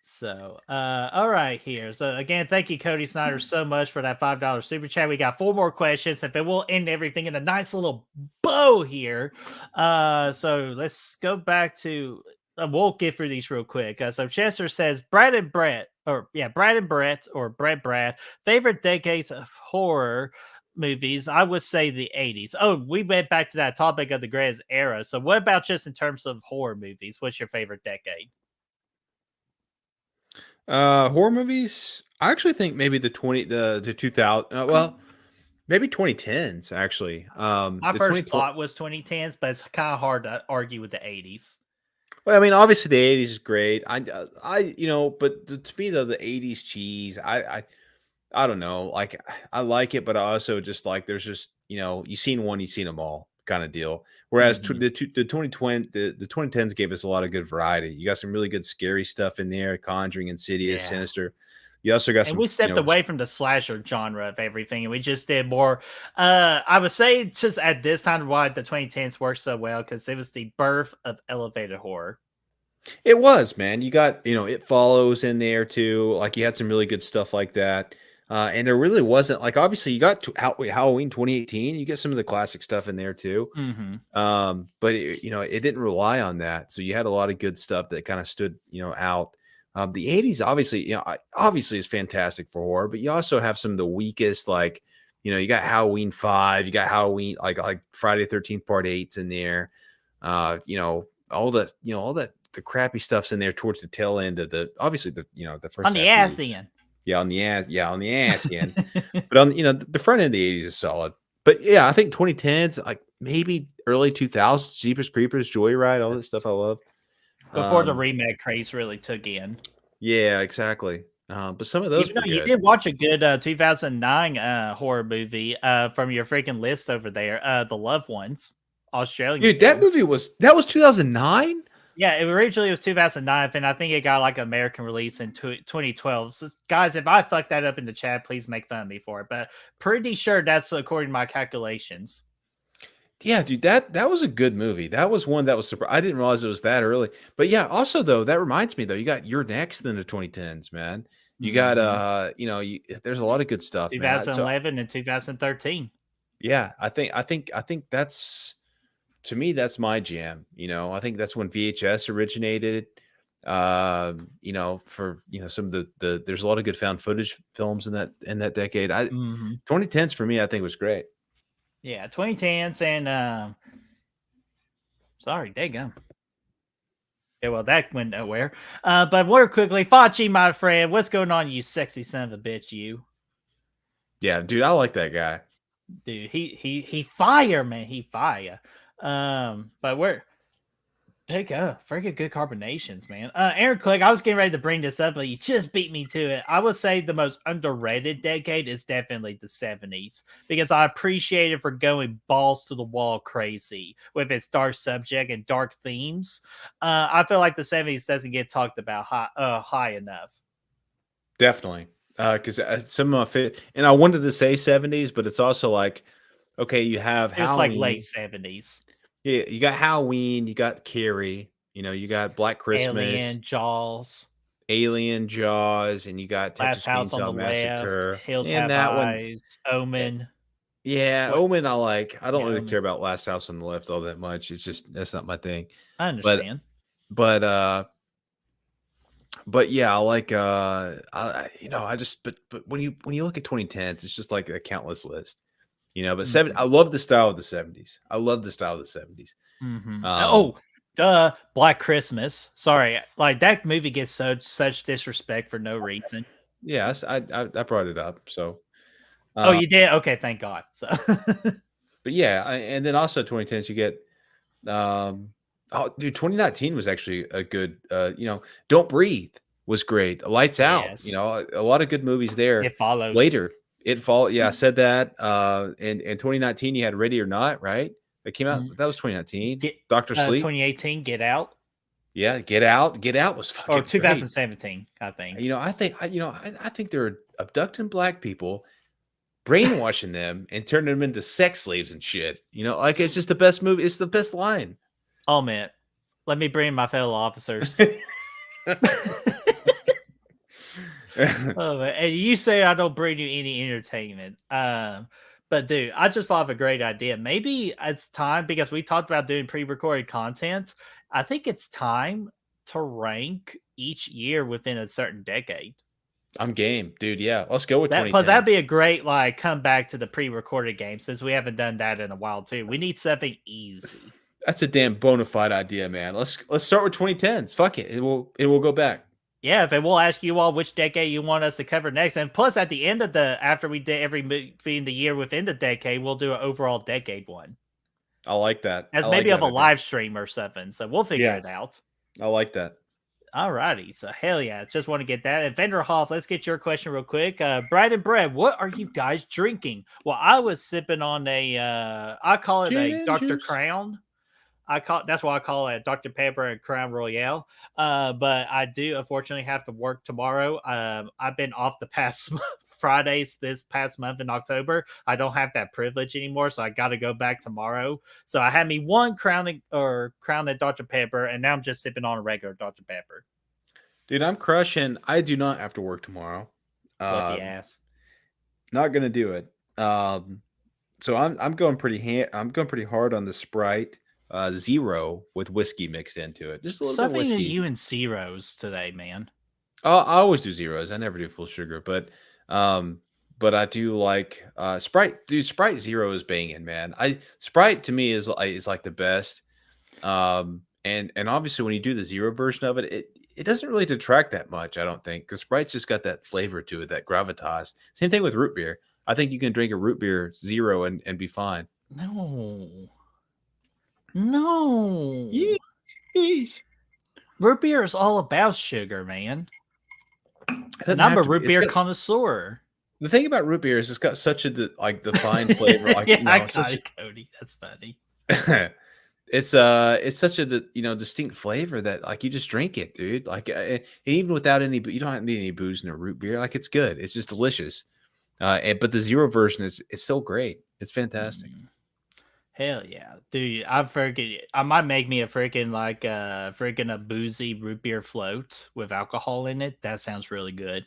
Speaker 2: So, all right, here. So, again, thank you, Cody Snyder, so much for that $5 super chat. We got 4 more questions, and then we'll end everything in a nice little bow here. So, let's go back to. We'll get through these real quick. So, Chester says, Brad and Brett, Brad and Brett, or Brad, favorite decades of horror movies. I would say the 80s. Oh, we went back to that topic of the greatest era. So, what about just in terms of horror movies? What's your favorite decade?
Speaker 1: Horror movies. I actually think maybe the 2000. Well, maybe 2010s actually.
Speaker 2: My
Speaker 1: The
Speaker 2: first
Speaker 1: 2020.
Speaker 2: thought was 2010s, but it's kind of hard to argue with the 80s.
Speaker 1: Well, I mean, obviously the 80s is great. But to me though, the 80s cheese. I don't know. Like I like it, but I also just like there's just you've seen one, you've seen them all kind of deal. Whereas
Speaker 2: Mhm.
Speaker 1: the 2020 the 2010s gave us a lot of good variety. You got some really good scary stuff in there, Conjuring, Insidious,
Speaker 2: Yeah.
Speaker 1: Sinister. You also got
Speaker 2: And
Speaker 1: some,
Speaker 2: we stepped away from the slasher genre of everything, and we just did more. I would say just at this time why the 2010s worked so well because it was the birth of elevated horror.
Speaker 1: It was, man. You got, It Follows in there too. Like you had some really good stuff like that. And there really wasn't like obviously you got Halloween 2018. You get some of the classic stuff in there too.
Speaker 2: Mm-hmm.
Speaker 1: But it didn't rely on that. So you had a lot of good stuff that kind of stood, out. The 80s obviously, obviously is fantastic for horror, but you also have some of the weakest, like, you got Halloween 5, you got Halloween like Friday the 13th part 8's in there. All that the crappy stuff's in there towards the tail end of obviously the
Speaker 2: On
Speaker 1: first
Speaker 2: the
Speaker 1: half of the
Speaker 2: ass
Speaker 1: year.
Speaker 2: end.
Speaker 1: Yeah, on the ass end. But on the front end of the 80s is solid. But yeah, I think 2010s, like maybe early 2000s, Jeepers Creepers, Joyride, all that stuff I love.
Speaker 2: Before the
Speaker 1: Um,
Speaker 2: remake craze really took in.
Speaker 1: yeah, exactly. But some of those
Speaker 2: Even
Speaker 1: were
Speaker 2: though you
Speaker 1: good.
Speaker 2: did watch a good 2009 horror movie from your freaking list over there, The Loved Ones, Australian
Speaker 1: Dude, that
Speaker 2: film.
Speaker 1: movie that was 2009?
Speaker 2: Yeah, it originally was 2009, and I think it got like an American release in 2012. So, guys, if I fuck that up in the chat, please make fun of me for it. But pretty sure that's according to my calculations.
Speaker 1: Yeah, dude, that was a good movie. That was one that was I didn't realize it was that early. But yeah, also though, that reminds me though, you got You're Next in the 2010s, man. You got
Speaker 2: Mm-hmm.
Speaker 1: there's a lot of good stuff, man. So
Speaker 2: 2011 and 2013.
Speaker 1: yeah, I think that's to me that's my jam. I think that's when VHS originated. For some of the there's a lot of good found footage films in that decade. I
Speaker 2: Mm-hmm.
Speaker 1: 2010s for me, I think was great.
Speaker 2: Yeah, 2010s and sorry, there you go. Yeah, well, that went nowhere. But more quickly, Fachi, my friend, what's going on, you sexy son of a bitch, you?
Speaker 1: Yeah, dude, I like that guy.
Speaker 2: Dude, he fire, man. He fire. But we're pick up freaking good carbonations, man. Aaron Click, I was getting ready to bring this up, but you just beat me to it. I would say the most underrated decade is definitely the 70s because I appreciate it for going balls to the wall crazy with its dark subject and dark themes. I feel like the 70s doesn't get talked about high enough.
Speaker 1: Definitely. Because some of my fit, and I wanted to say 70s, but it's also like, okay, you have
Speaker 2: It was like late
Speaker 1: Halloween.
Speaker 2: 70s.
Speaker 1: Yeah, you got Halloween, you got Carrie, you got Black Christmas,
Speaker 2: Alien, Jaws,
Speaker 1: Alien, Jaws, and you got
Speaker 2: Last
Speaker 1: Texas
Speaker 2: House on
Speaker 1: Chainsaw
Speaker 2: the Left,
Speaker 1: Massacre.
Speaker 2: Hills
Speaker 1: And
Speaker 2: Have
Speaker 1: that one,
Speaker 2: Eyes,
Speaker 1: eh,
Speaker 2: Omen.
Speaker 1: yeah,
Speaker 2: What?
Speaker 1: Omen I like. I don't
Speaker 2: Yeah,
Speaker 1: really
Speaker 2: Omen.
Speaker 1: care about Last House on the Left all that much. It's just that's not my thing.
Speaker 2: I
Speaker 1: But
Speaker 2: understand.
Speaker 1: but yeah, I like I just but when you look at 2010s, it's just like a countless list. But I love the style of the 70s. I love the style of the 70s.
Speaker 2: Black Christmas. Sorry, like that movie gets such disrespect for no reason.
Speaker 1: Yes, I brought it up. So
Speaker 2: oh, you did? Okay, thank God. So
Speaker 1: but yeah, and then also 2010s you get oh dude, 2019 was actually a good Don't Breathe was great. Lights Out,
Speaker 2: yes,
Speaker 1: a lot of good movies there.
Speaker 2: It Follows.
Speaker 1: Later. Yeah, I said that. And 2019 you had Ready or Not, right? That came out. That was 2019. Dr. Sleep.
Speaker 2: 2018 Get Out.
Speaker 1: Yeah, Get Out. Get Out was fucking
Speaker 2: Or 2017, great. I think.
Speaker 1: I think they're abducting black people, brainwashing them, and turning them into sex slaves and shit. Like it's just the best movie. It's the best line.
Speaker 2: Oh man, let me bring my fellow officers. Oh man. And you say I don't bring you any entertainment. But dude, I just thought of a great idea. Maybe it's time because we talked about doing pre-recorded content. I think it's time to rank each year within a certain decade.
Speaker 1: I'm game, dude. Yeah, let's go with 2010.
Speaker 2: Plus, that'd be a great come back to the pre-recorded game since we haven't done that in a while too. We need something easy.
Speaker 1: That's a damn bona fide idea, man. Let's start with 2010s. Fuck it. It will go back.
Speaker 2: Yeah, if we'll ask you all which decade you want us to cover next, and plus at the end of after we did every movie in the year within the decade, we'll do an overall decade one.
Speaker 1: I like that.
Speaker 2: As maybe of a live stream or something. So we'll figure it out.
Speaker 1: I like that.
Speaker 2: Alrighty, so hell yeah, just want to get that. And Vanderhoff, let's get your question real quick. Brad and Brad, what are you guys drinking? Well, I was sipping on I call it a Dr. Crown. That's why I call it Dr. Pepper and Crown Royale. But I do unfortunately have to work tomorrow. I've been off the past Fridays this past month in October. I don't have that privilege anymore, so I got to go back tomorrow. So I had me one Crown at Dr. Pepper, and now I'm just sipping on a regular Dr. Pepper.
Speaker 1: Dude, I'm crushing. I do not have to work tomorrow.
Speaker 2: What the ass?
Speaker 1: Not gonna do it. So I'm going pretty hard on the Sprite. Zero with whiskey mixed into it. Just a little bit of whiskey.
Speaker 2: Something to you and zeros today, man.
Speaker 1: I always do zeros. I never do full sugar, but I do like Sprite. Dude, Sprite Zero is banging, man. Sprite to me is like the best. And obviously when you do the zero version of it, it doesn't really detract that much, I don't think, because Sprite's just got that flavor to it, that gravitas. Same thing with root beer. I think you can drink a root beer zero and be fine.
Speaker 2: No.
Speaker 1: Yeesh.
Speaker 2: Root beer is all about sugar, man. And I'm a root beer connoisseur.
Speaker 1: The thing about root beer is it's got such a defined flavor. Like,
Speaker 2: yeah, I got it, Cody. That's funny.
Speaker 1: It's such a distinct flavor that like you just drink it, dude. Like even without any, you don't need any booze in a root beer. Like it's good. It's just delicious. But the zero version it's still great. It's fantastic.
Speaker 2: Hell yeah, dude! I might make me a freaking a boozy root beer float with alcohol in it. That sounds really good.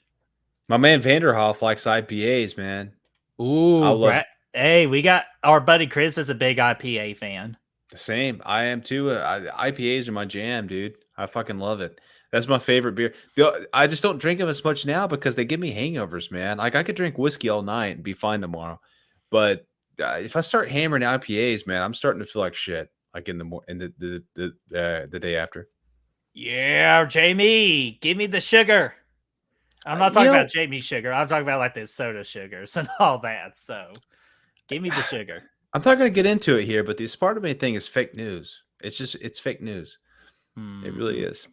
Speaker 1: My man Vanderhoff likes IPAs, man.
Speaker 2: Ooh, hey, we got our buddy Chris is a big IPA fan.
Speaker 1: The same, I am too. IPAs are my jam, dude. I fucking love it. That's my favorite beer. I just don't drink them as much now because they give me hangovers, man. Like I could drink whiskey all night and be fine tomorrow, but if I start hammering IPAs, man, I'm starting to feel like shit. Like in the day after.
Speaker 2: Yeah, Jamie, give me the sugar. I'm not talking about Jamie sugar. I'm talking about like the soda sugars and all that. So, give me the sugar.
Speaker 1: I'm not going to get into it here, but the Spider-Man thing is fake news. It's fake news. It really is.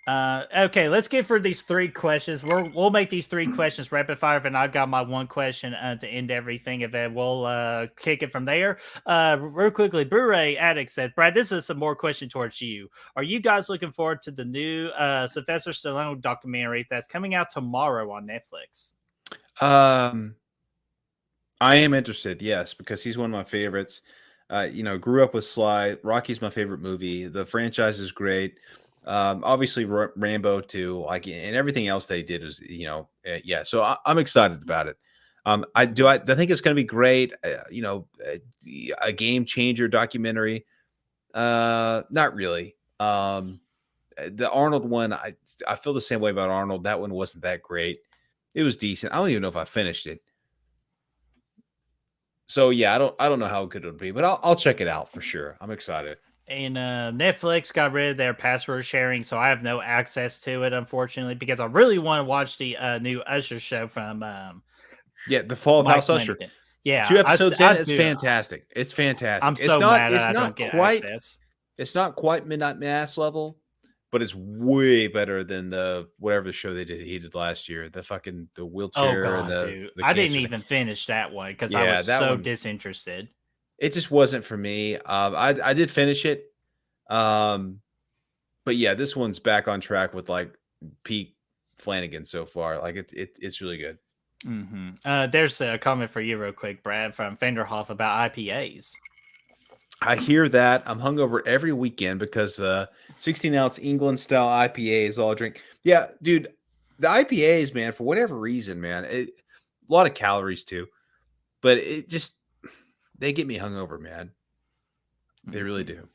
Speaker 2: Okay, let's get for these 3 questions. We'll make these 3 questions rapid fire, and I've got my one question to end everything, and then we'll kick it from there. Real quickly, Blu-ray Addict said, Brad, this is some more question towards you. Are you guys looking forward to the new Sylvester Stallone documentary that's coming out tomorrow on Netflix?
Speaker 1: I am interested, yes, because he's one of my favorites. Grew up with Sly. Rocky's my favorite movie. The franchise is great. Obviously Rambo too, like, and everything else they did is, yeah. So I'm excited about it. I think it's going to be great. A game changer documentary. Not really. The Arnold one, I feel the same way about Arnold. That one wasn't that great. It was decent. I don't even know if I finished it. So yeah, I don't know how good it'll be, but I'll check it out for sure. I'm excited.
Speaker 2: And Netflix got rid of their password sharing, so I have no access to it, unfortunately, because I really want to watch the new Usher show from
Speaker 1: the Fall of
Speaker 2: Mike
Speaker 1: House Usher.
Speaker 2: Flanagan. Yeah,
Speaker 1: 2 episodes in, it's fantastic. It's fantastic.
Speaker 2: I'm so mad I don't get access.
Speaker 1: It's not quite Midnight Mass level, but it's way better than whatever the show they did last year. The wheelchair.
Speaker 2: Oh
Speaker 1: God,
Speaker 2: and dude, I didn't even finish that one because I was so disinterested.
Speaker 1: It just wasn't for me. I did finish it. But yeah, this one's back on track with like peak Flanagan so far. Like it's really good.
Speaker 2: Mm-hmm. There's a comment for you real quick, Brad, from Fenderhoff about IPAs.
Speaker 1: I hear that. I'm hungover every weekend because 16-ounce England style IPAs all I drink. Yeah, dude, the IPAs, man, for whatever reason, man, a lot of calories too, but they get me hungover, man. They really do.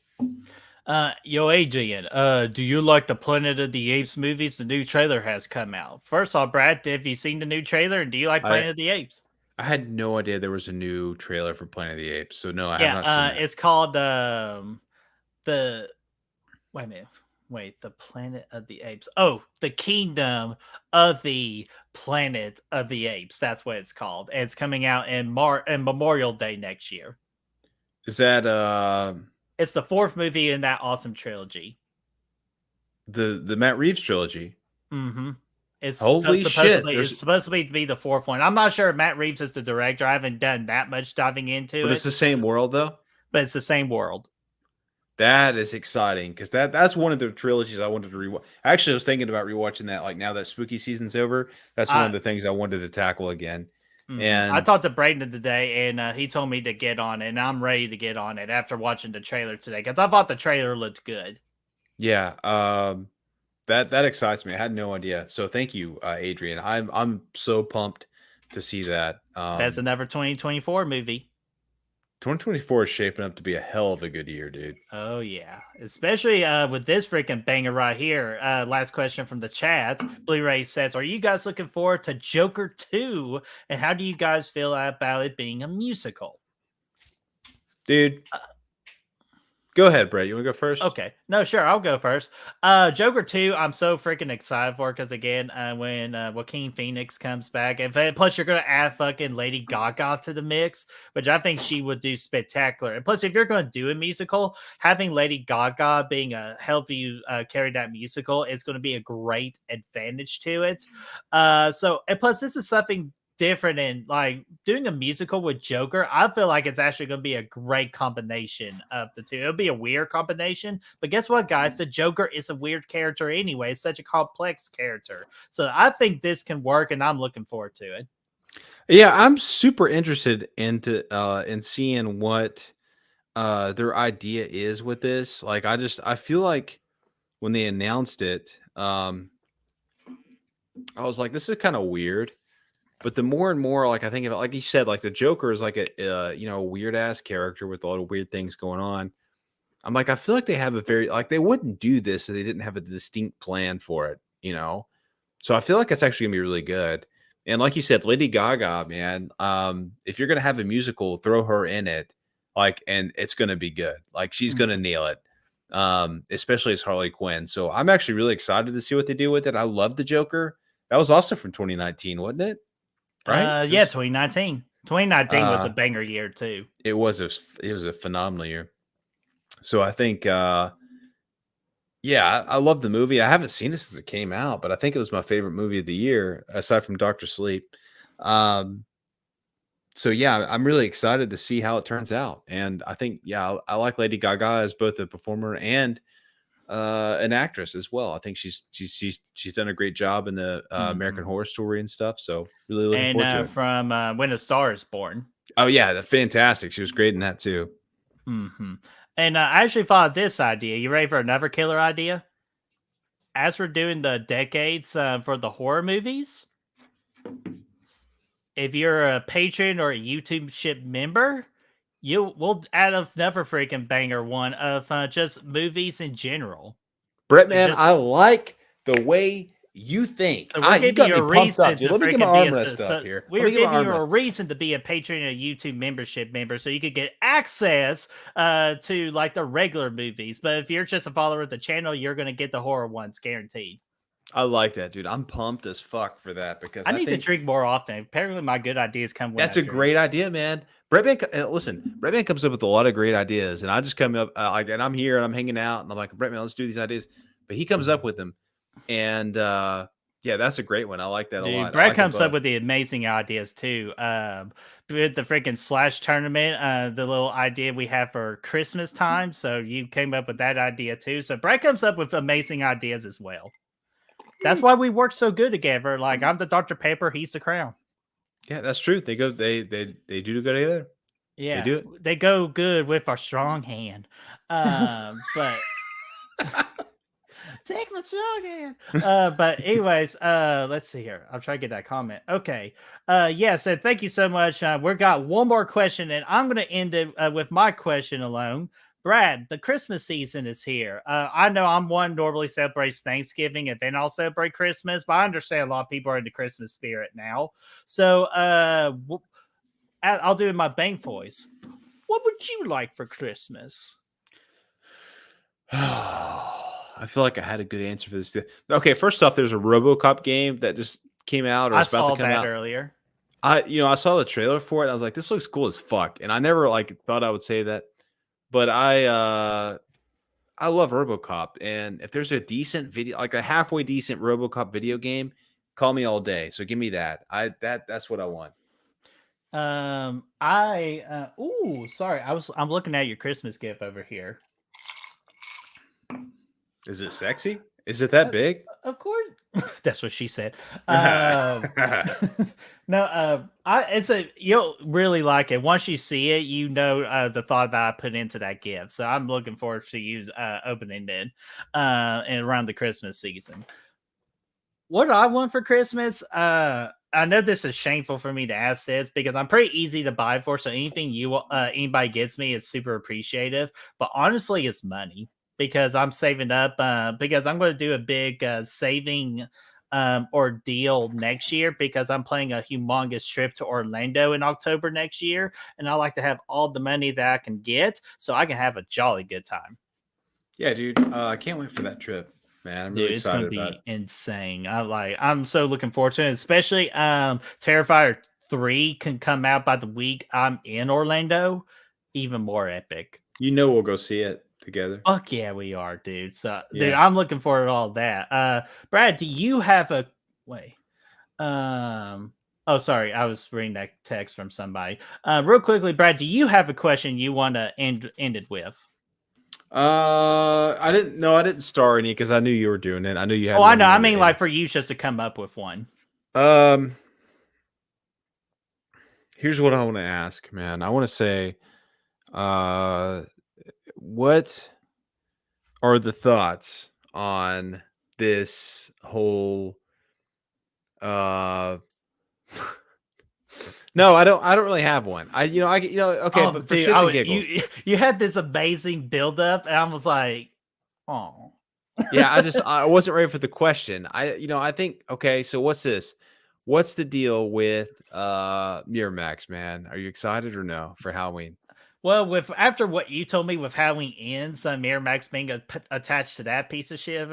Speaker 2: Yo, Adrian, do you like the Planet of the Apes movies? The new trailer has come out. First off, Brad, have you seen the new trailer? And do you like Planet of the Apes?
Speaker 1: I had no idea there was a new trailer for Planet of the Apes, so no, I have not seen that.
Speaker 2: It's called the Planet of the Apes. Oh, the Kingdom of the Planet of the Apes. That's what it's called. And it's coming out in Memorial Day next year.
Speaker 1: Is that
Speaker 2: It's the 4th movie in that awesome trilogy.
Speaker 1: The Matt Reeves trilogy?
Speaker 2: Mm-hmm. It's
Speaker 1: holy shit!
Speaker 2: It's supposed to be the 4th one. I'm not sure if Matt Reeves is the director. I haven't done that much diving into it.
Speaker 1: But it's the same world, though.
Speaker 2: But it's the same world.
Speaker 1: That is exciting because that's one of the trilogies I wanted to rewatch. Actually, I was thinking about rewatching that. Like now that spooky season's over, that's one of the things I wanted to tackle again. And
Speaker 2: I talked to Braden today, and he told me to get on it, and I'm ready to get on it after watching the trailer today because I thought the trailer looked good.
Speaker 1: Yeah, that excites me. I had no idea. So thank you, Adrian. I'm so pumped to see that.
Speaker 2: That's another 2024 movie.
Speaker 1: 2024 is shaping up to be a hell of a good year, dude.
Speaker 2: Oh yeah, especially with this freaking banger right here. Last question from the chat. Blu-ray says, "Are you guys looking forward to Joker 2? And how do you guys feel about it being a musical?"
Speaker 1: Dude, go ahead, Brett. You want to go first?
Speaker 2: Okay. No, sure. I'll go first. Joker 2, I'm so freaking excited for because, again, when Joaquin Phoenix comes back, and plus you're going to add fucking Lady Gaga to the mix, which I think she would do spectacular. And plus, if you're going to do a musical, having Lady Gaga being help you carry that musical is going to be a great advantage to it. And plus, this is something different, and like doing a musical with Joker, I feel like it's actually going to be a great combination of the two. It'll be a weird combination, but guess what, guys? The Joker is a weird character anyway. It's such a complex character, so I think this can work, and I'm looking forward to it.
Speaker 1: Yeah, I'm super interested in seeing what their idea is with this. Like, I feel like when they announced it, I was like, this is kind of weird. But the more and more, like I think about, like you said, like the Joker is like a weird ass character with a lot of weird things going on. I'm like, I feel like they have they wouldn't do this if they didn't have a distinct plan for it, So I feel like it's actually gonna be really good. And like you said, Lady Gaga, man, if you're gonna have a musical, throw her in it, and it's gonna be good. Like she's gonna nail it, especially as Harley Quinn. So I'm actually really excited to see what they do with it. I love the Joker. That was also from 2019, wasn't it? Right?
Speaker 2: Yeah, 2019. 2019 was a banger year too.
Speaker 1: It was a phenomenal year. So I think, yeah, I love the movie. I haven't seen it since it came out, but I think it was my favorite movie of the year, aside from Doctor Sleep. So yeah, I'm really excited to see how it turns out, and I think, yeah, I like Lady Gaga as both a performer and an actress as well. I think she's done a great job in the American Horror Story and stuff. So really looking forward to it.
Speaker 2: From When a Star Is Born.
Speaker 1: Oh yeah, fantastic. She was great in that too.
Speaker 2: And I actually thought of this idea. You ready for another killer idea? As we're doing the decades for the horror movies, if you're a patron or a YouTube ship member, we'll add another freaking banger one of just movies in general.
Speaker 1: Brett, man, I like the way you think.
Speaker 2: So we're giving you a reason to
Speaker 1: Let me get my arm rest up here.
Speaker 2: We're giving you a reason to be a patron or a YouTube membership member, so you could get access to like the regular movies. But if you're just a follower of the channel, you're going to get the horror ones guaranteed.
Speaker 1: I like that, dude. I'm pumped as fuck for that because
Speaker 2: I need to drink more often. Apparently, my good ideas come.
Speaker 1: That's a great idea, man. Listen, Brett comes up with a lot of great ideas, and I just come up and I'm here and I'm hanging out, and I'm like, Brett, man, let's do these ideas. But he comes up with them, and yeah, that's a great one. I like that a lot.
Speaker 2: Brett comes up with the amazing ideas too. With the freaking Slash tournament, the little idea we have for Christmas time. So you came up with that idea too. So Brett comes up with amazing ideas as well. That's why we work so good together. Like I'm the Dr. Pepper, he's the Crown.
Speaker 1: Yeah, that's true. They do go together.
Speaker 2: Yeah, they go good with our strong hand. But take my strong hand. But anyways, let's see here. I'll try to get that comment. Okay. Yeah, so thank you so much. We've got one more question, and I'm gonna end it with my question alone. Brad, the Christmas season is here. I know I'm one normally celebrates Thanksgiving and then I'll celebrate Christmas, but I understand a lot of people are in the Christmas spirit now. So I'll do it in my bank voice. What would you like for Christmas?
Speaker 1: I feel like I had a good answer for this. Okay, first off, there's a RoboCop game that just came out or is about to come out
Speaker 2: earlier.
Speaker 1: I saw the trailer for it. I was like, this looks cool as fuck, and I never thought I would say that. But I love RoboCop, and if there's a decent video, like a halfway decent RoboCop video game, call me all day. So give me that. That's what I want.
Speaker 2: Sorry, I'm looking at your Christmas gift over here.
Speaker 1: Is it sexy? Is it that big?
Speaker 2: Of course. That's what she said. No, you'll really like it. Once you see it, you know the thought that I put into that gift. So I'm looking forward to you opening it and around the Christmas season. What do I want for Christmas? I know this is shameful for me to ask this because I'm pretty easy to buy for. So anything anybody gets me is super appreciative. But honestly, it's money. Because I'm saving up, because I'm going to do a big saving ordeal next year because I'm planning a humongous trip to Orlando in October next year. And I like to have all the money that I can get so I can have a jolly good time.
Speaker 1: Yeah, dude. I can't wait for that trip, man. I'm really excited about it. It's going to
Speaker 2: be insane. I'm so looking forward to it, especially Terrifier 3 can come out by the week I'm in Orlando. Even more epic.
Speaker 1: We'll go see it together.
Speaker 2: Fuck yeah, we are, dude. So, dude, I'm looking forward to all that. Brad, do you have a wait? Oh, sorry, I was reading that text from somebody. Real quickly, Brad, do you have a question you want to end it with?
Speaker 1: I didn't star any because I knew you were doing it. I knew you had.
Speaker 2: Oh, I know. I mean, like for you, just to come up with one.
Speaker 1: Here's what I want to ask, man. I want to say, what are the thoughts on this whole No, I don't really have one. Okay, but for shits and giggles.
Speaker 2: You had this amazing buildup, and I was like, oh.
Speaker 1: Yeah, I wasn't ready for the question. I think, okay, so what's this? What's the deal with Miramax, man? Are you excited or no for Halloween?
Speaker 2: Well, with after what you told me with Halloween Ends, Miramax being attached to that piece of shit.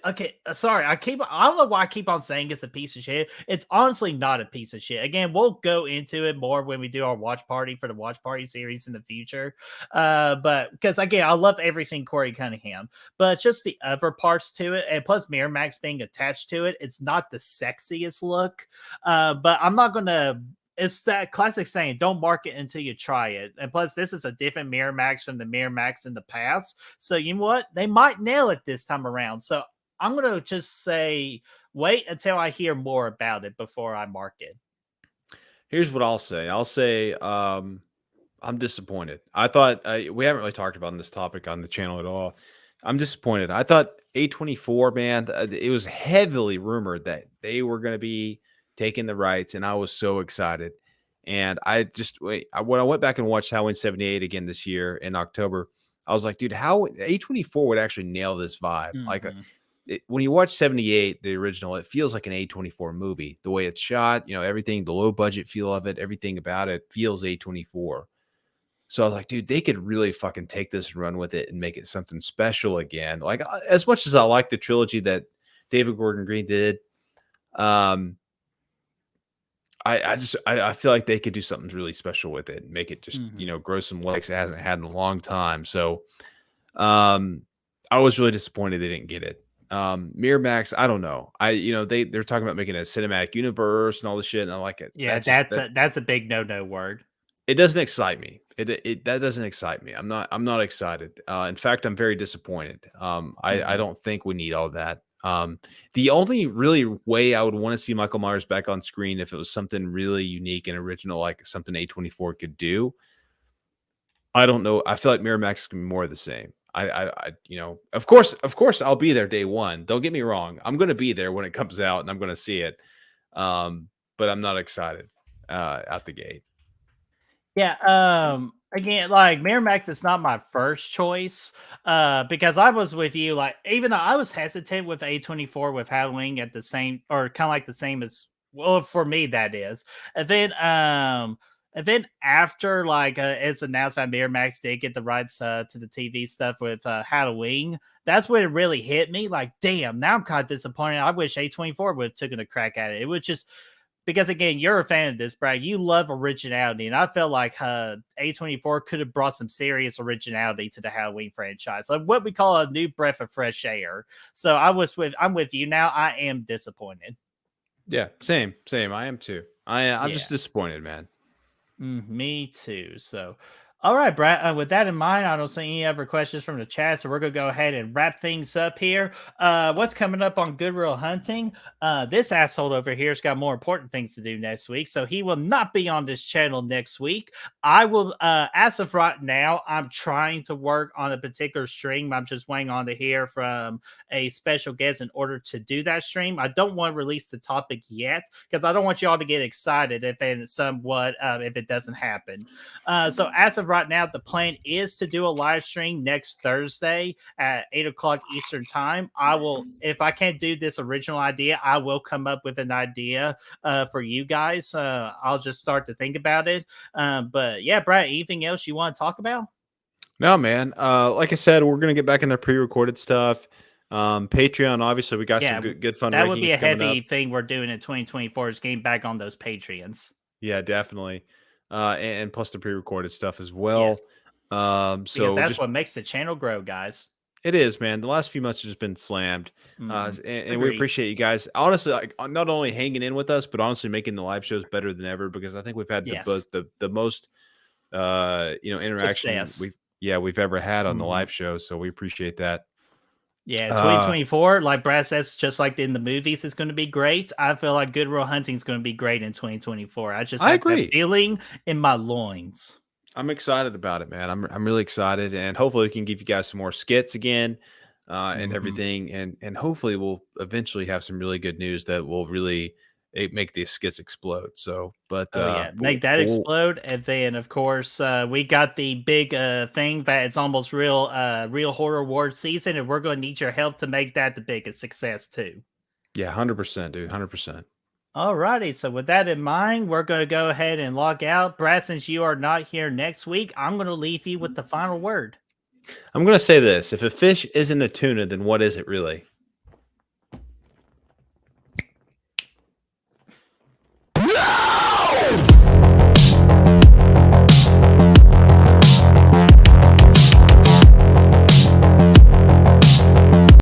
Speaker 2: Okay, sorry, I don't know why I keep on saying it's a piece of shit. It's honestly not a piece of shit. Again, we'll go into it more when we do our watch party for the watch party series in the future. But because again, I love everything Corey Cunningham, but just the other parts to it, and plus Miramax being attached to it, it's not the sexiest look. But I'm not gonna it's that classic saying, don't mark it until you try it. And plus, this is a different Miramax from the Miramax in the past. So, you know what? They might nail it this time around. So, I'm going to just say, wait until I hear more about it before I mark it.
Speaker 1: Here's what I'll say. I'm disappointed. I thought we haven't really talked about this topic on the channel at all. I'm disappointed. I thought A24, man, it was heavily rumored that they were going to be taking the rights, and I was so excited. And when I went back and watched Halloween 78 again this year in October, I was like, dude, how A24 would actually nail this vibe. When you watch 78, the original, it feels like an A24 movie. The way it's shot, everything, the low budget feel of it, everything about it feels A24. So I was like, dude, they could really fucking take this and run with it and make it something special again. Like, as much as I like the trilogy that David Gordon Green did, I feel like they could do something really special with it and make it just, grow some legs it hasn't had in a long time. So I was really disappointed they didn't get it. Miramax, I don't know. They're talking about making a cinematic universe and all this shit, and I like it.
Speaker 2: Yeah, that's a big no word.
Speaker 1: It doesn't excite me. That doesn't excite me. I'm not excited. In fact, I'm very disappointed. I don't think we need all that. The only really way I would want to see Michael Myers back on screen if it was something really unique and original, like something A24 could do. I don't know. I feel like Miramax is gonna be more of the same. Of course, I'll be there day one. Don't get me wrong. I'm going to be there when it comes out and I'm going to see it. But I'm not excited out the gate.
Speaker 2: Yeah. Again, like Miramax is not my first choice. Because I was with you, like, even though I was hesitant with A24 with Halloween at the same, or kind of like the same as, well, for me, that is. And then after, like, it's announced that Miramax did get the rights to the TV stuff with Halloween, that's when it really hit me. Like, damn, now I'm kind of disappointed. I wish A24 would have taken a crack at it. It would just, because again, you're a fan of this, Brad. You love originality, and I felt like A24 could have brought some serious originality to the Halloween franchise, like what we call a new breath of fresh air. So I'm with you now. I am disappointed.
Speaker 1: Yeah, same. I am too. I'm just disappointed, man.
Speaker 2: Me too. So, all right, Brad. With that in mind, I don't see any other questions from the chat, so we're gonna go ahead and wrap things up here. What's coming up on Goodwill Hunting? This asshole over here's got more important things to do next week, so he will not be on this channel next week. I will. As of right now, I'm trying to work on a particular stream. I'm just waiting on to hear from a special guest in order to do that stream. I don't want to release the topic yet because I don't want y'all to get excited if it doesn't happen. So as of right now, the plan is to do a live stream next Thursday at 8 o'clock Eastern time. I will, if I can't do this original idea, I will come up with an idea for you guys. I'll just start to think about it. But yeah, Brad, anything else you want to talk about?
Speaker 1: No, man. Like I said, we're gonna get back in the pre-recorded stuff. Patreon, obviously, we got some good fun.
Speaker 2: That would be a heavy thing we're doing in 2024 is getting back on those Patreons.
Speaker 1: Yeah, definitely. And plus the pre-recorded stuff as well. Yes.
Speaker 2: So that's what makes the channel grow, guys.
Speaker 1: It is, man. The last few months has just been slammed. And we appreciate you guys. Honestly, like, not only hanging in with us, but honestly making the live shows better than ever, because I think we've had the most interaction we've ever had on the live show. So we appreciate that.
Speaker 2: Yeah, 2024, like Brad says, just like in the movies, it's going to be great. I feel like Goodwill Hunting is going to be great in 2024. I have that feeling in my loins.
Speaker 1: I'm excited about it, man. I'm really excited, and hopefully we can give you guys some more skits again and everything, and hopefully we'll eventually have some really good news that will really make these skits explode. So, but
Speaker 2: make that explode, and then of course we got the big thing that it's almost real horror award season, and we're going to need your help to make that the biggest success too.
Speaker 1: Yeah, 100%, dude, 100%.
Speaker 2: Alrighty, so with that in mind, we're going to go ahead and log out. Brad, since you are not here next week, I'm going to leave you with the final word.
Speaker 1: I'm going to say this. If a fish isn't a tuna, then what is it really?